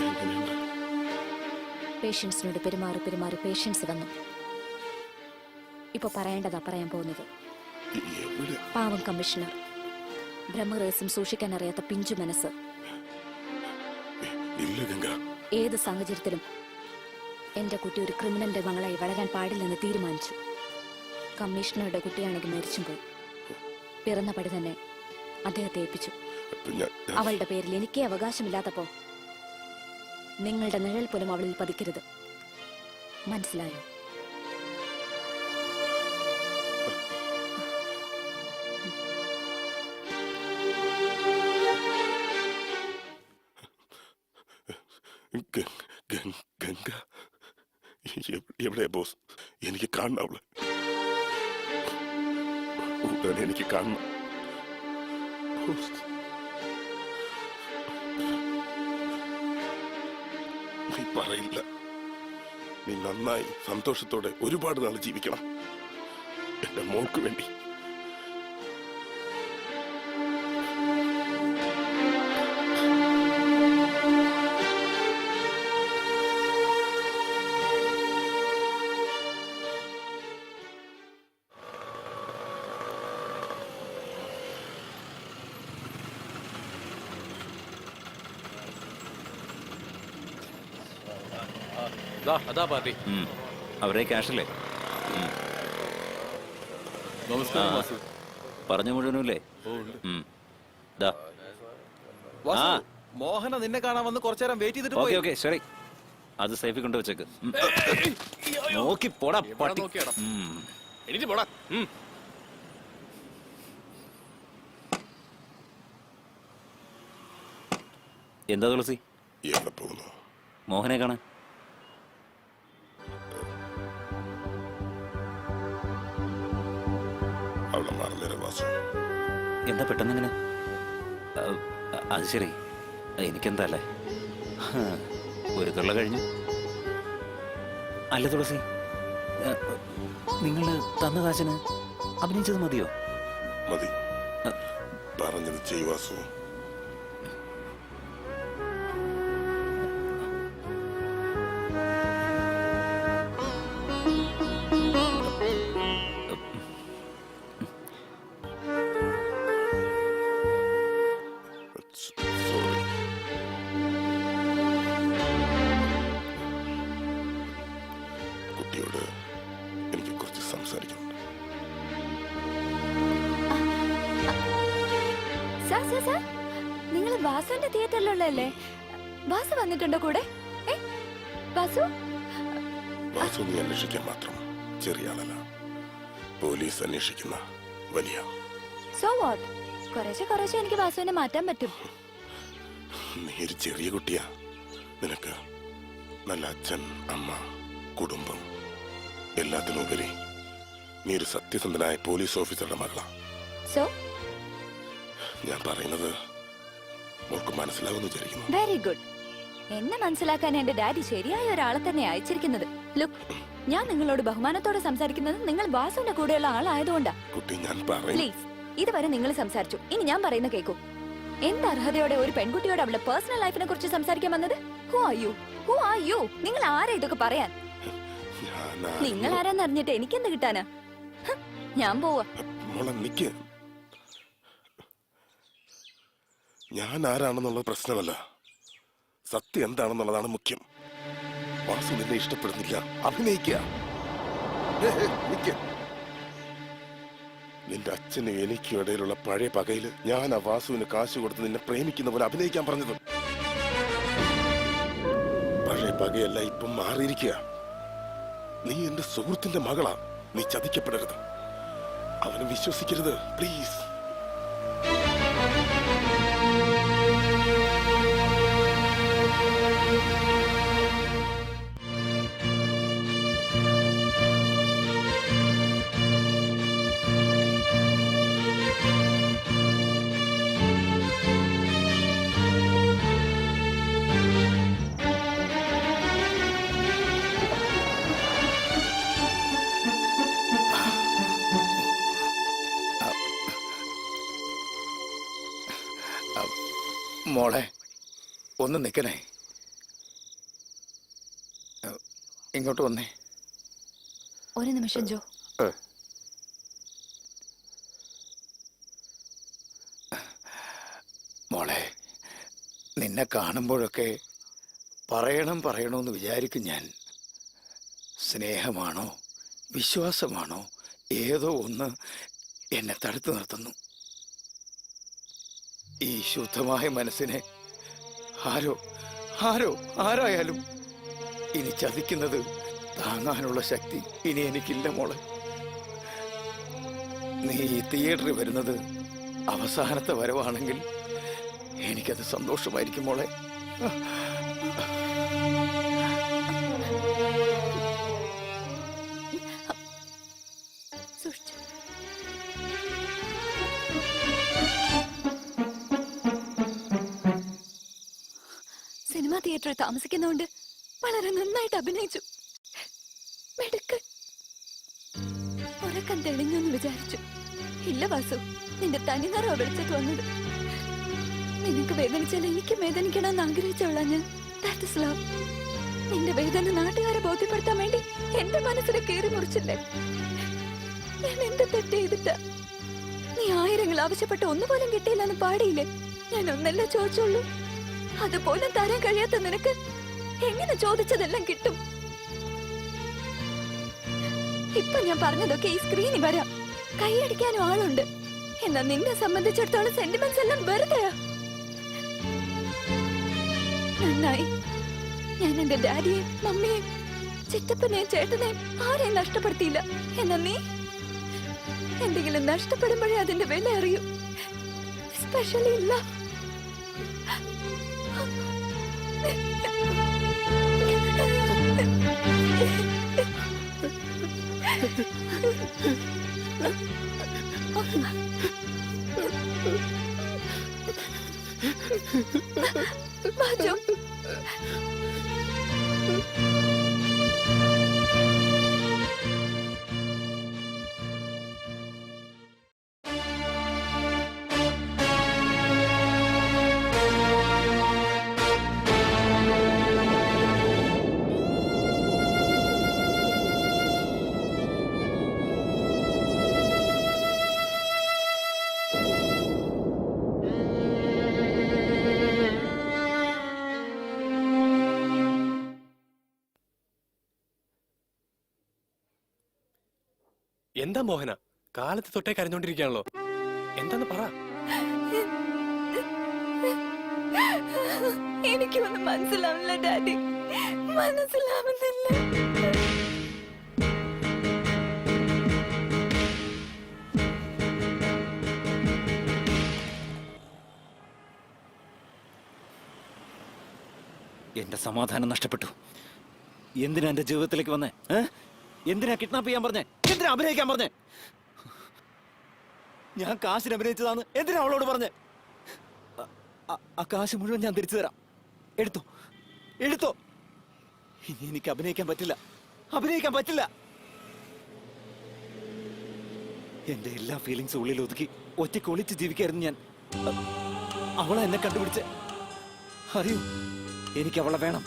എങ്ങനെയുണ്ട്? പേഷ്യൻസിനോട് പെരുമാറി പേഷ്യൻസ് വന്നു. ഇപ്പൊ പറയേണ്ടതാ പറയാൻ പോകുന്നത്. എവിടെ? പാവം കമ്മീഷണർ, ബ്രഹ്മരഹസ്യം സൂക്ഷിക്കാൻ അറിയാത്ത പിഞ്ചു മനസ്സ്. ഇല്ല ഗംഗ, ഏത് സാഹചര്യത്തിലും എന്റെ കുട്ടി ഒരു ക്രിമിനലിന്റെ മകളായി വളരാൻ പാടില്ലെന്ന് തീരുമാനിച്ചു. കമ്മീഷണറുടെ കുട്ടിയാണെങ്കിൽ മരിച്ചും പോയി. പിറന്ന പടി തന്നെ അദ്ദേഹത്തെ ഏൽപ്പിച്ചു. അവളുടെ പേരിൽ എനിക്കേ അവകാശമില്ലാത്തപ്പോ നിങ്ങളുടെ നിഴൽ പോലും അവളിൽ പതിക്കരുത്. മനസ്സിലായോ? ഗംഗ എവിടെയാ ബോസ്? എനിക്ക് കാണണം അവള്. ഉടനെ എനിക്ക് കാണണം. നീ പറയില്ല. നീ നന്നായി സന്തോഷത്തോടെ ഒരുപാട് നാൾ ജീവിക്കണം എന്റെ മോൾക്ക് വേണ്ടി. അതാ പാർട്ടി. അവരെ ക്യാഷല്ലേ? നമസ്കാരം വാസു. പറഞ്ഞ മുഴുവനുമില്ലേ? ദാ. വാസു, ആ. മോഹന നിന്നെ കാണാൻ വന്ന് കുറച്ചേരം വെയിറ്റ് ചെയ്തിട്ട് ഓക്കെ പോയി. ഓക്കെ ശരി, അത് സേഫിൽ കൊണ്ട് വെച്ചേക്ക്. നോക്കി പോടാ എവിടെ പട്ടി. നോക്കിയാടാ? എണീറ്റ് പോടാ. എന്താ തുളസി? എവിടെ പോകുന്നു? മോഹനെ കാണാൻ. അവളെ മറന്നേരെ വാസു. എന്താ പെട്ടെന്ന് ഇങ്ങനെ? അത് ശരി, എനിക്കെന്താ അല്ലേ? ഒരു തൊള്ള കഴിഞ്ഞു. അല്ല തുളസി, നിങ്ങൾ തന്ന കാശിന് അഭിനയിച്ചത് മതിയോ? മതി, പറഞ്ഞത് ചെയ്യ് വാസു. കുട്ടിയോട് എനിക്ക് കുറച്ച് സംസാരിക്കണം. സാർ നിങ്ങൾ വാസുവിന്റെ തിയേറ്ററിലുള്ളല്ലേ? വാസു വന്നിട്ടുണ്ടോ കൂടെ? വാസു വാസു നീ അന്വേഷിക്കാൻ മാത്രം ചെറിയ ആളല്ല, പോലീസ് അന്വേഷിക്കുന്ന വലിയ. So what? കുറേശ്ശെ എനിക്ക് വാസുവിനെ മാറ്റാൻ പറ്റും. നീ ഒരു ചെറിയ കുട്ടിയാ. നിനക്ക് നല്ല അച്ഛൻ, അമ്മ, കുടുംബം, എല്ലാത്തിനുപരി നീ ഒരു സത്യസന്ധനായ പോലീസ് ഓഫീസറുടെ മകളാ. സോ ഞാൻ പറയുന്നത് മോൾക്ക് മനസ്സിലാവുമെന്ന് വിചാരിക്കുന്നു. Very good. എന്നെ മനസ്സിലാക്കാൻ എന്റെ ഡാഡി ശരിയായ ഒരാളെ തന്നെ അയച്ചിരിക്കുന്നത്. ലുക്ക്, ഞാൻ നിങ്ങളോട് ബഹുമാനത്തോടെ സംസാരിക്കുന്നത് നിങ്ങൾ വാസുവിന്റെ കൂടെയുള്ള ആളായതുകൊണ്ടാ. കുട്ടി, ഞാൻ പറയും. പ്ലീസ്, ഇതുവരെ നിങ്ങൾ സംസാരിച്ചു, ഇനി ഞാൻ പറയുന്ന കേൾക്കൂ. എന്ത് അർഹതയോടെ ഒരു പെൺകുട്ടിയോട് അവളുടെ പേഴ്സണൽ ലൈഫിനെ കുറിച്ച് സംസാരിക്കാൻ വന്നത്? Who are you? നിങ്ങൾ ആരാ ഇതൊക്കെ പറയാൻ? നിങ്ങൾ ആരാന്ന് അറിഞ്ഞിട്ട് എനിക്കെന്ത് കിട്ടാനാ? ഞാൻ പോവാ. മോളെ നിക്ക്. ഞാൻ ആരാണെന്നുള്ളത് പ്രശ്നമല്ല, സത്യം എന്താണെന്നുള്ളതാണ് മുഖ്യം. വാസു നിന്നെ ഇഷ്ടപ്പെടുന്നില്ല, അഭിനയിക്കുക. നിക്ക്. നിന്റെ അച്ഛനും എനിക്കും ഇടയിലുള്ള പഴയ പകയില് ഞാൻ ആ വാസുവിന് കാശ് കൊടുത്ത് നിന്നെ പ്രേമിക്കുന്ന പോലെ അഭിനയിക്കാൻ പറഞ്ഞത്. പഴയ പകയല്ല, ഇപ്പം മാറിയിരിക്കുക. നീ എന്റെ സുഹൃത്തിന്റെ മകളാ. നീ ചതിക്കപ്പെടരുത്, അവനെ വിശ്വസിക്കരുത്, പ്ലീസ്. മോളെ ഒന്ന് നിൽക്കണേ, ഇങ്ങോട്ട് വന്നേ. ഒരു നിമിഷം ജോ. മോളെ, നിന്നെ കാണുമ്പോഴൊക്കെ പറയണമെന്ന് വിചാരിക്കും ഞാൻ. സ്നേഹമാണോ വിശ്വാസമാണോ ഏതോ ഒന്ന് എന്നെ തടുത്തു നിർത്തുന്നു. ഈ ശുദ്ധമായ മനസ്സിനെ ആരായാലും ഇനി ചതിക്കുന്നത് താങ്ങാനുള്ള ശക്തി ഇനി എനിക്കില്ല മോളെ. നീ ഈ തിയേറ്ററിൽ വരുന്നത് അവസാനത്തെ വരവാണെങ്കിൽ എനിക്കത് സന്തോഷമായിരിക്കും മോളെ. സിനിമാ തിയേറ്ററിൽ താമസിക്കുന്നതുകൊണ്ട് വളരെ നന്നായിട്ട് അഭിനയിച്ചു. ഉറക്കം തെളിഞ്ഞെന്ന് വിചാരിച്ചു. ഇല്ല വാസു, നിന്റെ തനിനിറ വെളിച്ചത്ത് വന്നത്. നിനക്ക് വേദനിച്ചാൽ എനിക്ക് വേദനിക്കണമെന്ന് ആഗ്രഹിച്ചോളാം ഞാൻ. That is love. നിന്റെ വേദന നാട്ടുകാരെ ബോധ്യപ്പെടുത്താൻ വേണ്ടി എന്റെ മനസ്സിനെ കീറി മുറിച്ചില്ലേ? ഞാൻ എന്റെ തെറ്റ് ചെയ്തിട്ടാ. നീ ആയിരങ്ങൾ ആവശ്യപ്പെട്ട് ഒന്നുപോലും കിട്ടിയില്ലെന്ന് പാടിയില്ലേ? ഞാൻ ഒന്നല്ലേ ചോദിച്ചുള്ളൂ. അതുപോലെ തരാൻ കഴിയാത്ത നിനക്ക് എങ്ങനെ ചോദിച്ചതെല്ലാം കിട്ടും? ഇപ്പൊ ഞാൻ പറഞ്ഞതൊക്കെ ഈ സ്ക്രീനിൽ വരാം. കൈയടിക്കാനും ആളുണ്ട്. എന്നാ നിന്നെ സംബന്ധിച്ചിടത്തോളം സെന്റിമെന്റ്സ് എല്ലാം വെറുതെയാ. നന്നായി, ഞാൻ എന്റെ ഡാഡിയെയും മമ്മിയെയും ചിറ്റപ്പനെയും ചേട്ടനെയും ആരെയും നഷ്ടപ്പെടുത്തിയില്ല. എന്നാ നീ എന്തെങ്കിലും നഷ്ടപ്പെടുമ്പോഴേ അതിന്റെ വില അറിയൂ. സ്പെഷ്യലി ഇല്ല. ബാജു, എന്താ മോഹന, കാലത്ത് തൊട്ടേ കരഞ്ഞോണ്ടിരിക്കുകയാണല്ലോ. എന്താന്ന് പറ. എനിക്കൊന്നും മനസ്സിലാവില്ല ഡാഡി, മനസ്സിലാവുന്നില്ല. എന്റെ സമാധാനം നഷ്ടപ്പെട്ടു. എന്തിനാ എന്റെ ജീവിതത്തിലേക്ക് വന്നേ? എന്തിനാ കിഡ്നാപ്പ് ചെയ്യാൻ പറഞ്ഞേ? എന്തിനാ അഭിനയിക്കാൻ പറഞ്ഞേ? ഞാൻ കാശിന് അഭിനയിച്ചതാന്ന് എന്തിനാ അവളോട് പറഞ്ഞേ? ആ കാശ് മുഴുവൻ ഞാൻ തിരിച്ചു തരാം. എടുത്തോ, എടുത്തോ. ഇനി എനിക്ക് അഭിനയിക്കാൻ പറ്റില്ല, അഭിനയിക്കാൻ പറ്റില്ല. എന്റെ എല്ലാ ഫീലിങ്സും ഉള്ളിൽ ഒതുക്കി ഒറ്റയ്ക്ക് ഒളിച്ച് ജീവിക്കായിരുന്നു ഞാൻ. അവളെ എന്നെ കണ്ടുപിടിച്ച്. അറിയൂ, എനിക്ക് അവളെ വേണം.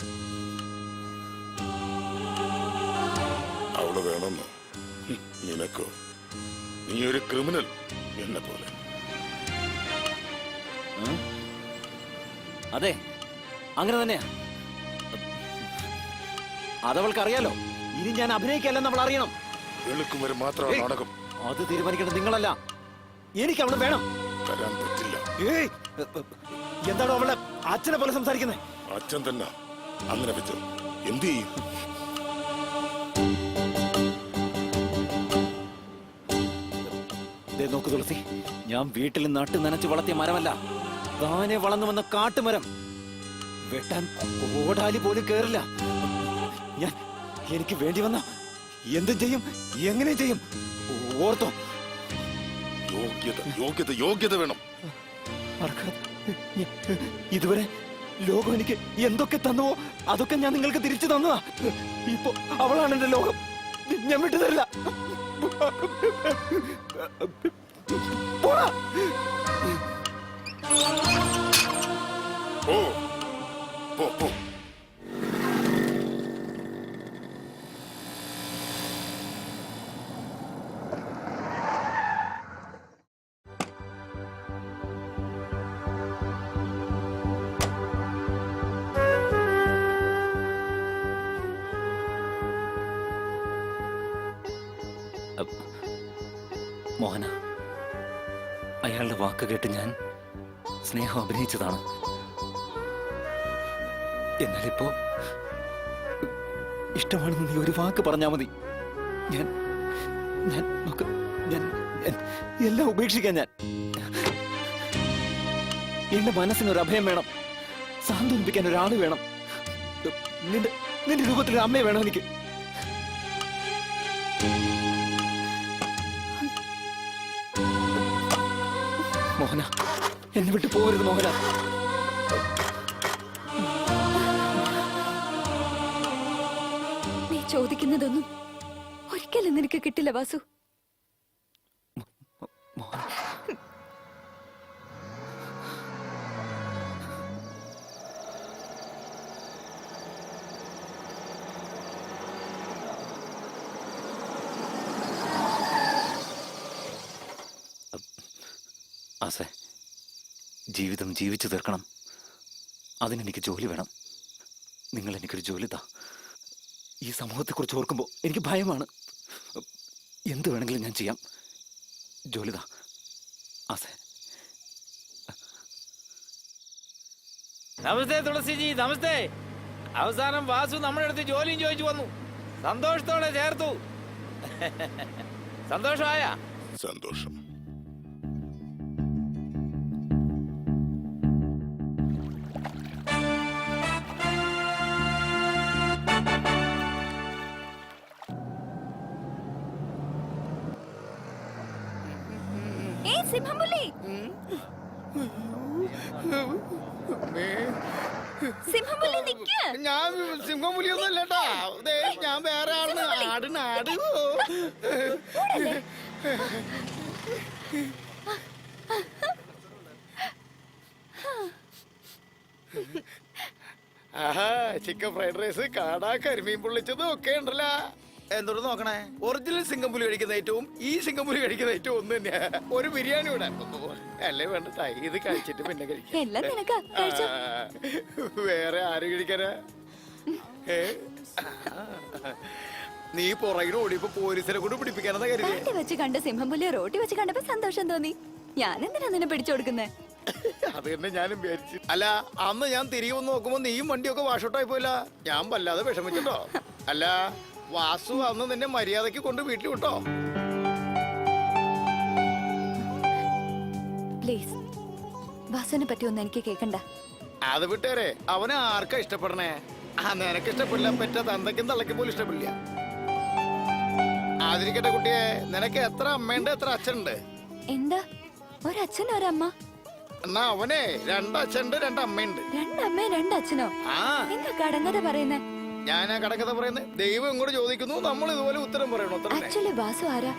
അവള് വേണമെന്നോ? നിനക്കോ? നീ ഒരു ക്രിമിനൽ എന്നെ പോലെ. അതെ, അങ്ങനെ തന്നെയാ. അതവൾക്ക് അറിയാലോ. ഇനി ഞാൻ അഭിനയിക്കല്ലെന്ന് അവൾ അറിയണം. വെളുക്കും വരെ മാത്രമാണ് നാടകം. അത് തീരുമാനിക്കേണ്ടത് നിങ്ങളല്ല, എനിക്ക് അവളെ വേണം. തരാൻ പറ്റില്ല. എന്താണോ അവളെ അച്ഛനെ പോലെ സംസാരിക്കുന്നത്? അച്ഛൻ തന്നെ. അങ്ങനെ വെച്ചോ, എന്ത് ചെയ്യും? നോക്കു തുളസി, ഞാൻ വീട്ടിൽ നട്ട് നനച്ച് വളർത്തിയ മരമല്ല, താനെ വളർന്നു വന്ന കാട്ടുമരം. വെട്ടാൻ ഓടാലി പോലും കേറില്ല. ഞാൻ എനിക്ക് വേണ്ടി വന്ന എന്തും ചെയ്യും, എങ്ങനെ ചെയ്യും. ഓർത്തോ? യോഗ്യത, യോഗ്യത, യോഗ്യത വേണം. ഇതുവരെ ലോകം എനിക്ക് എന്തൊക്കെ തന്നുവോ അതൊക്കെ ഞാൻ നിങ്ങൾക്ക് തിരിച്ചു തന്നതാ. ഇപ്പൊ അവളാണ് എന്റെ ലോകം. ഞാൻ വിട്ടു തരില്ല. പോടാ. ഓ, പോ, പോ. മോഹന, അയാളുടെ വാക്ക് കേട്ട് ഞാൻ സ്നേഹം അഭിനയിച്ചതാണ്. എന്നാലിപ്പോ ഇഷ്ടമാണെന്ന് നീ ഒരു വാക്ക് പറഞ്ഞാ മതി. ഞാൻ ഞാൻ ഞാൻ എല്ലാം ഉപേക്ഷിക്കാൻ. ഞാൻ എന്റെ മനസ്സിനൊരു അഭയം വേണം, സാന്ത്വനിപ്പിക്കാൻ ഒരാള് വേണം. നിന്റെ രൂപത്തിലൊരു അമ്മയെ വേണം എനിക്ക്. മോഹന, എന്നെ വിട്ടു പോകരുത് മോഹന. നീ ചോദിക്കുന്നതൊന്നും ഒരിക്കലും നിനക്ക് കിട്ടില്ല വാസു. ആസേ, ജീവിതം ജീവിച്ചു തീർക്കണം. അതിനെനിക്ക് ജോലി വേണം. നിങ്ങൾ എനിക്കൊരു ജോലി താ. ഈ സമൂഹത്തെക്കുറിച്ച് ഓർക്കുമ്പോൾ എനിക്ക് ഭയമാണ്. എന്ത് വേണമെങ്കിലും ഞാൻ ചെയ്യാം. ജോലിതാ അസേ. നമസ്തേ തുളസിജി, നമസ്തേ. അവസാനം വാസു നമ്മുടെ അടുത്ത് ജോലിയും ചോദിച്ചു വന്നു. സന്തോഷത്തോടെ ചേർത്തു. സന്തോഷമായ? സന്തോഷം. ഏയ് സിംഹംപുലി, സിംഹംപുലി നിക്ക്. ഞാൻ സിംഹപുലിയൊന്നും അല്ലട്ടാ, ഞാൻ വേറെ ആളാണ്. ആട് നാട്. ആഹാ, ചിക്കൻ ഫ്രൈഡ് റൈസ്, കാട, കരിമീൻ പൊള്ളിച്ചതും ഒക്കെ ഉണ്ടല്ലോ. എന്തോട് നോക്കണേ, ഒറിജിനൽ സിംഗപ്പുലി കഴിക്കുന്ന ഏറ്റവും ഈ സിംഗപ്പുലി കഴിക്കുന്ന ഏറ്റവും ഒന്ന് തന്നെയാ. ഒരു ബിരിയാണി ഇവിടെ അല്ലേ വേണ്ട, ഇത് കഴിച്ചിട്ട് പിന്നെ കഴിക്കാം. എല്ലാം നിനക്കാ, കഴിച്ചോ. വേറെ ആര് കഴിക്കാനാ? നീ പുറകിൽ ഓടിയപ്പോ പോലീസിനെ കൊണ്ട് പിടിപ്പിക്കാനെന്നാ കരുതി. നാട്ടിൽ വെച്ച് കണ്ട സിംഹംപുലിയെ റോട്ടി വെച്ച് കണ്ടപ്പോ സന്തോഷം തോന്നി. ഞാൻ എന്തിനാ നിന്നെ പിടിച്ചു കൊടുക്കുന്നേ? അത് തന്നെ ഞാനും വിചാരിച്ചു. അല്ല, അന്ന് ഞാൻ തിരികെ വന്ന് നോക്കുമ്പോ നീയും വണ്ടിയൊക്കെ വാഷൗട്ടായി പോയില്ല. ഞാൻ വല്ലാതെ വിഷമിച്ചിട്ടോ. അല്ല, വാസു അന്ന് നിന്നെ മര്യാദക്ക് കൊണ്ട് വീട്ടിൽ വിട്ടോ? പ്ലീസ്, വാസുവിനെ പറ്റി ഒന്നും എനിക്ക് കേക്കണ്ട. അത് വിട്ടേരെ, അവനെ ആർക്കാ ഇഷ്ടപ്പെടണേ? നിനക്ക് ഇഷ്ടപ്പെടില്ല, പെറ്റ തന്തയ്ക്കും തള്ളയ്ക്കും പോലും ഇഷ്ടപ്പെടില്ല. ആതിരിക്കട്ടെ കുട്ടിയെ, നിനക്ക് എത്ര അമ്മയുണ്ട്, എത്ര അച്ഛനുണ്ട്? എന്താ, ഒരച്ഛൻ ഒരമ്മ? എന്നാ അവനെ രണ്ടച്ഛനുണ്ട്, രണ്ടമ്മയുണ്ട്. രണ്ടമ്മ രണ്ടച്ഛനോ? ആ, എന്താ കടങ്കഥ പറയുന്നേ? ഞാനാ കടക്കഥ പറയുന്നത്. ദൈവം ഇങ്ങോട്ട് ചോദിക്കുന്നു, നമ്മൾ ഇതുപോലെ ഉത്തരം പറയണോ? അത്ര തന്നെ. ആക്ച്വലി വാസു ആരാ?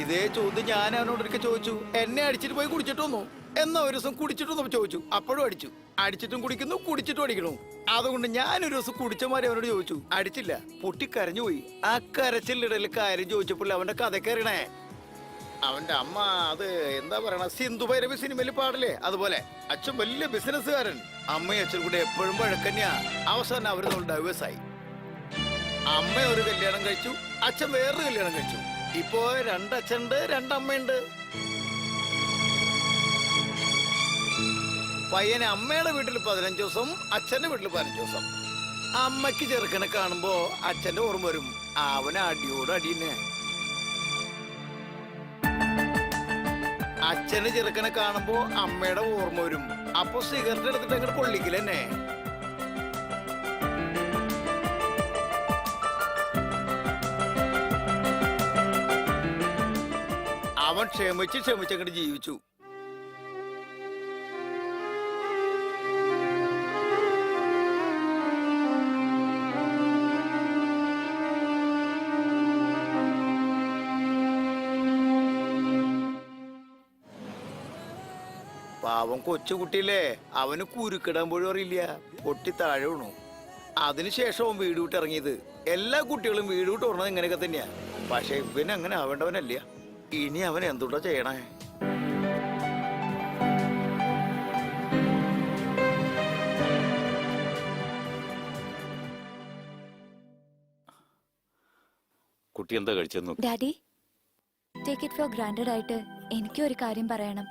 ഇതേ ചോദ്യം ഞാൻ അവനോടൊക്കെ ചോദിച്ചു. എന്നെ അടിച്ചിട്ട് പോയി കുടിച്ചിട്ട് വന്നു. എന്നാ ഒരു ദിവസം കുടിച്ചിട്ട് വന്നപ്പോ ചോദിച്ചു. അപ്പോഴും അടിച്ചു. അടിച്ചിട്ടും കുടിക്കുന്നു, കുടിച്ചിട്ടും അടിക്കണു. അതുകൊണ്ട് ഞാൻ ഒരു ദിവസം കുടിച്ചമാരി അവനോട് ചോദിച്ചു. അടിച്ചില്ല, പൊട്ടിക്കരഞ്ഞു പോയി. ആ കരച്ചിലിടയിൽ കാര്യം ചോദിച്ചപ്പോൾ അവന്റെ കഥ കയറിണേ. അവന്റെ അമ്മ അത് എന്താ പറയണ, സിന്ധു ഭൈരവി സിനിമയിൽ പാടില്ലേ, അതുപോലെ അച്ഛൻ വലിയ ബിസിനസ്സുകാരൻ. അമ്മയും അച്ഛനും കൂടെ എപ്പോഴും വഴക്കന്നെയാ. അവസാനം അവര് നമ്മൾ ഡൈവേഴ്സ് ആയി. അമ്മ ഒരു കല്യാണം കഴിച്ചു, അച്ഛൻ വേറൊരു കല്യാണം കഴിച്ചു. ഇപ്പോ രണ്ടച്ഛനുണ്ട്, രണ്ടമ്മയുണ്ട്. പയ്യന് അമ്മയുടെ വീട്ടിൽ 15 ദിവസം, അച്ഛന്റെ വീട്ടിൽ 15 ദിവസം. അമ്മയ്ക്ക് ചെറുക്കനെ കാണുമ്പോ അച്ഛന്റെ ഓർമ്മ വരും. അവന് അടിയോട് അടിയന്നെ. അച്ഛന് ചെറുക്കനെ കാണുമ്പോ അമ്മയുടെ ഓർമ്മ വരും. അപ്പൊ സിഗരറ്റ് എടുത്തിട്ട് അങ്ങോട്ട് പൊള്ളിക്കില്ലെന്നെ. അവൻ ക്ഷമിച്ചങ്ങോട്ട് ജീവിച്ചു. പാവം കൊച്ചുകുട്ടിയില്ലേ, അവന് കുരുക്കിടാൻ പോലും അറിയില്ല. പൊട്ടി താഴെ വീണു. അതിനുശേഷം അവൻ വീട് വിട്ട് ഇറങ്ങിയത്. എല്ലാ കുട്ടികളും വീട് വിട്ട് ഓർണത് ഇങ്ങനെയൊക്കെ തന്നെയാ. പക്ഷെ ഇവന് അങ്ങനെ ആവേണ്ടവനല്ല. ഇനി അവൻ എന്തുട്ടാ ചെയ്യണേ? കുട്ടി എന്താ കഴിച്ചെന്ന് നോക്ക്. Daddy, take it for granted ആയിട്ട് എനിക്കും ഒരു കാര്യം പറയണം.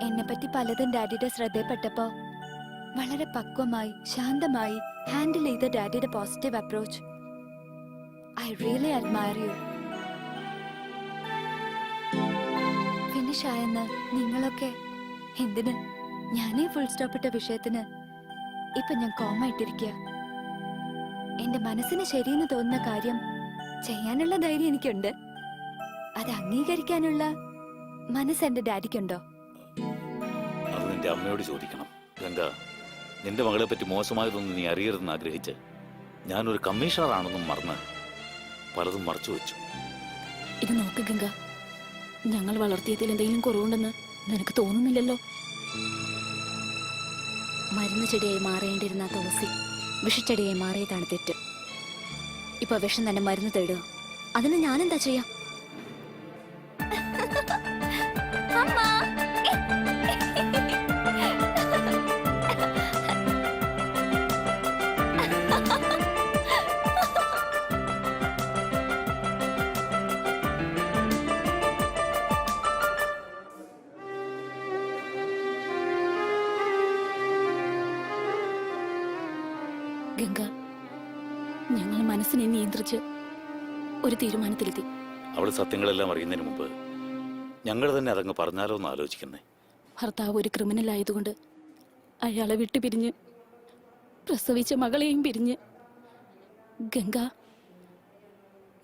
എന്നെ പറ്റി പലതും ഡാഡിയുടെ ശ്രദ്ധയിൽപ്പെട്ടപ്പോ വളരെ പക്വമായി ശാന്തമായി ഹാൻഡിൽ ചെയ്ത ഡാഡിയുടെ positive approach, I really admire you. Finish ആയെന്ന് നിങ്ങളൊക്കെ എന്തിന്? ഞാനേ ഫുൾ സ്റ്റോപ്പ് ഇട്ട വിഷയത്തിന് ഇപ്പൊ ഞാൻ കോമായിട്ടിരിക്കുക. എന്റെ മനസ്സിന് ശരിയെന്ന് തോന്നുന്ന കാര്യം ചെയ്യാനുള്ള ധൈര്യം എനിക്കുണ്ട്. അത് അംഗീകരിക്കാനുള്ള മനസ്സ് എന്റെ ഡാഡിക്കുണ്ടോ? അത് നിന്റെ അമ്മയോട് ചോദിക്കണം. ഗംഗ, നിന്റെ മകളെ പറ്റി മോശമായതൊന്നും നീ അറിയരുതെന്ന് ആഗ്രഹിച്ച് ഞാനൊരു കമ്മീഷണറാണെന്നും മറന്ന് പലതും മറച്ചു വെച്ചു. ഇത് നോക്ക് ഗംഗ, ഞങ്ങൾ വളർത്തിയതിൽ എന്തെങ്കിലും കുറവുണ്ടെന്ന് നിനക്ക് തോന്നുന്നില്ലല്ലോ? മരുന്ന് ചെടിയായി മാറേണ്ടിരുന്ന തുളസി വിഷച്ചെടിയായി മാറിയതാണ് തെറ്റ്. ഇപ്പൊ വിഷം തന്നെ മരുന്ന് തേടുക. അതിന് ഞാനെന്താ ചെയ്യാം? ഗംഗ, ഞങ്ങൾ മനസ്സിനെ നിയന്ത്രിച്ച് ഒരു തീരുമാനത്തിലെത്തി. അവള് സത്യങ്ങളെല്ലാം അറിയുന്നതിന് മുമ്പ് ഞങ്ങൾ തന്നെ അതങ്ങ് പറഞ്ഞാലോ എന്ന് ആലോചിക്കുന്നേ. ഭർത്താവ് ഒരു ക്രിമിനൽ ആയതുകൊണ്ട് അയാളെ വിട്ടുപിരിഞ്ഞ് പ്രസവിച്ച മകളെയും പിരിഞ്ഞ് ഗംഗ,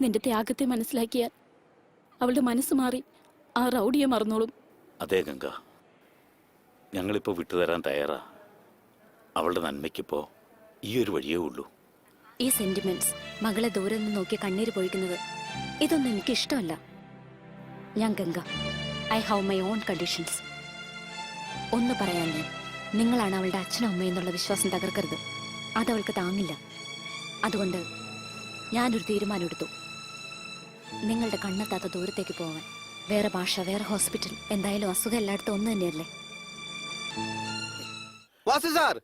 നിന്റെ ത്യാഗത്തെ മനസ്സിലാക്കിയാൽ അവളുടെ മനസ്സ് മാറി ആ റൗഡിയെ മറന്നോളും. അതേ ഗംഗ, ഞങ്ങളിപ്പോൾ വിട്ടുതരാൻ തയ്യാറാ. അവളുടെ നന്മയ്ക്കിപ്പോ ഈ ഒരു വഴിയേ ഉള്ളൂ. ഈ സെന്റിമെന്റ്സ്, മകളെ ദൂരെ നിന്ന് നോക്കി കണ്ണീര് പൊഴിക്കുന്നത്, ഇതൊന്നും എനിക്ക് ഇഷ്ടമല്ല. ഞാൻ Ganga. I have my own conditions. ഒന്ന് പറയാൻ ഞാൻ, നിങ്ങളാണ് അവളുടെ അച്ഛനും അമ്മയെന്നുള്ള വിശ്വാസം തകർക്കരുത്. അതവൾക്ക് താങ്ങില്ല. അതുകൊണ്ട് ഞാനൊരു തീരുമാനമെടുത്തു. നിങ്ങളുടെ കണ്ണെത്താത്ത ദൂരത്തേക്ക് പോവാൻ. വേറെ ഭാഷ, വേറെ ഹോസ്പിറ്റൽ, എന്തായാലും അസുഖം എല്ലായിടത്തും ഒന്ന് തന്നെയല്ലേ. Vasu sir,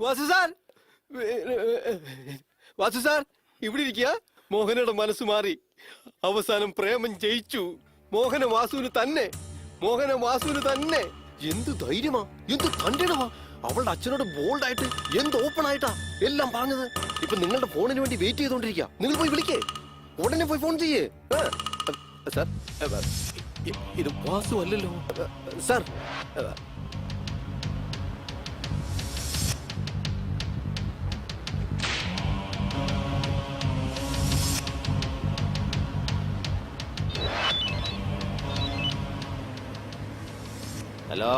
Vasu sir, Vasu sir, ഇവിടെ ഇരിക്കുക. മോഹനയുടെ മനസ്സ് മാറി. അവസാനം പ്രേമം ജയിച്ചു. മോഹന വാസുവിന് തന്നെ, മോഹന വാസുവിന് തന്നെ. എന്ത് ധൈര്യമാ, എന്ത് തണ്ടിടമാ. അവളുടെ അച്ഛനോട് ബോൾഡ് ആയിട്ട്, എന്ത് ഓപ്പൺ ആയിട്ടാ എല്ലാം പറഞ്ഞത്. ഇപ്പൊ നിങ്ങളുടെ ഫോണിന് വേണ്ടി വെയിറ്റ് ചെയ്തോണ്ടിരിക്കുക. നിങ്ങൾ പോയി വിളിക്കേ, ഉടനെ പോയി ഫോൺ ചെയ്യേ. സാർ, ഇത് വാസു അല്ലല്ലോ സാർ. Hello,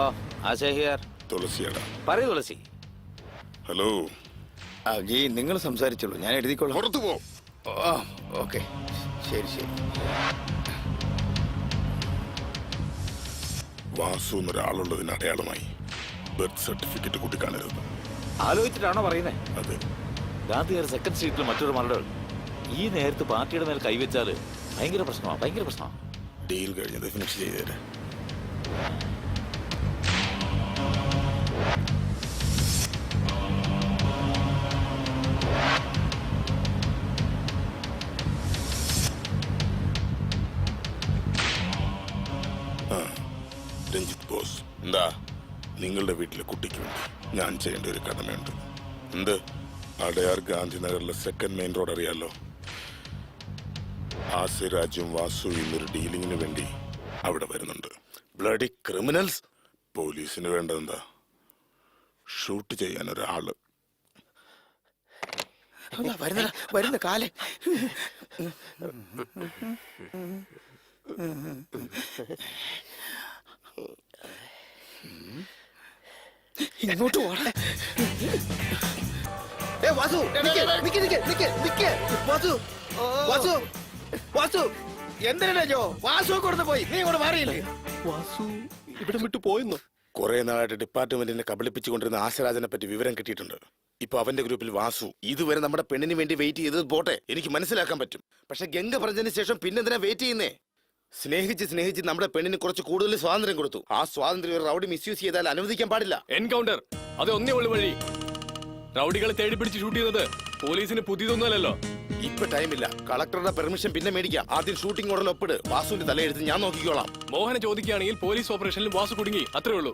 Asha here. തുളസിയടാ. പറയൂ തുളസി. ഹലോ. ആ ജി, നിങ്ങൾ സംസാരിച്ചോളൂ, ഞാൻ എഴുതിക്കോളാം. പുറത്തു പോ. ഓക്കെ, ശരി ശരി. വാസു എന്നൊരാളുള്ളതിന് അടയാളമായി ബർത്ത് സർട്ടിഫിക്കറ്റ് കൂട്ടി കാണരുത്. ആലോചിച്ചിട്ടാണോ പറയുന്നത്? അതെ. ഗാന്ധിയാർ സെക്കൻഡ് സ്ട്രീറ്റിൽ മറ്റൊരു മർഡർ. ഈ നേരത്ത് പാർട്ടിയുടെ മേൽ കൈവച്ചാല് ഭയങ്കര പ്രശ്നമാണ്, ഭയങ്കര പ്രശ്നമാണ്. ഡീൽ കഴിഞ്ഞത് ഫിനിഷ് ചെയ്തേരെ. രഞ്ജിത്ത് ബോസ്, എന്താ നിങ്ങളുടെ വീട്ടിലെ കുട്ടിക്ക് വേണ്ടി ഞാൻ ചെയ്യേണ്ട ഒരു കടമയുണ്ട്. എന്ത്? അടയാർ ഗാന്ധിനഗറിലെ സെക്കൻഡ് മെയിൻ റോഡ് അറിയാലോ? ആസിരാജും വാസു ഇന്നൊരു ഡീലിങ്ങിന് വേണ്ടി അവിടെ വരുന്നുണ്ട്. Bloody criminals. പോലീസിന് വേണ്ടതെന്താ? ഷൂട്ട് ചെയ്യാൻ ഒരാള്. വരുന്ന കാലേ. ഇങ്ങോട്ട് പോടാ. വാസു, വാസു, വാസു, വാസു, എന്തിനാ ജോ? വാസു കൊടുത്ത് പോയി, നീ ഇങ്ങോട്ട് മാറിയില്ലേ? വാസു ഇവിടെ വിട്ടു പോയെന്നോ? കുറെ നാളായിട്ട് ഡിപ്പാർട്ട്മെന്റിനെ കബളിപ്പിച്ചുകൊണ്ടിരുന്ന ആശരാജനെ പറ്റി വിവരം കിട്ടിയിട്ടുണ്ട്. ഇപ്പൊ അവന്റെ ഗ്രൂപ്പിൽ വാസു. ഇതുവരെ നമ്മുടെ പെണ്ണിന് വേണ്ടി വെയിറ്റ് ചെയ്തത് പോട്ടെ, എനിക്ക് മനസ്സിലാക്കാൻ പറ്റും. പക്ഷെ ഗംഗ പറഞ്ഞതിന് ശേഷം പിന്നെന്തിനാ വെയിറ്റ് ചെയ്യുന്നേ? സ്നേഹിച്ച് നമ്മുടെ പെണ്ണിന് കുറച്ച് കൂടുതൽ സ്വാതന്ത്ര്യം കൊടുത്തു. ആ സ്വാതന്ത്ര്യം റൗഡി മിസ്യൂസ് ചെയ്താൽ അനുവദിക്കാൻ പാടില്ല. എൻകൗണ്ടർ അത് ഒന്നേ ഉള്ളു വഴി. റൗഡികളെ തേടി പിടിച്ച് ഷൂട്ട് ചെയ്തത് പോലീസിന് പുതിയതൊന്നുമല്ലല്ലോ. ഇപ്പൊ ടൈമില്ല. കളക്ടറുടെ പെർമിഷൻ പിന്നെ മേടിക്കാം. ആദ്യം ഷൂട്ടിംഗ് ഓർഡർ ഒപ്പിട്. വാസുവിന്റെ തലയെടുത്ത് ഞാൻ നോക്കിക്കോളാം. മോഹന ചോദിക്കുകയാണെങ്കിൽ പോലീസ് ഓപ്പറേഷനിൽ വാസു കുടുങ്ങി, അത്രേ ഉള്ളൂ.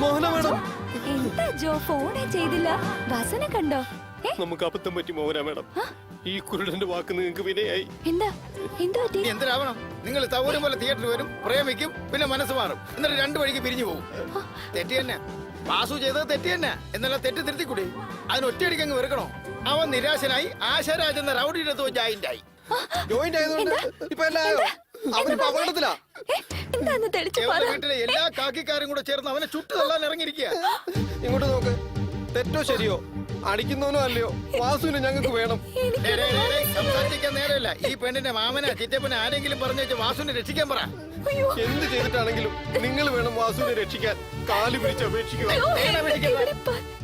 മോഹന മേഡം, എന്താ ജോ ഫോണേ ചെയ്തില്ല? വാസനെ കണ്ടോ? നമുക്ക് അബദ്ധം പറ്റി മോഹന മേഡം. ഈ കുരുടന്റെ വാക്ക് നിങ്ങൾക്ക് വിനയായി. എന്താ എന്താ പറ്റി? എന്തിനാവണം? നിങ്ങൾ സൗകര്യം പോലെ തിയേറ്ററിൽ വരും, പ്രേമിക്കും, പിന്നെ മനസ്സ് മാറും, എന്നിട്ട് രണ്ടു വഴിക്ക് പിരിഞ്ഞു പോകും. തെറ്റി തന്നെ വാസു ചെയ്തത്, തെറ്റി തന്നെ. എന്നാൽ തെറ്റ് തിരുത്തിക്കൂടി? അതിന് ഒറ്റയടിക്ക് അങ്ങ് വെറുക്കണോ? അവൻ നിരാശനായി ആശാരാജ് എന്ന റൗഡിയുടെ അടുത്ത് ജോയിന്റ് ആയി. ജോയിന്റ് ആയതുകൊണ്ട് ഇപ്പൊ എല്ലായോ അവനിപ്പോ അപകടത്തിലാ. എന്താന്ന് തെളിച്ച് പറ. വീട്ടിലെ എല്ലാ കാക്കിക്കാരും കൂടെ ചേർന്ന് അവനെ ചുട്ടു തള്ളാൻ ഇറങ്ങിയിരിക്കുക. ഇങ്ങോട്ട് നോക്ക്. തെറ്റോ ശരിയോ, അടിക്കുന്നവനോ അല്ലയോ, വാസുവിനെ ഞങ്ങൾക്ക് വേണം. സംസാരിക്കാൻ നേരമില്ല. ഈ പെണ്ണിന്റെ മാമന ചിറ്റപ്പനെ ആരെങ്കിലും പറഞ്ഞു വാസുവിനെ രക്ഷിക്കാൻ പറ. എന്ത് ചെയ്തിട്ടാണെങ്കിലും നിങ്ങൾ വേണം വാസുവിനെ രക്ഷിക്കാൻ. കാല് പിടിച്ച് അപേക്ഷിക്കുക.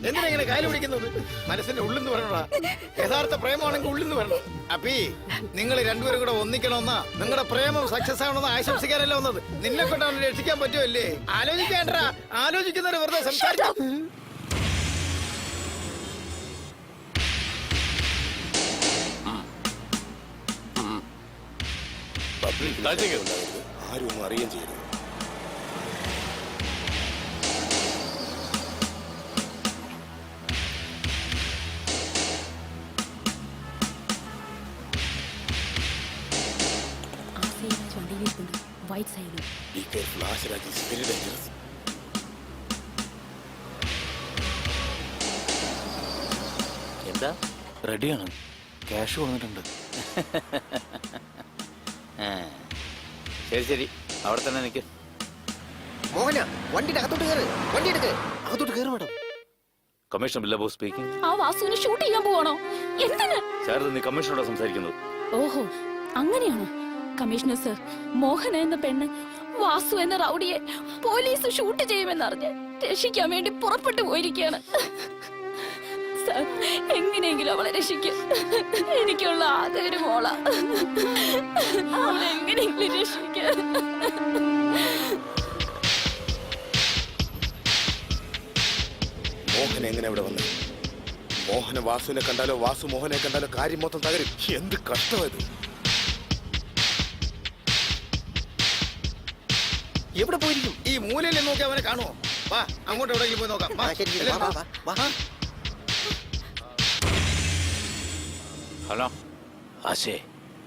എന്തിനാ ഇങ്ങനെ കാല് പിടിക്കുന്നത്? മനസ്സിന്റെ ഉള്ളിന്ന് പറയണടാ. യഥാർത്ഥ പ്രേമമാണെങ്കിൽ ഉള്ളിന്ന് വരണം. അപ്പീ നിങ്ങൾ രണ്ടുപേരും കൂടെ ഒന്നിക്കണമെന്നാ, നിങ്ങളുടെ പ്രേമം സക്സസ് ആവണമെന്ന് ആശംസിക്കാനല്ല വന്നത്. നിന്നെ കൊണ്ടാണ് രക്ഷിക്കാൻ പറ്റുമല്ലേ? ആലോചിക്കേണ്ടടാ. ആലോചിക്കുന്നവര് വെറുതെ സംസാരിക്കാം. താഴ്ചയ്ക്ക് ഉണ്ടാകരുത്. ആരും ഒന്നും അറിയുകയും ചെയ്യരുത്. വണ്ടിയിലിരിപ്പുണ്ട് വൈറ്റ് സൈഡിൽ. Be careful, ആശരാജ് is very dangerous. എന്താ റെഡിയാണ്, ക്യാഷ് കൊടുത്തിട്ടുണ്ട്. ശരി ശരി, അവിടെ തന്നെ നിൽക്ക്. മോഹന വണ്ടിയുടെ അകത്തോട്ട് കയറ്, വണ്ടി എടുക്ക്, അകത്തോട്ട് കയറ് മാഡം. Commissioner ബില്ലാബോ speaking. ആ വാസുവിനെ ഷൂട്ട് ചെയ്യാൻ പോവാണോ? എന്തിന്? ശാരദ, നീ കമ്മീഷണറോട് സംസാരിക്കുന്നത്. ഓഹോ, അങ്ങനെയാണോ? കമ്മീഷണർ സർ, മോഹന എന്ന പെണ്ണ് വാസു എന്ന റൗഡിയെ പോലീസ് ഷൂട്ട് ചെയ്യുമെന്നറിഞ്ഞ് രക്ഷിക്കാൻ വേണ്ടി പുറപ്പെട്ടു പോയിരിക്കുകയാണ്. സർ, എങ്ങനെയെങ്കിലും അവളെ രക്ഷിക്കും. എനിക്കുള്ള ആകെ ഒരു മോള, അവളെ എങ്ങനെയെങ്കിലും രക്ഷിക്കാൻ. മോഹൻ എങ്ങനെ ഇവിടെ വന്നത്? മോഹന വാസുവിനെ കണ്ടാലോ വാസു മോഹനെ കണ്ടാലോ കാര്യം മൊത്തം തകരും. എന്ത് കഷ്ടമായത്. എവിടെ പോയിരിക്കും? ഈ മൂലയിൽ നോക്കി അവനെ കാണുമോ? വാ, അങ്ങോട്ട് എവിടെയെങ്കിലും പോയി നോക്കാം. വാ, അല്ലേ, വാ. ഹലോ, ആശേ,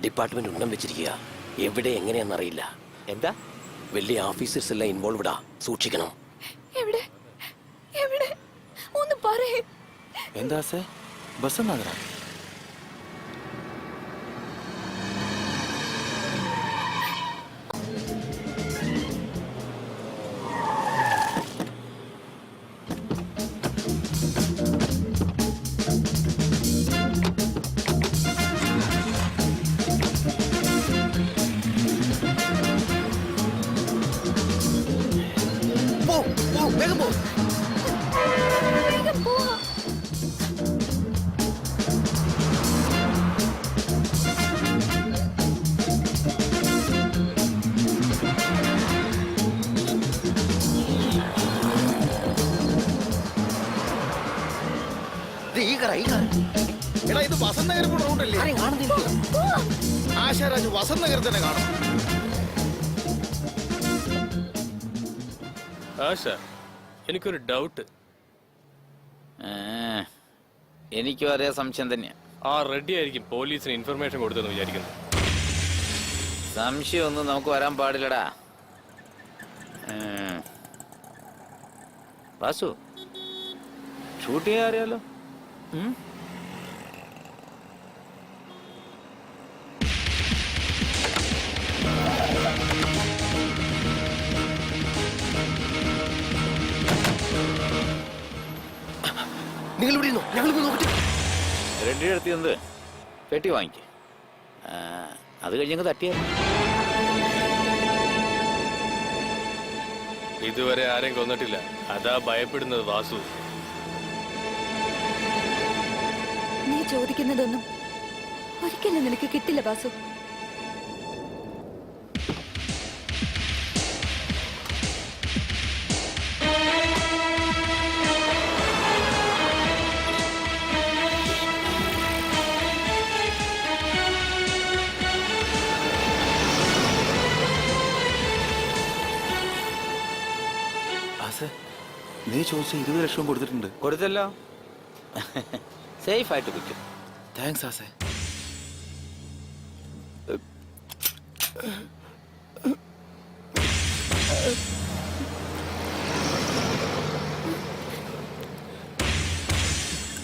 ഡിപ്പാർട്ട്മെന്റ് ഉന്നം വെച്ചിരിക്കുക. എവിടെ എങ്ങനെയാണെന്നറിയില്ല. എന്താ? വലിയ ഓഫീസേഴ്സ് എല്ലാം ഇൻവോൾവ്ഡാ, സൂക്ഷിക്കണം. എവിടെ എവിടെ ഒന്ന് പറയേ. എന്താ സേ ബസ് എന്നാ? പോ, പോ, വേഗം പോ. വേഗം പോവാ. ഇത് ഈ കട, ഈ കട. എടാ, ഇത് വസന്ത് നഗർ പോണ റൂട്ടല്ലേ? ആരെയും കാണുന്നില്ല. ആശാരാജ് വസന്ത് നഗർ തന്നെ കാണും. ആശ, എനിക്കൊരു ഡൗട്ട്. എനിക്കും അതേ സംശയം തന്നെയാ. ആ റെഡി ആയിരിക്കും പോലീസിന് ഇൻഫർമേഷൻ കൊടുത്തെന്ന് വിചാരിക്കുന്നു. സംശയമൊന്നും നമുക്ക് വരാൻ പാടില്ലടാ. വാസു, ഷൂട്ട് ചെയ്യാൻ അറിയാലോ. നിങ്ങൾ ഇവിടെ ഇരുന്നോ, ഞങ്ങൾ പോയി നോക്കട്ടെ. റെഡി എടുത്തി എന്ത് പെട്ടി വാങ്ങിക്ക. അത് കഴിഞ്ഞങ്ങ് തട്ടിയ. ഇതുവരെ ആരെയും കൊന്നിട്ടില്ല, അതാ ഭയപ്പെടുന്നത് വാസു. നീ ചോദിക്കുന്നതൊന്നും ഒരിക്കലും നിനക്ക് കിട്ടില്ല വാസു. നീ ചോദിച്ച 20 ലക്ഷം കൊടുത്തിട്ടുണ്ട്. കൊടുത്തല്ലോ. സേഫ് ആയിട്ട് കിട്ടും. താങ്ക്സ് ആസേ.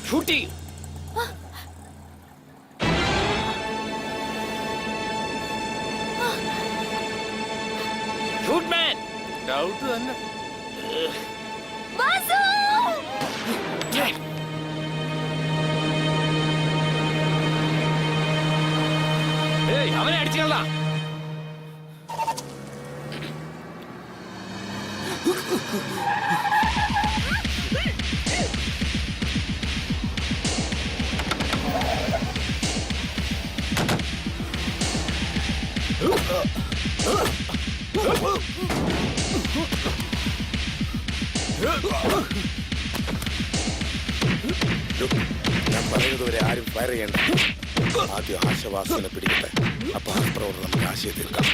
ഷൂട്ട് ചെയ്യും. ഷൂട്ട് മാൻ. ഡൗട്ട് തന്നെ. വാസു! ഏയ്, അവനെ അടിച്ചുകള. ഞാൻ പറയുന്നത് വരെ ആരും ഫയർ ചെയ്യണ്ട. ആദ്യം ആശവാസനെ പിടിക്കട്ടെ. അപ്പൊ അപ്പുറം നമുക്ക് ആശയം തീർക്കാം.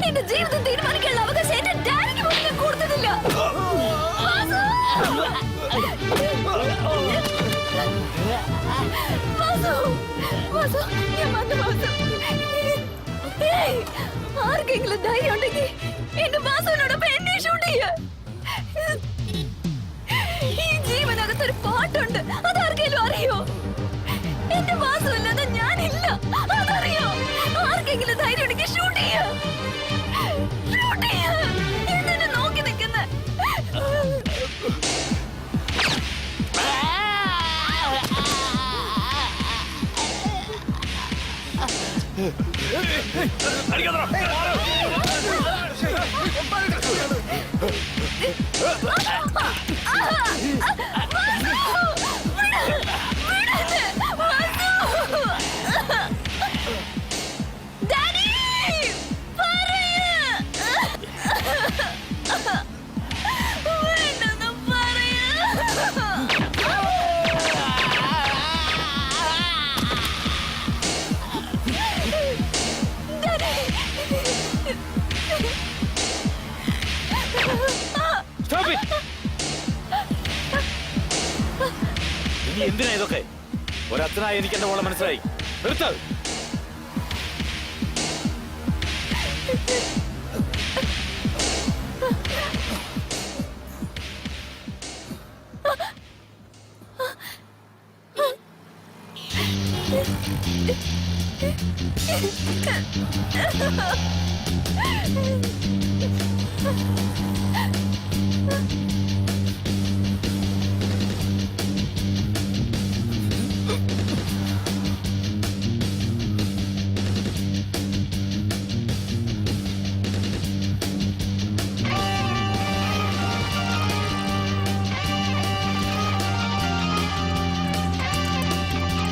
എന്റെ ജീവിതം തീരുമാനിക്കാനുള്ള അവകാശം എന്റെ ഡാഡിക്ക് പോലും ഞാൻ കൊടുത്തിട്ടില്ല. ആർക്കെങ്കിലും ധൈര്യം ഉണ്ടെങ്കിൽ എന്റെ വാസുവിനോടൊപ്പം എന്നെ ഷൂട്ട് ചെയ്യ. ഈ ജീവനകത്തൊരു പാട്ടുണ്ട്, അതാർക്കെങ്കിലും അറിയോ? എന്റെ വാസു അല്ലാതെ ഞാനില്ല, അതറിയോ? ആർക്കെങ്കിലും ധൈര്യം ഉണ്ടെങ്കിൽ ഷൂട്ട് ചെയ്യ. ഷൂട്ട് ചെയ്യ. എന്നെ നോക്കി നിൽക്കുന്ന ഇനി എന്തിനാ ഇതൊക്കെ? ഒരച്ഛനായി എനിക്ക് എന്റെ മോളെ മനസ്സിലായി. നിർത്തത്.